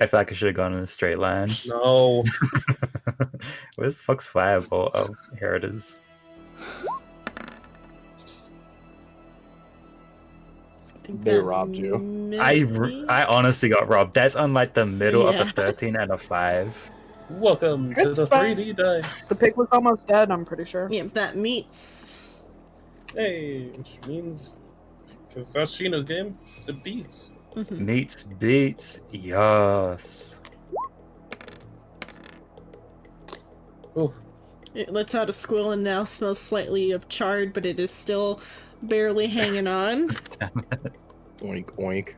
I feel like I should have gone in a straight line. No. Where the fuck's Fireball? Oh, here it is. I think They that robbed you. I honestly got robbed. That's on like the middle of Yeah. a 13 and a 5. Welcome to It's the fine. 3D dice. The pig was almost dead, I'm pretty sure. Yep, that meets. Hey, which means because that's Sheena's game, the beats. Mhm. Meets beats. Yes. Oh, It lets out a squeal and now smells slightly of charred, but it is still barely hanging on. Oink oink.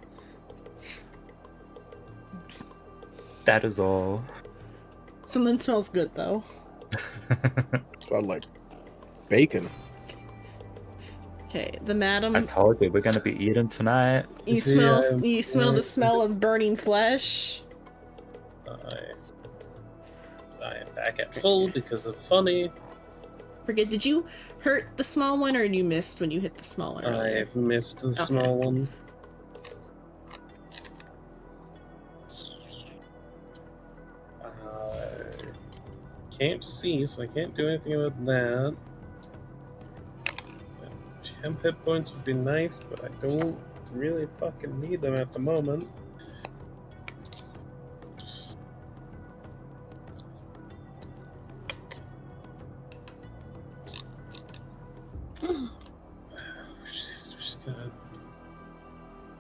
That is all. Something smells good though. Smelled like bacon. Okay, the madam. I told you we're gonna be eating tonight. You Yeah, smell the smell of burning flesh. I am back at full because of funny. Forget, did you hurt the small one or you missed when you hit the small one I earlier? missed the small one. Can't see, so I can't do anything about that. 10 hit points would be nice, but I don't really fucking need them at the moment. Just gonna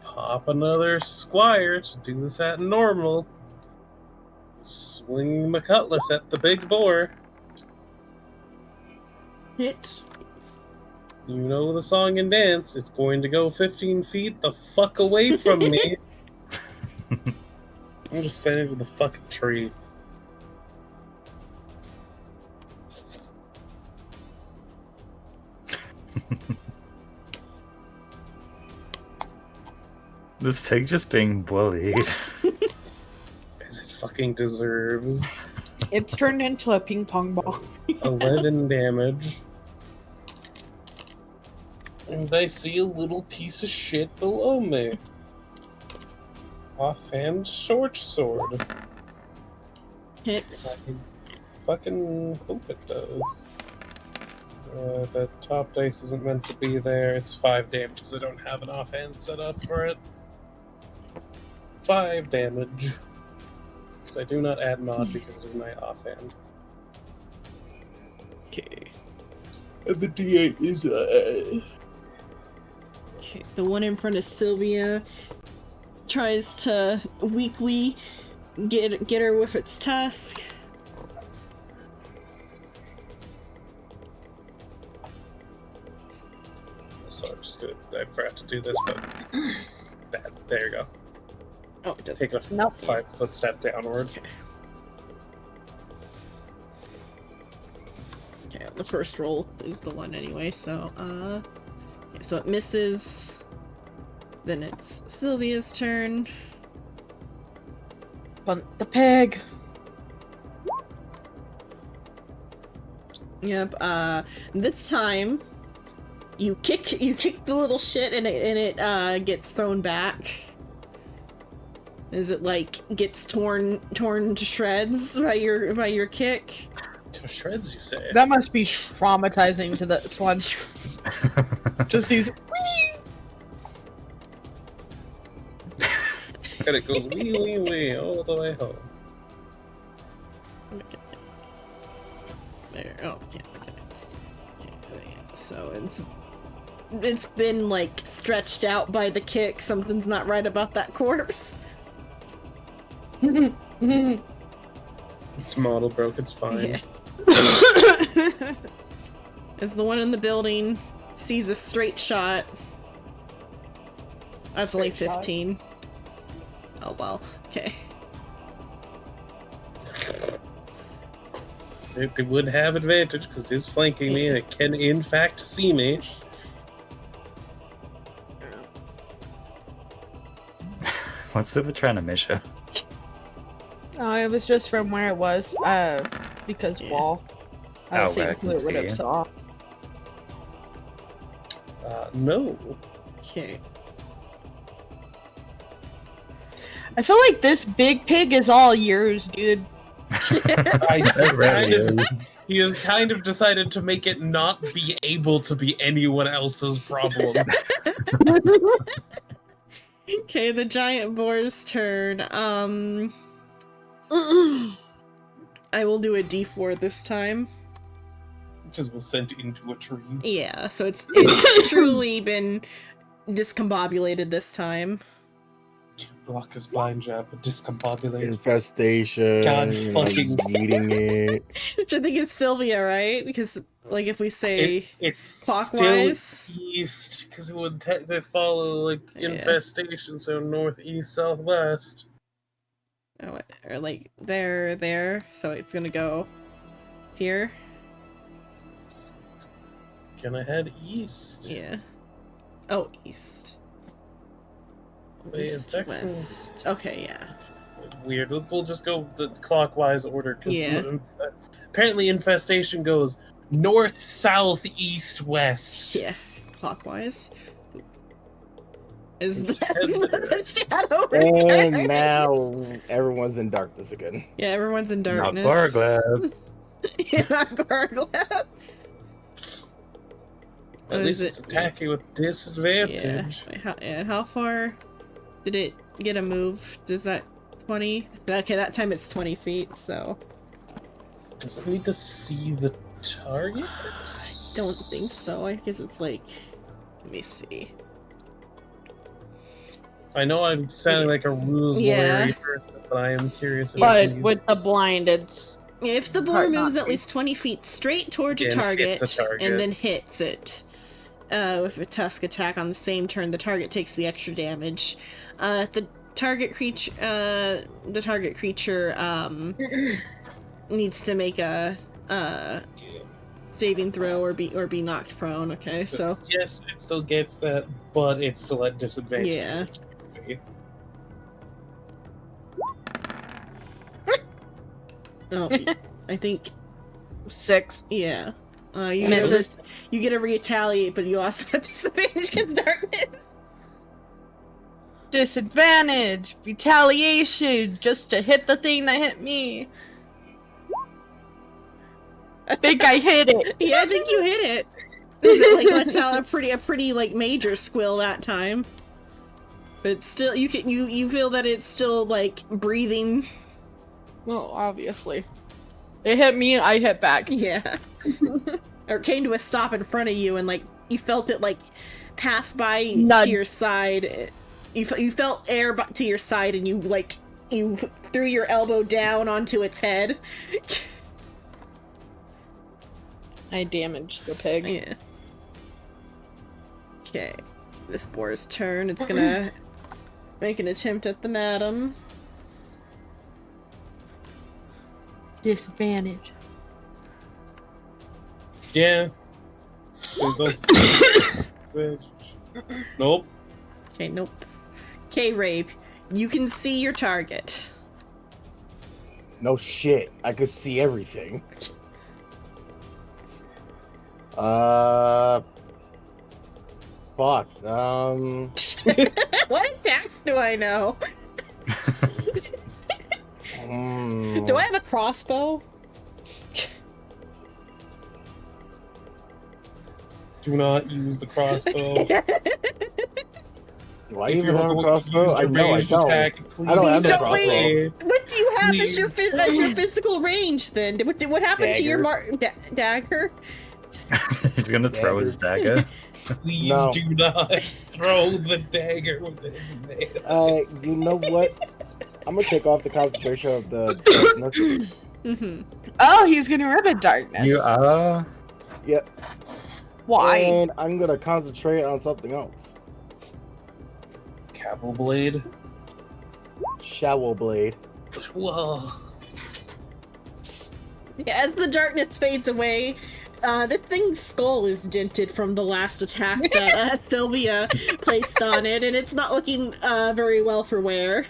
pop another squire to do this at normal. Swing my cutlass at the big boar. Hit. You know the song and dance. It's going to go 15 feet the fuck away from me. I'm just standing with the fucking tree. This pig just being bullied. As it fucking deserves. It's turned into a ping pong ball. 11 damage. And I see a little piece of shit below me. Offhand short sword. Hits. I fucking hope it does. The top dice isn't meant to be there. It's 5 damage because I don't have an offhand set up for it. 5 damage. Because I do not add mod because it is my offhand. Okay. And the D8 is Okay. The one in front of Sylvia tries to weakly get her with its tusk. So I'm just gonna. I forgot to do this, but there you go. Oh, it doesn't. Taking a Nope. 5-foot step downward. Okay, the first roll is the one anyway, so, okay, so it misses. Then it's Sylvia's turn. Bunt the pig. Yep, this time, you kick the little shit and it gets thrown back. Is it like gets torn to shreds by your kick? To shreds, you say? That must be traumatizing to this one. Just these. And it goes wee wee wee all the way home. Okay. There. Oh, okay. So it's been like stretched out by the kick. Something's not right about that corpse. Its model broke, it's fine. Yeah. As the one in the building sees a straight shot. That's only Straight shot. 15. Oh well. Okay. It would have advantage because it is flanking me and it can in fact see me. What's Super trying to measure? Oh, it was just from where it was. Because Yeah. wall. I was Oh, where I seeing can who it would see have it. saw. No. Okay. I feel like this big pig is all yours, dude. I It just kind really of, is. he has kind of decided to make it not be able to be anyone else's problem. Okay, the giant boar's turn. I will do a D4 this time. Just was sent into a tree. Yeah, so it's truly been discombobulated this time. Block his blind jab, but discombobulate. Infestation. God you know, fucking- eating it. Which I think is Sylvia, right? Because, like, if we say It's clockwise? still east, because it would they follow like Yeah. infestation, so northeast, southwest. or like there, so it's gonna go here. It's gonna head east. Yeah. Oh, east. Wait, East, infection- west. Okay, yeah. Weird. We'll just go the clockwise order because Yeah. apparently infestation goes north, south, east, west. Yeah, clockwise. Is Just that head the shadow And returns? now everyone's in darkness again. Yeah, everyone's in Not darkness. Gorglab. Yeah, not Gorglab. At What least is it's it? attacking with Yeah. disadvantage. Wait, how far did it get a move? Is that 20? Okay, that time it's 20 feet, so Does it need to see the target? don't think so. I guess it's like, let me see. I know I'm sounding like a rules Yeah. lawyer person, but I am curious But about with the blind, it's If the boar Hard moves not at to. least 20 feet straight towards a And target, hits a target. and then hits it. With a tusk attack on the same turn, the target takes the extra damage. The target creature, needs to make a saving throw or be knocked prone. Okay, so yes, it still gets that, but it's still at disadvantage. Yeah. See? oh, I think 6 yeah. You misses. you get a retaliate, but you also have disadvantage against darkness. Disadvantage, retaliation, just to hit the thing that hit me. I think I hit it. Yeah, I think you hit it. It like lets out a pretty like major squill that time. But still, you feel that it's still like breathing. Well, obviously. It hit me, I hit back. Yeah. Or came to a stop in front of you, and like you felt it like pass by Nudge. to your side. You felt air to your side, and you threw your elbow down onto its head. I damaged the pig. Yeah. Okay. This boar's turn. It's gonna make an attempt at the madam. Disadvantage. Yeah. There's also- nope. Okay, nope. Okay, Rave. You can see your target. No shit. I could see everything. Fuck. What attacks do I know? Do I have a crossbow? Do not use the crossbow. Do I If even you're have a going to crossbow? use I the know I ranged don't. attack, please I don't have the don't. crossbow. What do you have Please. as your physical range then? What happened to your dagger? He's gonna throw his dagger. Please No. do not throw the dagger within me. You know what? I'm gonna take off the concentration of the. Mm-hmm. Oh, he's gonna rip at darkness. You are. Yep. Why? And I'm gonna concentrate on something else. Cable blade. Shower blade. Whoa. As the darkness fades away, this thing's skull is dented from the last attack that Sylvia placed on it, and it's not looking very well for wear.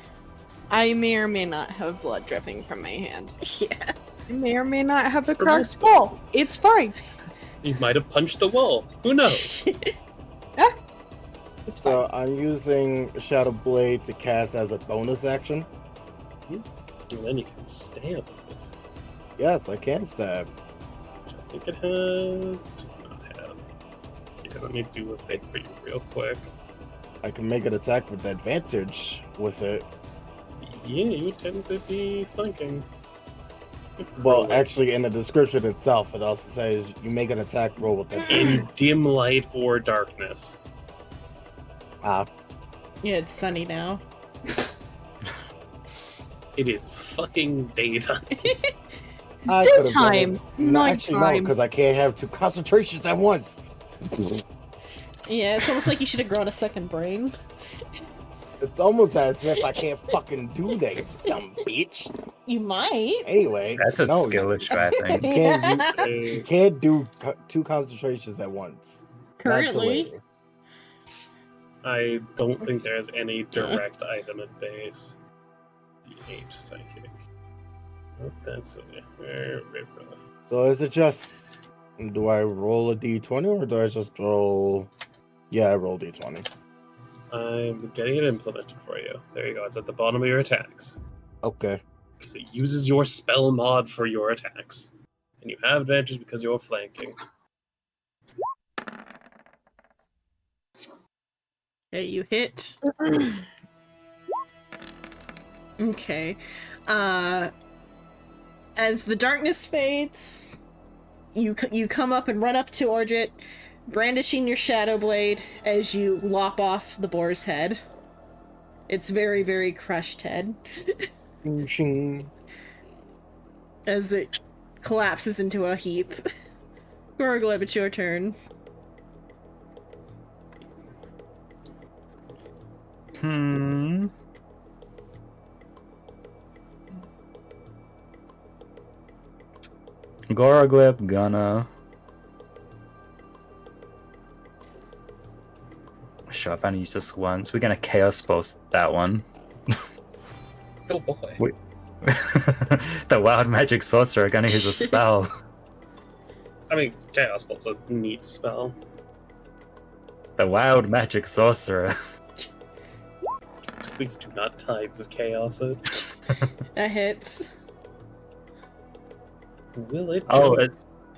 I may or may not have blood dripping from my hand. Yeah. I may or may not have a cracked skull. It's fine. You might have punched the wall. Who knows? It's fine. So I'm using Shadow Blade to cast as a bonus action. And then you can stab with it. Yes, I can stab. Which I think it has. It does not have. Yeah, let me do a thing for you real quick. I can make an attack with advantage with it. Yeah, you would technically be flanking. Well, Roll it. actually, in the description itself, it also says you make an attack roll with advantage. In dim light or darkness. Ah, Yeah, it's sunny now. It is fucking daytime. I could have Daytime, Actually, no, nighttime. because I can't have two concentrations at once. Yeah, it's almost like you should have grown a second brain. It's almost as if I can't fucking do that, you dumb bitch. You might. Anyway, That's a no, skill issue, I think. You Uh, can't do two concentrations at once. Not till Currently. later. I don't think there's any direct item at base. D8 psychic. Oh, that's okay. So is it just? Do I roll a d20 or do I just roll? Yeah, I roll d20. I'm getting it implemented for you. There you go. It's at the bottom of your attacks. Okay. Because it uses your spell mod for your attacks. And you have advantage because you're flanking. Okay, you hit. Okay. As the darkness fades, you come up and run up to Orgit, brandishing your shadow blade as you lop off the boar's head. Its very, very crushed head Shing. as it collapses into a heap. Gorgleb, it's your turn. Goroglip gonna... Sure, I've only used this once. We're gonna Chaos Pulse that one. Oh boy. Wait. The Wild Magic Sorcerer gonna use a spell. I mean, Chaos Bolt's a neat spell. The Wild Magic Sorcerer. Please do not Tides of Chaos it. That hits. Will it? Oh, jump?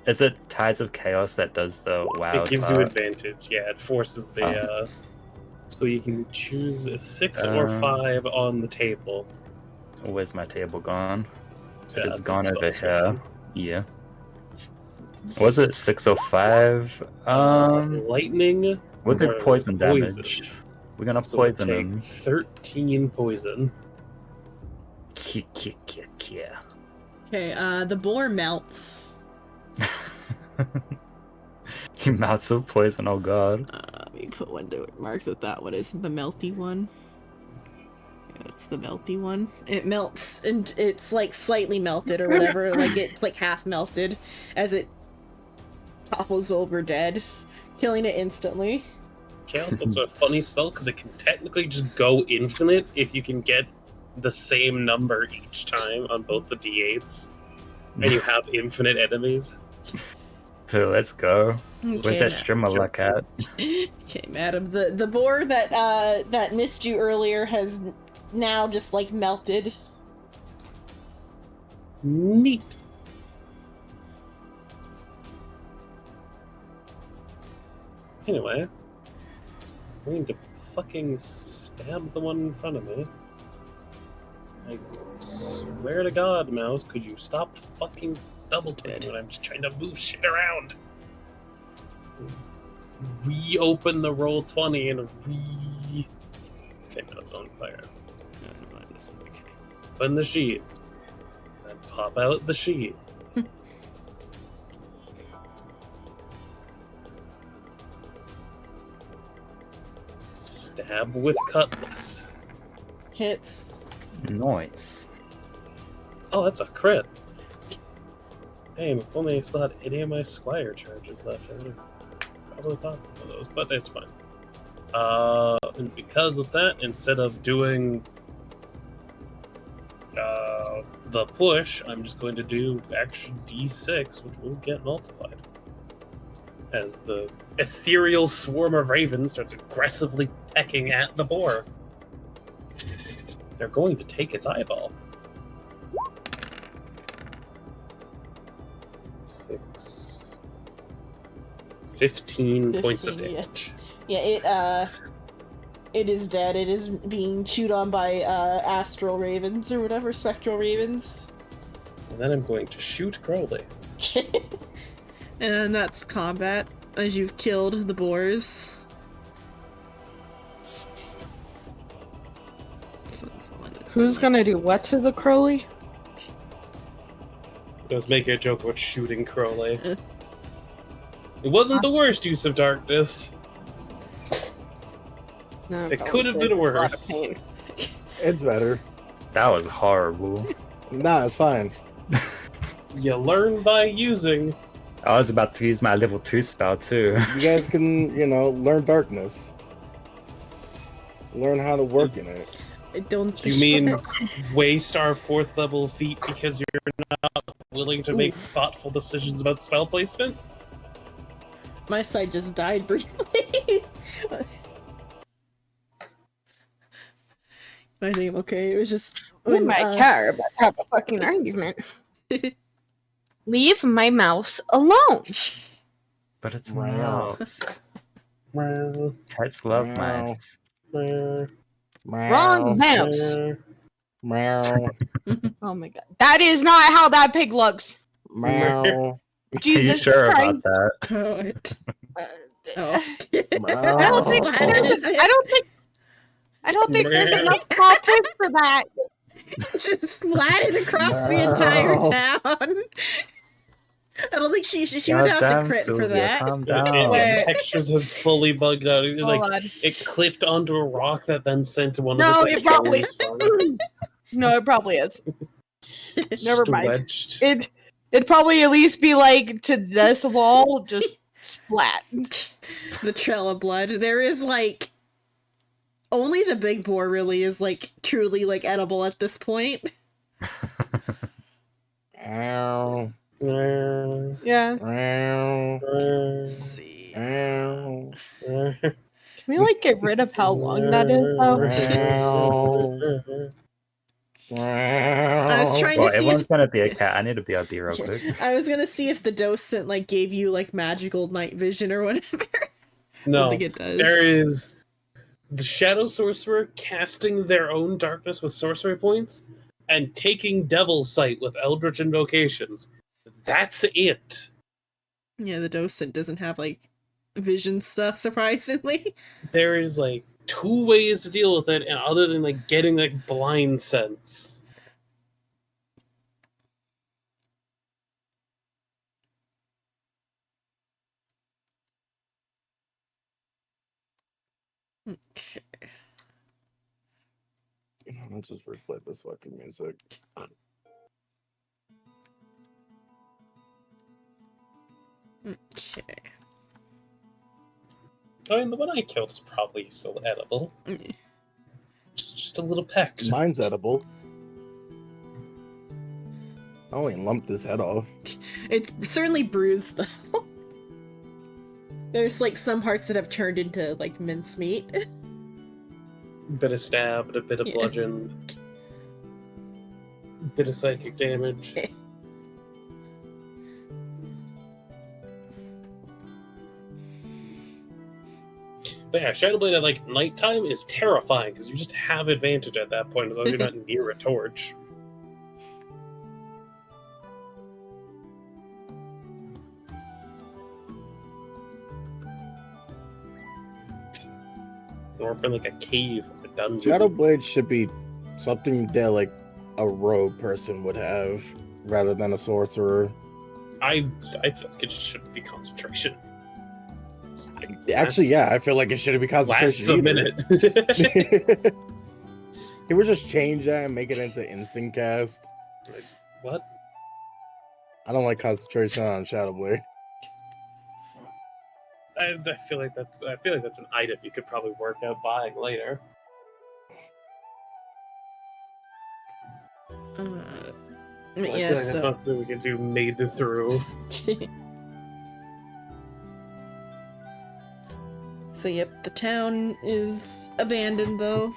is it Tides of Chaos that does the wild It gives you part? advantage. Yeah, it forces the. So you can choose a 6 or 5 on the table. Where's my table gone? Yeah, It's that's gone in over spell here. description. Yeah. Was it 605? Lightning. We'll do or poison poison. damage. We're gonna So we'll poison take him. 13 poison. Yeah. Okay, the boar melts. He melts with poison, oh god. Let me put one to mark that one is the melty one. Yeah, it's the melty one. It melts, and it's like slightly melted or whatever, like it's like half melted as it topples over dead, killing it instantly. Chaos Bolt's a funny spell because it can technically just go infinite if you can get the same number each time on both the d8s, and you have infinite enemies. So let's go. Where's Okay, that stream of luck at? okay, madam. The boar that that missed you earlier has now just like melted. Neat. Anyway, I'm going to fucking stab the one in front of me. I swear to God, Mouse, could you stop fucking double clicking when I'm just trying to move shit around? Reopen the roll 20 and Okay, no, it's on fire. Open the sheet. And pop out the sheet. Stab with cutlass. Hits. Nice. Oh, that's a crit. Damn, if only I still had any of my Squire charges left, I would have probably popped one of those, but it's fine. And because of that, instead of doing the push, I'm just going to do extra d6, which will get multiplied. as the ethereal swarm of ravens starts aggressively pecking at the boar. They're going to take its eyeball. 6. 15 points of 15, yeah. damage. Yeah, it is dead. It is being chewed on by astral ravens or whatever, spectral ravens. And then I'm going to shoot Crowley. And that's combat, as you've killed the boars. Who's gonna do what to the Crowley? I was making a joke about shooting Crowley. It wasn't the worst use of darkness. No, It probably could have did. been A lot of worse. pain. It's better. That was horrible. Nah, it's fine. You learn by using. I was about to use my level 2 spell too. You guys can, learn darkness. Learn how to work in it. I don't. You mean waste our 4th level feat because you're not willing to make thoughtful decisions about spell placement? My side just died briefly. I think I'm okay. It was just Who when, might care about have a fucking argument? Leave my mouse alone. But it's a Wow. mouse. Meow, Cats love Meow. mice. meow, Wrong mouse. meow. Meow. Oh my god. That is not how that pig looks. Meow. Are you Jesus sure Christ. about that? Uh, Oh. Meow. I don't think I don't think there's enough context for that. Just splatted across the No. entire town. I don't think she would have to Goddamn, crit for Sylvia, that. Calm Its down. Wait. textures have fully bugged out. It's Hold like on. it clipped onto a rock that then sent one No, of it its probably like, shoulders No, it probably is. Never mind. wedged. It'd probably at least be like to this wall, just splat. The trail of blood. There is like only the big boar really is like truly like edible at this point. Meow. Meow, Yeah. Meow. meow, Let's see. Meow. meow. Can we like get rid of how long that is though? I was trying Well, to see everyone's if gonna be a cat. I need to be a bee real quick. I was gonna see if the docent like gave you like magical night vision or whatever. I No, don't think it does. there is the Shadow Sorcerer casting their own darkness with sorcery points and taking Devil's Sight with Eldritch Invocations. That's it. Yeah, the docent doesn't have like vision stuff, surprisingly. There is like 2 ways to deal with it, and other than like getting like blind sense. Okay. I'll just replay this fucking music. Okay. I mean, the one I killed is probably still edible. Mm. Just a little peck. Mine's edible. I only lumped his head off. It's certainly bruised though. There's like some parts that have turned into like mincemeat. Bit of stab, a bit of Yeah. bludgeon, bit of psychic damage. But yeah, Shadowblade at like nighttime is terrifying because you just have advantage at that point as long as you're not near a torch. Or if in like a cave or a dungeon. Shadowblade should be something that like a rogue person would have rather than a sorcerer. I feel like it shouldn't be concentration. Actually, yeah, I feel like it shouldn't be Lasts concentration. a minute. He would just change that and make it into instant cast. What? I don't like concentration on Shadowblade. I feel like that's an item you could probably work out buying later. Yeah, I feel like that's so not something we can do made through. So yep, the town is abandoned though.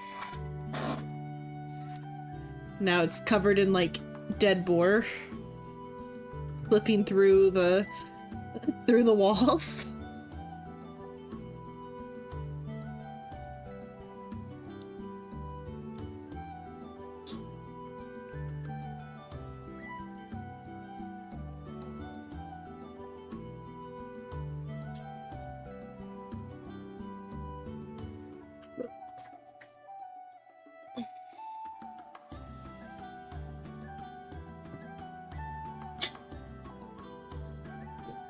Now it's covered in like dead boar slipping through the walls.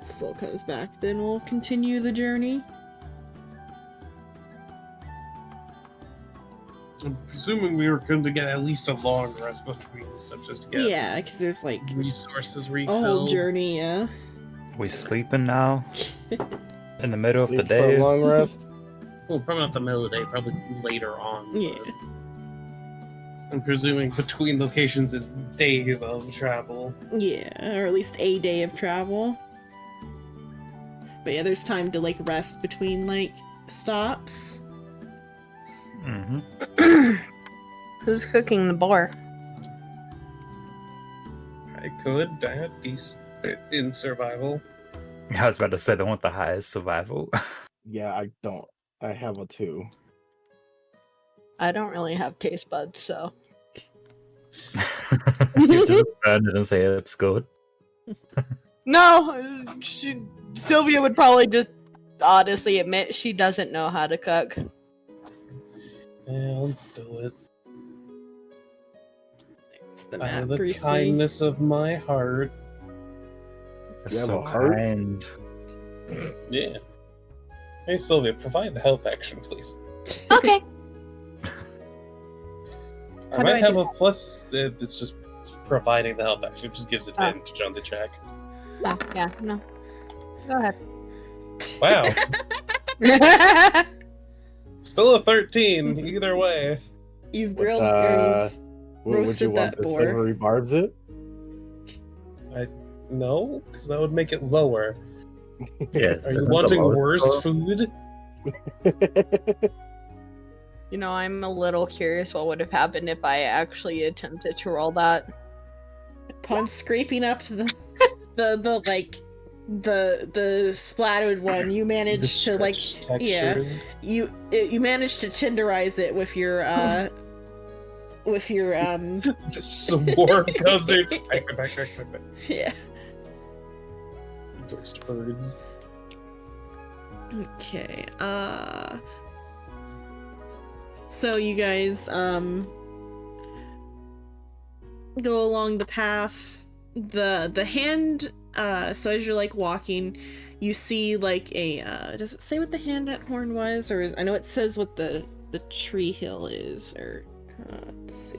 Still comes back, then we'll continue the journey. I'm presuming we were going to get at least a long rest between stuff just to get Yeah, because there's like resources a refilled. whole journey, yeah. We sleeping now? In the middle of the Sleep for a day? long rest. Well, probably not the middle of the day, probably later on. but Yeah. I'm presuming between locations is days of travel. Yeah, or at least a day of travel. But yeah, there's time to like rest between like stops. Mm-hmm. Who's cooking the bar? I could. I had decent in survival. I was about to say the one with the highest survival. Yeah, I don't. I have a 2. I don't really have taste buds, so. You just burn it and say it's good. No! Sylvia would probably just honestly admit she doesn't know how to cook. Yeah, I'll do it. It's the Out map of the briefly. kindness of my heart. You're You have so a heart? kind. Yeah. Hey, Sylvia, provide the help action, please. Okay. I How do might I have do a plus. It's just providing the help action. It just gives advantage on the check. Yeah, no. Go ahead. Wow. Still a 13, either way. You've grilled Would you roasted want that the boar. savory barbs it? No, because that would make it lower. Yeah. Are you isn't the wanting lowest worse score? food? You know, I'm a little curious what would have happened if I actually attempted to roll that. upon scraping up the splattered one, you managed to like stretched yeah, textures. you managed to tenderize it with your The swarm comes in. Back. yeah. Ghost birds. Okay. So you guys go along the path. The hand so as you're like walking, you see like a does it say what the hand at horn was, or I know it says what the tree hill is, or let's see.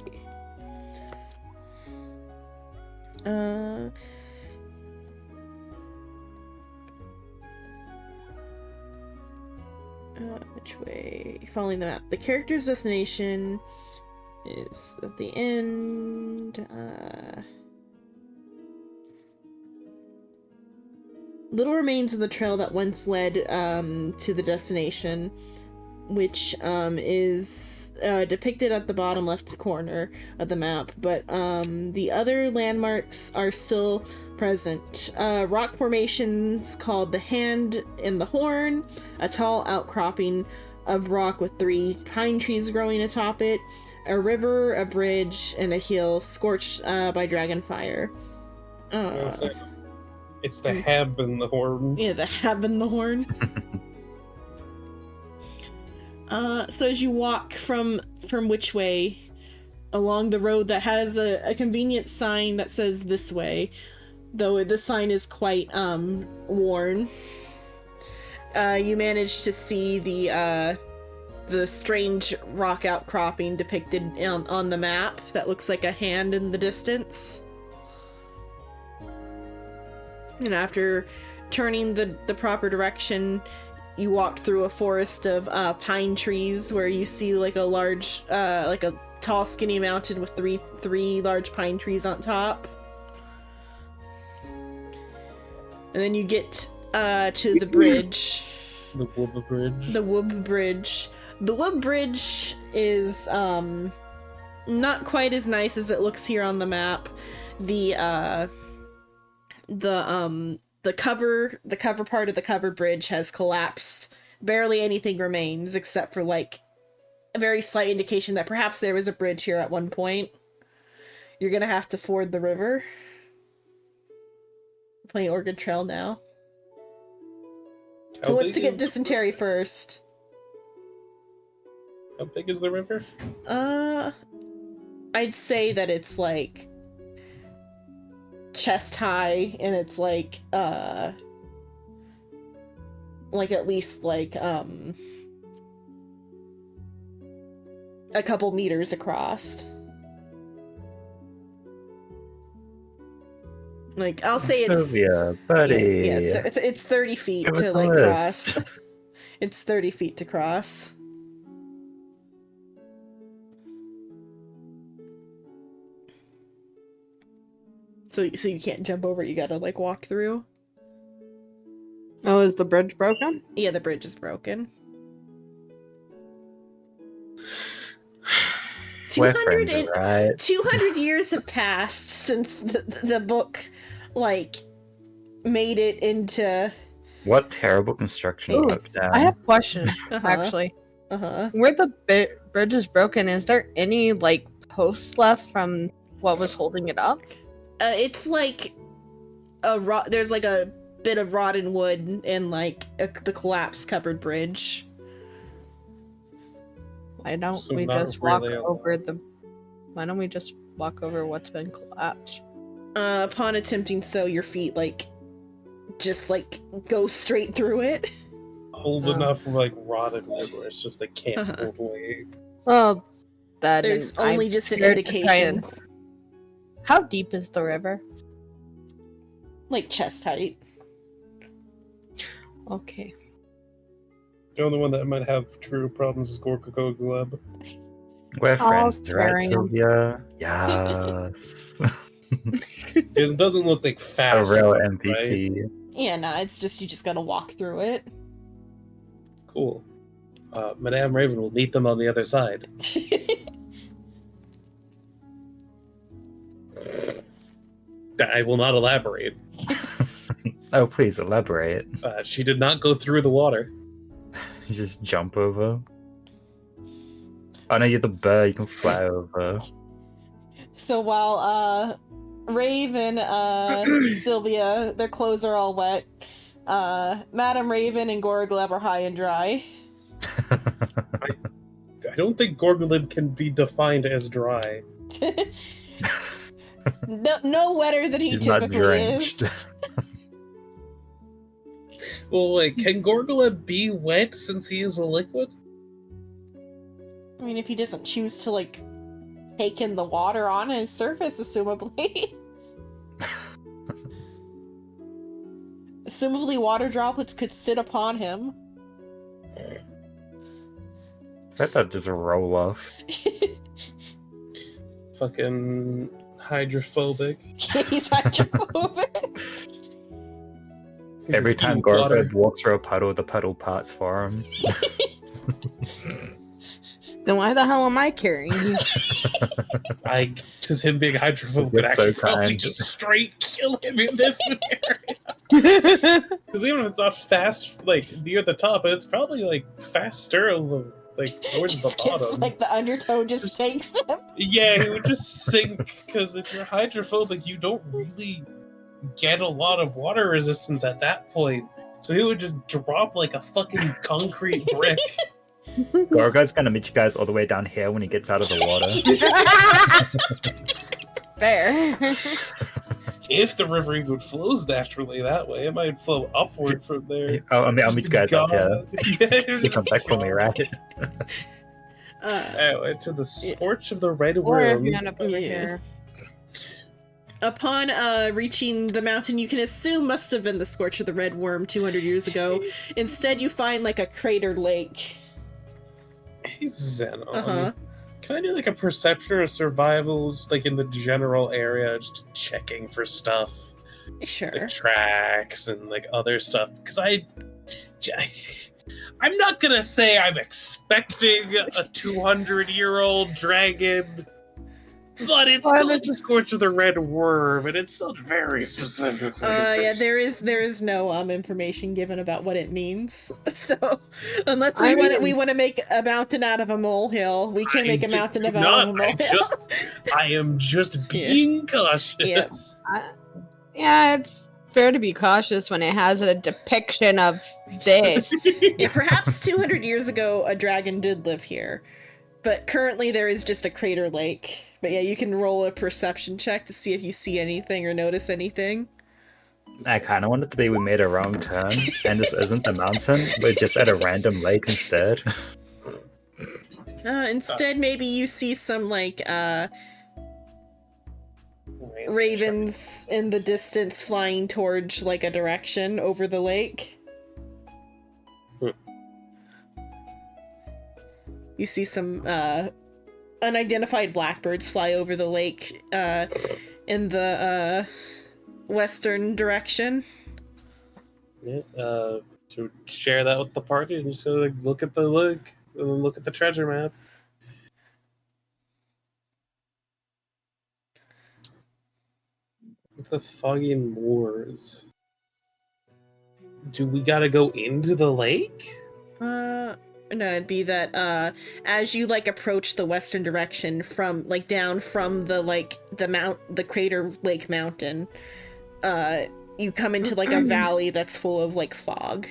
Which way? Following the map. The character's destination is at the end. Little remains of the trail that once led to the destination, which is depicted at the bottom left corner of the map, but the other landmarks are still present. Rock formations called the Hand and the Horn, a tall outcropping of rock with 3 pine trees growing atop it, a river, a bridge, and a hill scorched by dragon fire. It's the Hab and the Horn. Yeah, the Hab and the Horn. So as you walk from which way along the road that has a convenient sign that says this way, though the sign is quite worn, you manage to see the strange rock outcropping depicted on the map that looks like a hand in the distance. And after turning the proper direction, you walk through a forest of pine trees where you see like a large, like a tall skinny mountain with three large pine trees on top. And then you get to the bridge. The Wooba Bridge. The Woob Bridge. The Woob Bridge is not quite as nice as it looks here on the map. The cover part of the covered bridge has collapsed. Barely anything remains except for like a very slight indication that perhaps there was a bridge here at one point. You're gonna have to ford the river. We're playing Oregon Trail now. Who wants to get dysentery first? How big is the river? I'd say that it's like chest high, and it's like at least like a couple meters across. Like, I'll say it's Sylvia, buddy. yeah, it's 30 feet Give to us a like lift. cross. It's 30 feet to cross. So you can't jump over it, you gotta like walk through. Oh, is the bridge broken? Yeah, the bridge is broken. We're 200 friends, right? 200 years have passed since the book, like, made it into... What terrible construction Ooh, broke down. I have a question, Uh-huh. actually. Uh-huh. Where the bridge is broken, is there any, like, posts left from what was holding it up? It's like there's like a bit of rotten wood and like the collapsed covered bridge. Why don't So we not just walk really a over Why don't we just walk over what's been collapsed? Upon attempting so, your feet like just like go straight through it. Old enough for like rotted wood where it's just they can't Uh-huh. move away. Well, that There's I'm only just an scared to try indication, and- How deep is the river? like chest height. Okay. The only one that might have true problems is Gorgogleb. We're Oh, friends, right, Tyrion. Sylvia? Yes. It doesn't look like A fast. real right? MVP. Yeah, nah, it's just you just gotta walk through it. Cool. Madame Raven will meet them on the other side. I will not elaborate. Oh, please elaborate. She did not go through the water. You just jump over. Oh no, you're the bird, you can fly over. So while Raven, Sylvia, their clothes are all wet. Madame Raven and Goragleb are high and dry. I don't think Gorgogleb can be defined as dry. No wetter than he He's not typically drenched. is. Well, like, can Gorgogleb be wet since he is a liquid? I mean, if he doesn't choose to like take in the water on his surface, assumably. Assumably, water droplets could sit upon him. Let that just roll off. Fucking hydrophobic. He's hydrophobic. Every time Water. Gorgogleb walks through a puddle, the puddle parts for him. Then why the hell am I carrying you? Just him being hydrophobic You're would so actually probably kind. just straight kill him in this scenario. Because even if it's not fast, like near the top, it's probably like faster, like towards the Just gets, bottom. like the undertow just takes him. Yeah, he would just sink. Because if you're hydrophobic, you don't really get a lot of water resistance at that point. So he would just drop like a fucking concrete brick. Gorgogleb's gonna meet you guys all the way down here when he gets out of the water. Fair. If the river even flows naturally that way, it might flow upward from there. I'll meet you guys up here. Yeah, You come back for me, right? Anyway, to the scorch of the red Or if worm. you end up over Yeah. here. Upon reaching the mountain you can assume must have been the Scorch of the Red Worm 200 years ago. Instead, you find like a cratered lake. Hey, Zenon. Uh-huh. Can I do like a perception or survival, just like in the general area, just checking for stuff, Sure. like tracks and like other stuff? Because I'm not gonna say I'm expecting a 200-year-old dragon, but it's Well, called it's- Scorch of the Red Worm, and it's spelled very specifically. Yeah, there is no information given about what it means. So, unless we I want mean- we want to make a mountain out of a molehill, we can make a mountain out of a molehill. I am just being cautious. Yeah, it's fair to be cautious when it has a depiction of this. Yeah, perhaps 200 years ago a dragon did live here, but currently there is just a crater lake. But yeah, you can roll a perception check to see if you see anything or notice anything. I kind of want it to be we made a wrong turn, and this isn't the mountain, but just at a random lake instead. Instead, maybe you see some ravens in the distance flying towards like a direction over the lake. You see some unidentified blackbirds fly over the lake in the western direction. Yeah, so share that with the party and just go look at the lake and then look at the treasure map. The foggy moors. Do we gotta go into the lake? No, it'd be that as you like approach the western direction from like down from the crater lake mountain, you come into like a valley that's full of like fog.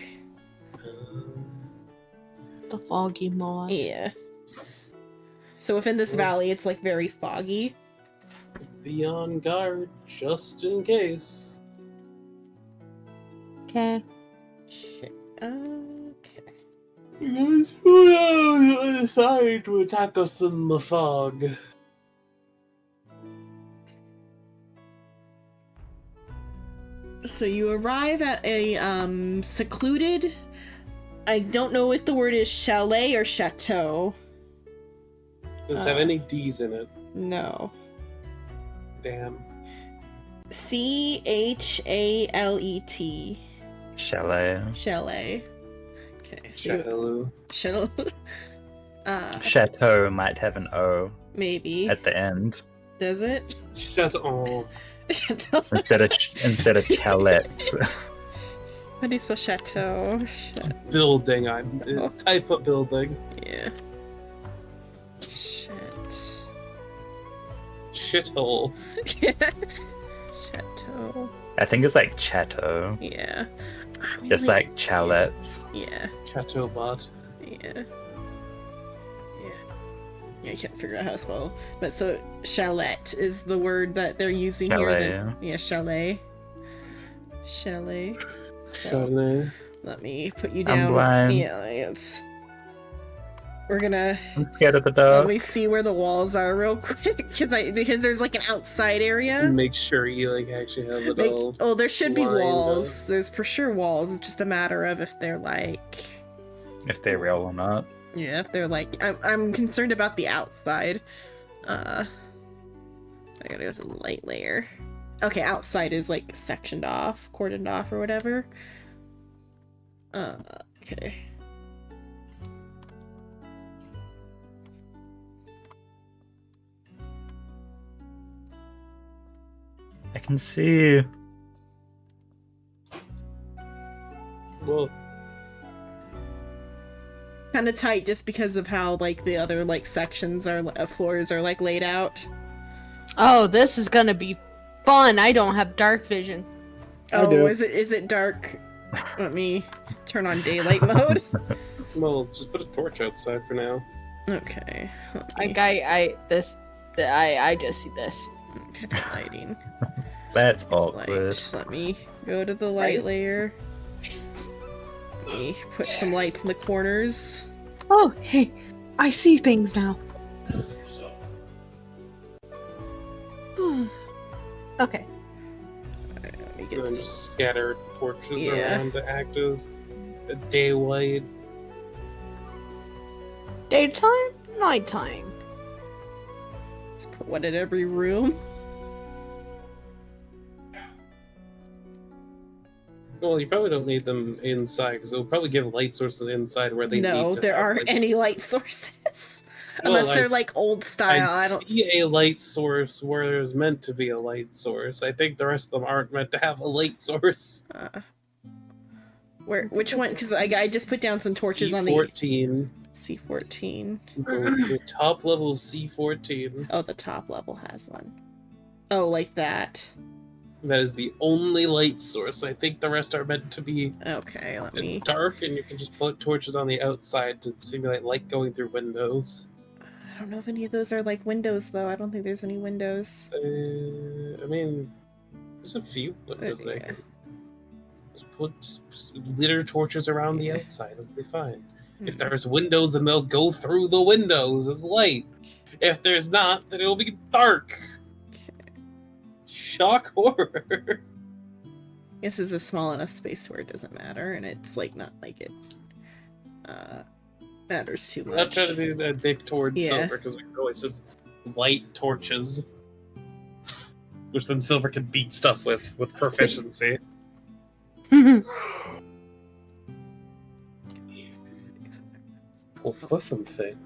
The foggy moss. Yeah. So within this valley, it's like very foggy. Be on guard just in case. Okay. Okay. Decide to attack us in the fog. So you arrive at a secluded. I don't know if the word is chalet or chateau. Does it have any D's in it? No. Damn. Chalet. Chalet. Chalet. Okay. So Hello. chateau. Chateau might have an O Maybe. at the end Does it? Shut up. Chateau. instead of chalet. How do you spell chateau? Building. Oh. Type of building. Yeah. Shit. Shithole. Chateau. I think it's like chateau, Yeah. I mean, just like chalet. Yeah. Chateau bot. Yeah. Yeah, I can't figure out how to spell. But so, chalet is the word that they're using Chalet, here. Yeah, chalet. Chalet. Chardonnay. Let me put you I'm down. blind. Yeah, it's. We're gonna. I'm scared of the Let dark. me see where the walls are real quick, because there's like an outside To area. make sure you actually have it all. Oh, there should be lined walls. up. There's for sure walls. It's just a matter of if they're like. If they're real or not. Yeah, if they're like, I'm concerned about the outside. I gotta go to the light layer. Okay, outside is like sectioned off, cordoned off, or whatever. Okay. I can see. Well, Kind of tight, just because of how like the other like sections are floors are like laid out. Oh, this is gonna be fun. I don't have dark vision. I Oh, do. is it dark? Let me turn on daylight mode. well, just put a torch outside for now. Okay. Like I just see this. Okay, lighting. That's It's awkward. just let me go to the light layer. Let me put some lights in the corners. Oh, hey, I see things now. Okay. Alright, let me And get then some. just scatter torches Yeah. around to act as a daylight. Daytime, nighttime. Just put one in every room. Well, you probably don't need them inside because it'll probably give light sources inside where they No, need to. there have, aren't like- any light sources. Well, Unless they're like old style. I I don't. see a light source where there's meant to be a light source. I think the rest of them aren't meant to have a light source. Where? Which one? Because I just put down some torches on the C14. C14. The top level of C14. Oh, the top level has one. Oh, like that. That is the only light source. I think the rest are meant to be Okay, let me. dark, and you can just put torches on the outside to simulate light going through windows. I don't know if any of those are like windows, though. I don't think there's any windows. I mean, there's a few windows Okay. there. Just litter torches around the outside. It'll be fine. If there's windows, then they'll go through the windows as light. If there's not, then it'll be dark. Shock horror. This is a small enough space where it doesn't matter, and it's like not like it matters too I'm not much. trying to be that dick towards Yeah. Silver because we know it's just light torches, which then Silver can beat stuff with proficiency. Well, fucking thing.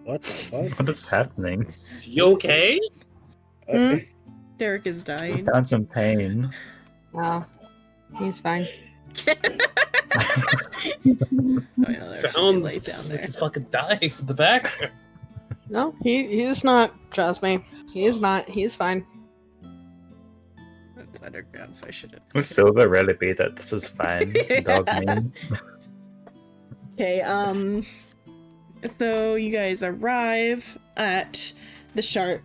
What the fuck? What is happening? You okay? Hmm? Derek is dying. Found some pain. Oh, he's fine. Oh, yeah, there should be Sounds light down like there. he's fucking dying in the back. No, he's not. Trust me, he is not. He's fine. It's underground, so I shouldn't. Will Silver really be that this is fine? Dog meme. Okay, so you guys arrive at the Charlet.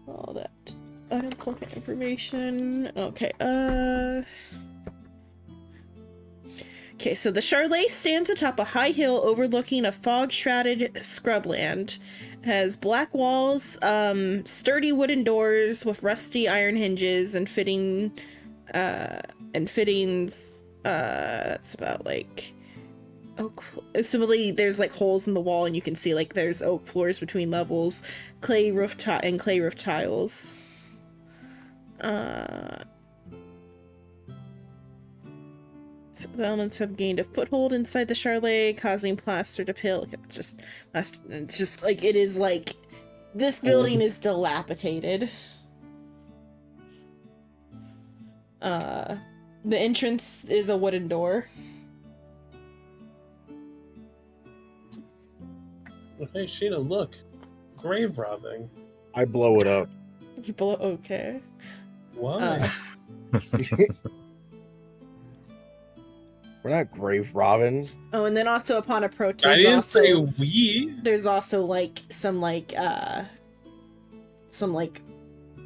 All that unimportant information. Okay, Okay, so the Charlet stands atop a high hill overlooking a fog-shrouded scrubland. It has black walls, sturdy wooden doors with rusty iron hinges and fittings. That's about like oak. Similarly, there's like holes in the wall, and you can see like there's oak floors between levels, clay roof tiles. So the elements have gained a foothold inside the Charlet, causing plaster to peel. It's just like it is like this building is dilapidated. The entrance is a wooden door. Hey, Sheena, look. Grave robbing. I blow it up. Okay. Why? We're not grave robbing. Oh, and then also upon approach, I there's didn't also say we. there's also like some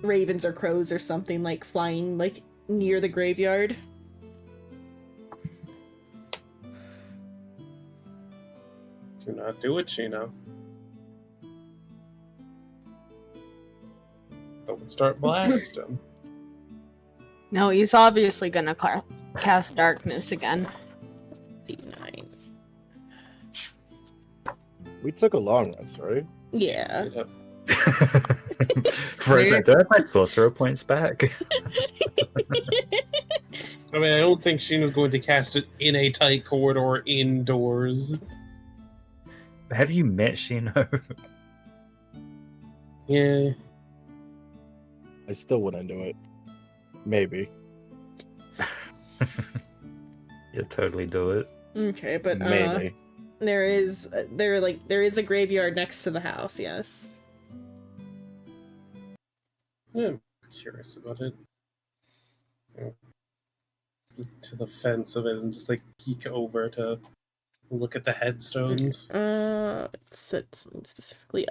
ravens or crows or something like flying like near the graveyard. Do not do it, Sheena. Don't start blasting. No, he's obviously gonna cast darkness again. D9. We took a long rest, right? Yeah. Yep. For a second, do I have my sorcerer points back? I mean, I don't think Sheena's going to cast it in a tight corridor indoors. Have you met Shino? Yeah. I still wouldn't do it. Maybe. You totally do it. Okay, but Maybe. there is a graveyard next to the house. Yes. Yeah, I'm curious about it. Yeah. To the fence of it and just like peek over to look at the headstones. It said something specifically.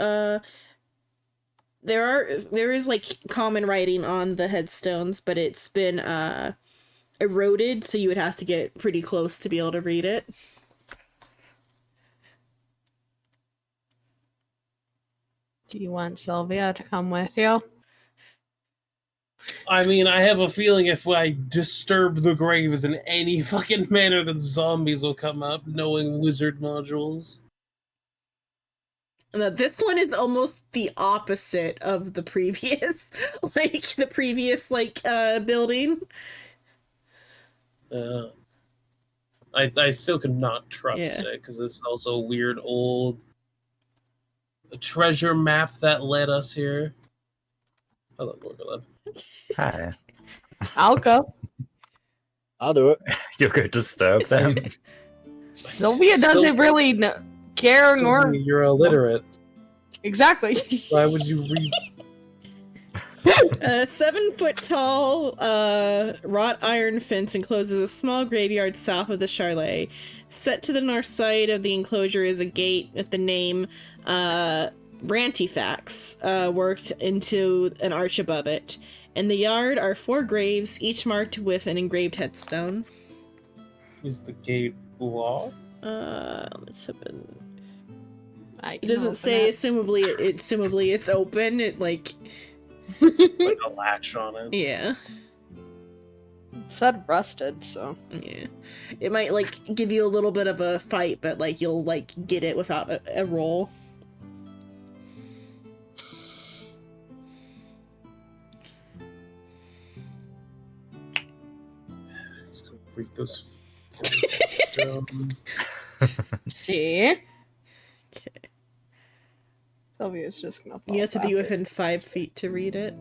There is like common writing on the headstones, but it's been eroded, so you would have to get pretty close to be able to read it. Do you want Sylvia to come with you? I mean, I have a feeling if I disturb the graves in any fucking manner, that zombies will come up, knowing wizard modules. Now, this one is almost the opposite of the previous, building. I still could not trust Yeah. it because it's also a weird old treasure map that led us here. Hello, Gorgolab. Hi. I'll go. I'll do it. You'll go disturb them. Sylvia doesn't really care nor Sylvia, you're illiterate. exactly. Why would you read? A 7-foot-tall wrought iron fence encloses a small graveyard south of the chalet. Set to the north side of the enclosure is a gate with the name Brantifax worked into an arch above it. In the yard are 4 graves, each marked with an engraved headstone. Is the gate locked? Let's happen. I It can doesn't open say it. assumably it's open. It Like a latch on it. yeah. It said rusted, so Yeah. It might give you a little bit of a fight, but you'll get it without a roll. Let's go read those stones. see. Okay. Sylvia's just gonna fall You have to be back. within 5 feet to read it.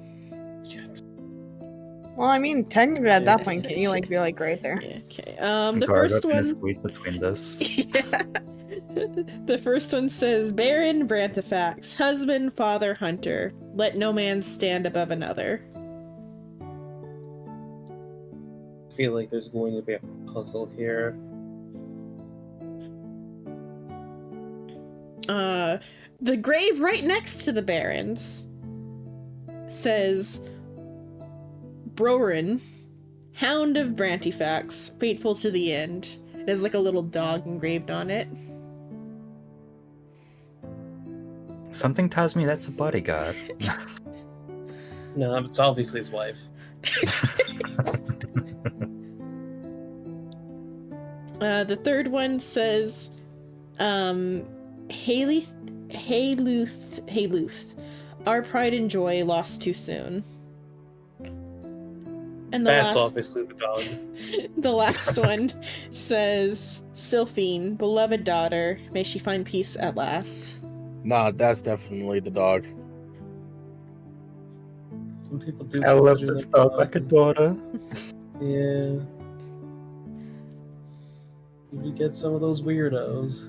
Well, I mean, technically at that Yeah, point, can you be right there? Yeah, okay. The Gargoyle first gonna one. squeeze between this. Yeah. The first one says, Baron Brantifax, husband, father, hunter. Let no man stand above another. I feel like there's going to be a puzzle here. The grave right next to the Baron's says, Brorin, hound of Brantifax, faithful to the end. It has a little dog engraved on it. Something tells me that's a bodyguard. No, it's obviously his wife. The third one says, Hayluth, our pride and joy lost too soon. And That's obviously the dog. the last one says, Sylphine, beloved daughter, may she find peace at last. Nah, that's definitely the dog. Some people do. I love consider this that dog like a daughter. Yeah. You get some of those weirdos.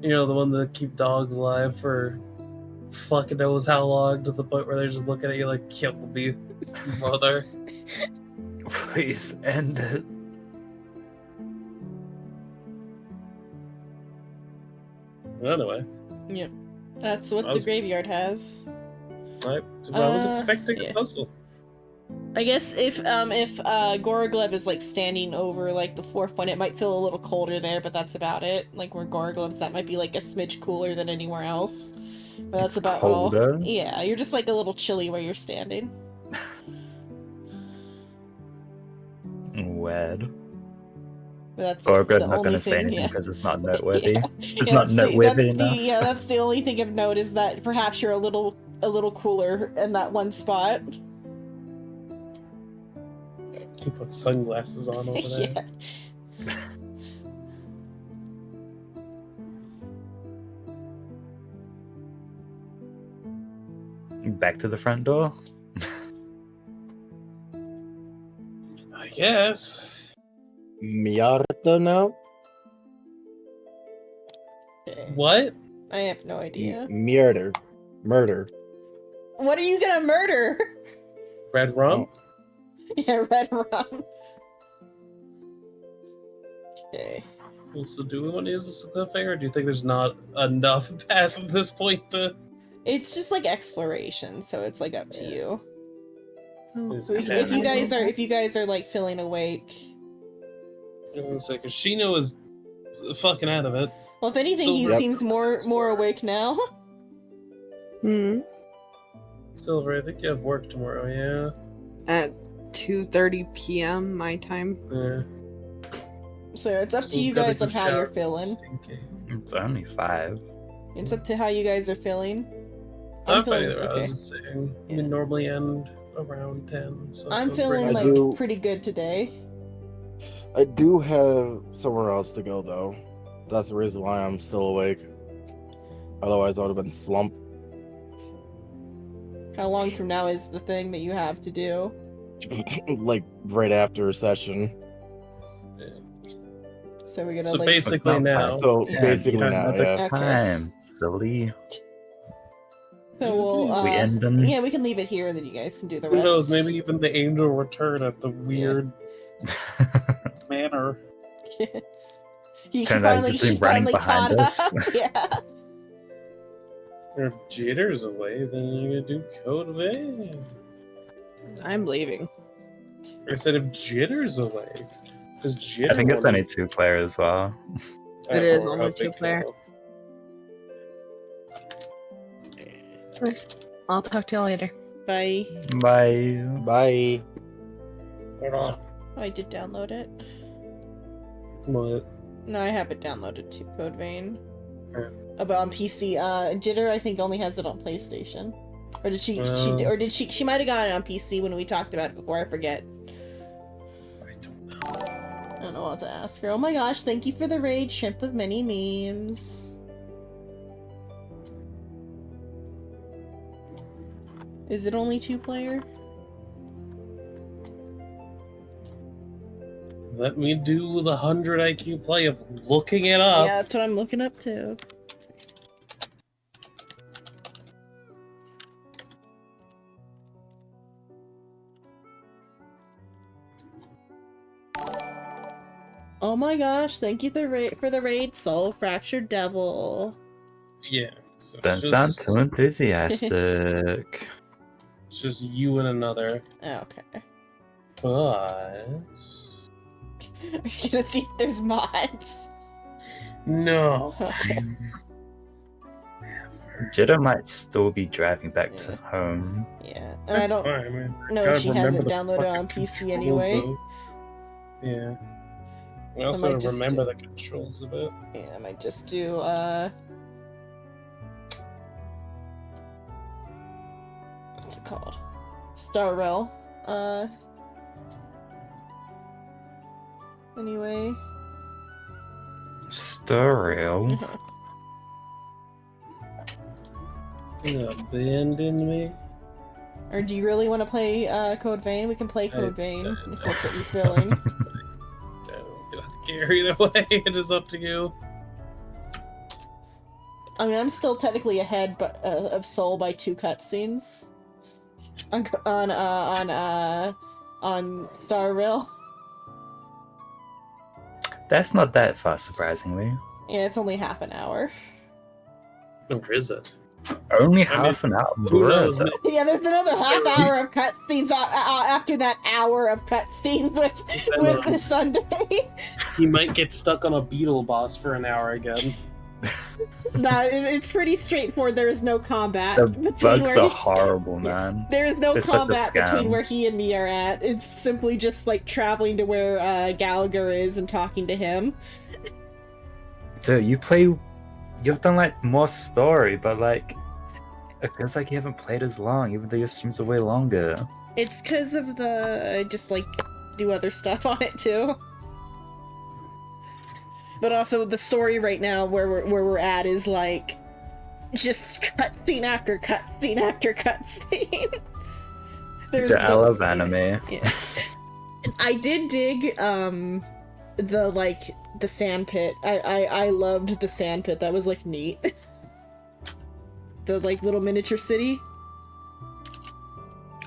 You know, the one that keep dogs alive for fucking knows how long, to the point where they're just looking at you like, kill me, mother. Please end it. Anyway, Yep. That's what I the was- graveyard has. I was expecting yeah. a puzzle. I guess if Gorogleb is standing over the fourth one, it might feel a little colder there, but that's about it. Where Gorogleb's that might be a smidge cooler than anywhere else. But that's It's about colder? all. Yeah, you're just a little chilly where you're standing. Wed. But that's Gorgo's the not only gonna say thing, anything yeah. because it's not noteworthy. It's Yeah, not that's noteworthy enough. Yeah, that's the only thing of note is that perhaps you're a little cooler in that one spot. He put sunglasses on over there. Yeah. Back to the front door. I guess. Miarta now? What? I have no idea. Murder. Murder. What are you gonna murder? Red rum? Yeah, red rum. Okay. Also, do we want to use this cliffhanger, or do you think there's not enough past this point to... It's just exploration, so it's up to you. Is If ten. you guys are feeling awake. Because Shino is fucking out of it. Well, if anything, he Silver. seems more awake now. Hmm. Silver, I think you have work tomorrow, yeah? At 2:30 p.m. my time. Yeah. So it's up to Someone's you gotta guys on go how you're shower. feeling. Stinky. It's only 5. It's up to how you guys are feeling. I'm fine feeling either. I okay. was just saying, Yeah. we normally end around 10. So I'm so feeling bring- I like do- pretty good today. I do have somewhere else to go though. That's the reason why I'm still awake. Otherwise, I would have been slumped. How long from now is the thing that you have to do? Like right after a session. So we're gonna So like basically not now. bad. So Yeah, basically you don't now, know the yeah. Okay. time, silly. so we'll We end them. yeah, we can leave it here and then you guys can do the Who rest. knows? Maybe even the angel will return at the weird manner. he Turned out he's just been running finally behind caught us. up. Yeah. Or if Jitter's away, then you're gonna do Code Vein. I'm leaving. I said if Jitter's away. Does Jitter I think it's wanna- only 2 players as well. It is or only a 2 big player. kill. I'll talk to you later. Bye. Bye. Bye. Hold on. I did download it. What? No, I have it downloaded to Code Vein. Yeah. But on PC, Jitter I think only has it on PlayStation. Or did she she might have gotten it on PC when we talked about it before, I forget. I don't know. I don't know what to ask her. Oh my gosh, thank you for the raid, Shrimp of Many Memes. Is it only 2-player? Let me do the 100 IQ play of looking it up. Yeah, that's what I'm looking up to. Oh my gosh, thank you for the raid, Soul Fractured Devil. Yeah. So Don't it's sound just- too enthusiastic. It's just you and another. Oh, okay. But Are you gonna see if there's mods? no. Okay. Jitter might still be driving back Yeah. to home. Yeah, and That's I don't fine, man. know Gotta if she has remember it the downloaded on fucking PC controls, anyway. though. Yeah. We I also might just remember do- the controls of it. Yeah, I might just do what's it called? Star Rail. Anyway. Stereo. You abandon me. Or do you really want to play Code Vein? We can play Code Vein don't if know. that's what you're feeling. I don't care either way. It is up to you. I mean, I'm still technically ahead of Soul by 2 cutscenes on Star Rail. That's not that far, surprisingly. Yeah, it's only half an hour. Or is it? Only I mean, half an hour. Who knows? Bruh. Yeah, there's another half So- hour of cutscenes after that hour of cutscenes with the Sunday. He might get stuck on a beetle boss for an hour again. Nah, it's pretty straightforward. There is no combat. The between bugs where are he- horrible, man. There is no They're such a combat between scam. where he and me are at. It's simply just like traveling to where Gallagher is and talking to him. Dude, you've done like more story, but like it feels like you haven't played as long, even though your streams are way longer. It's because of the I just like do other stuff on it too. But also the story right now where we're at is like just cutscene after cutscene after cutscene. Dude, I love anime. Yeah. I did dig the sand pit. I loved the sand pit. That was like neat. The like little miniature city.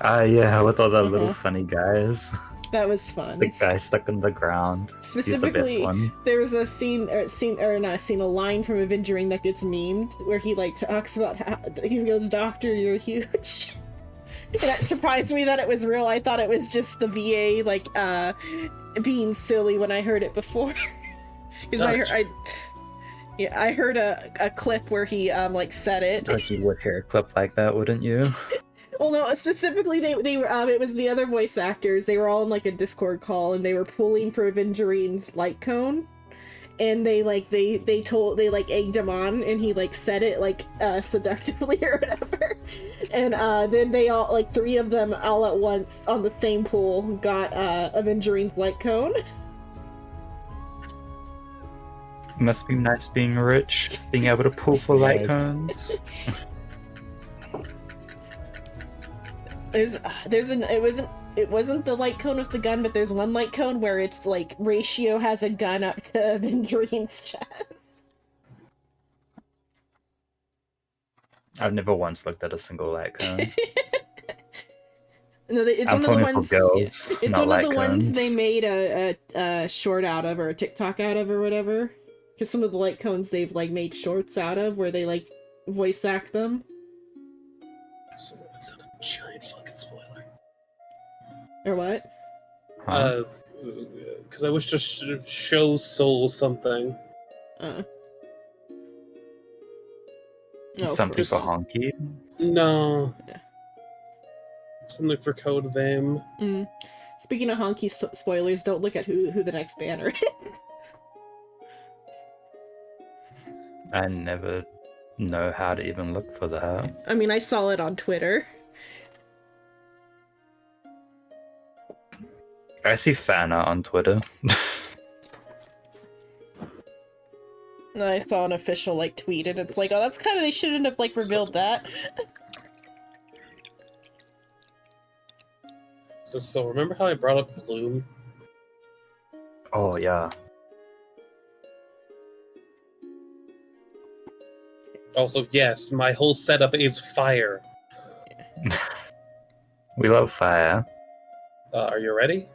Ah, yeah, with all the little Uh-huh. funny guys. That was fun. The guy stuck in the ground. He's the best Specifically, one. there was a a line from Avengerine that gets memed where he like talks about how he goes, "Doctor, you're huge." And that surprised me that it was real. I thought it was just the VA like being silly when I heard it before. Because I heard a clip where he like said it. Like you would hear a clip like that, wouldn't you? Well, no, specifically they were it was the other voice actors. They were all in like a Discord call and they were pulling for Avengerine's light cone. and they egged him on, and he like said it like seductively or whatever, and then they all, like 3 of them all at once on the same pool got Avengerine's light cone. Must be nice being rich, being able to pull for light Nice. cones. It wasn't the light cone with the gun, but there's one light cone where it's like Ratio has a gun up to Avengerine's chest. I've never once looked at a single light cone. No, it's I'm one of the pulling for ones. girls, It's not one of light the ones cones. they made a short out of, or a TikTok out of, or whatever. Because some of the light cones they've like made shorts out of, where they like voice act them. So it's not a giant fucking spoiler. Or what? Huh? Because I wish to show Soul something. No, Something for- for honky. No. Yeah. Something for Code Vame. Speaking of honky spoilers, don't look at who the next banner is. I never know how to even look for that. I mean, I saw it on Twitter. I see fan art on Twitter. I saw an official like tweet, and it's like, oh, that's kind of, they shouldn't have like revealed that. So remember how I brought up Bloom? Oh yeah. Also, yes, my whole setup is fire. We love fire. Are you ready?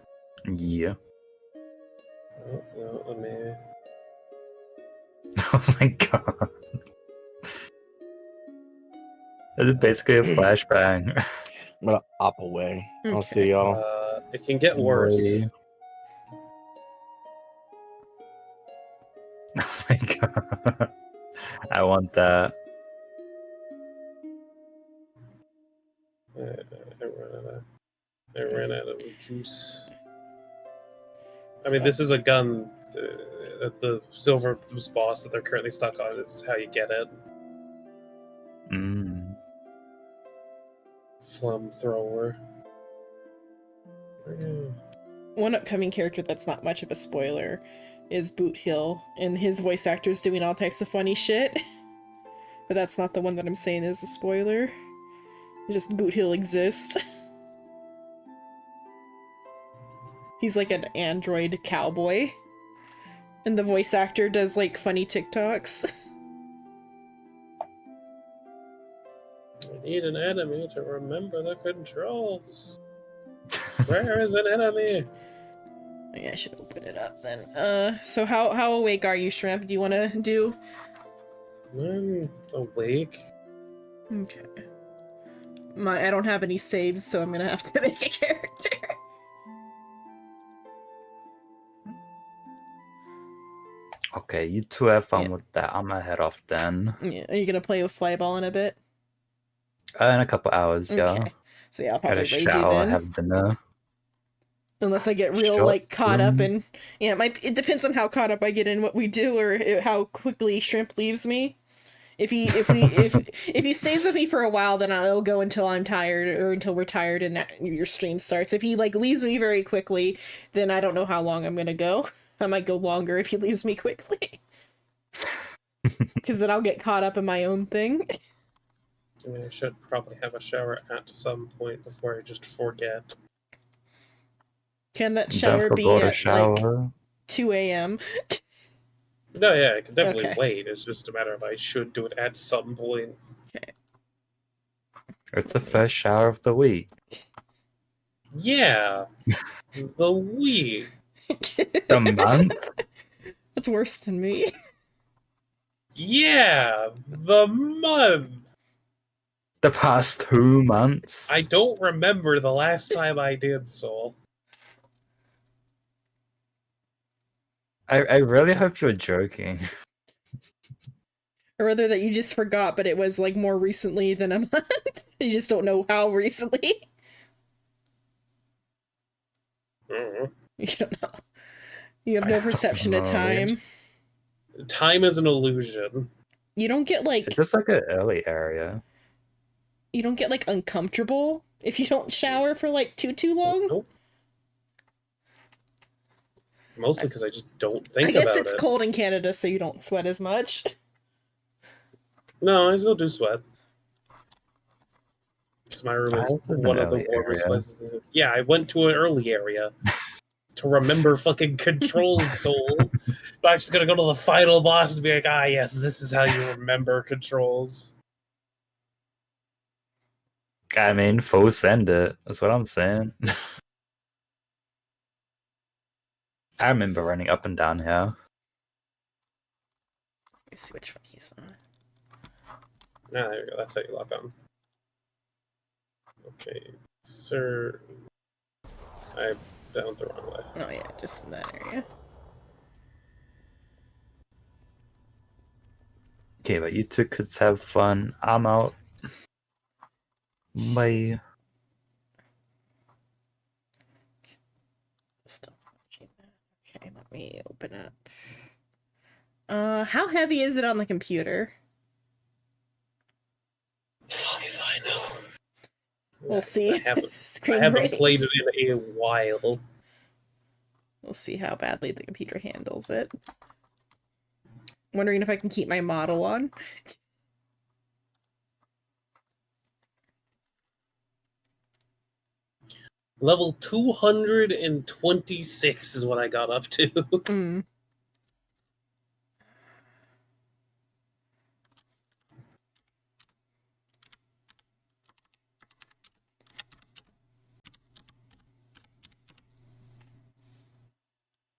Yeah. Oh, no, let me... Oh my god. This is basically a flashbang. I'm gonna op away. I'll Okay. see y'all. It can get worse. Boy. Oh my god. I want that. I ran out of juice. I mean, this is a gun. The silver boss that they're currently stuck on is how you get it. Mm. Flamethrower. One upcoming character that's not much of a spoiler is Boot Hill, and his voice actor's doing all types of funny shit. But that's not the one that I'm saying is a spoiler. Just Boot Hill exists. He's like an android cowboy. And the voice actor does like funny TikToks. We need an enemy to remember the controls. Where is an enemy? Yeah, I should open it up then. So how awake are you, Shrimp? Do you want to do? I'm awake. Okay. I don't have any saves, so I'm gonna have to make a character. Okay, you two have fun Yeah. with that. I'm gonna head off then. Yeah, are you gonna play with Flyball in a bit? In a couple hours, yeah. Okay. So yeah, I'll Had probably a raid you shower, then. have dinner. Unless I get real Sure. like caught up in, yeah, it depends on how caught up I get in what we do, or how quickly Shrimp leaves me. If he stays with me for a while, then I'll go until I'm tired, or until we're tired and your stream starts. If he like leaves me very quickly, then I don't know how long I'm gonna go. I might go longer if he leaves me quickly, because then I'll get caught up in my own thing. I mean, I should probably have a shower at some point before I just forget. Can that Don't shower be forget to at like shower. 2 a.m.? No, yeah, I can definitely Okay. wait. It's just a matter of I should do it at some point. It's the first shower of the week. Yeah, the week. The month? That's worse than me. Yeah, the month. The past 2 months? I don't remember the last time I did so. I really hope you're joking. Or rather that you just forgot, but it was like more recently than a month. You just don't know how recently. Mhm. You don't know. You have no I have perception of no time. Time is an illusion. You don't get like It's just like an early area. you don't get like uncomfortable if you don't shower for like too long. Nope. Mostly because I just don't think I guess about it's it. cold in Canada, so you don't sweat as much. No, I still do sweat. Because my room Ah, is this is an one of the early warmest area. places. Yeah, I went to an early area to remember fucking Control's soul. But I'm just gonna go to the final boss and be like, ah, yes, this is how you remember Controls. I mean, full send it. That's what I'm saying. I remember running up and down here. Let me see which one he's on. Ah, there you go. That's how you lock on. Okay, sir. I went the wrong way. Oh yeah, just in that area. Okay, but you two kids have fun. I'm out. Bye. Still watching that. Okay, let me open up. How heavy is it on the computer? Fuck if I know. We'll see. I haven't, Screen I haven't ratings. played it in a while. We'll see how badly the computer handles it. Wondering if I can keep my model on. Level 226 is what I got up to. Mm.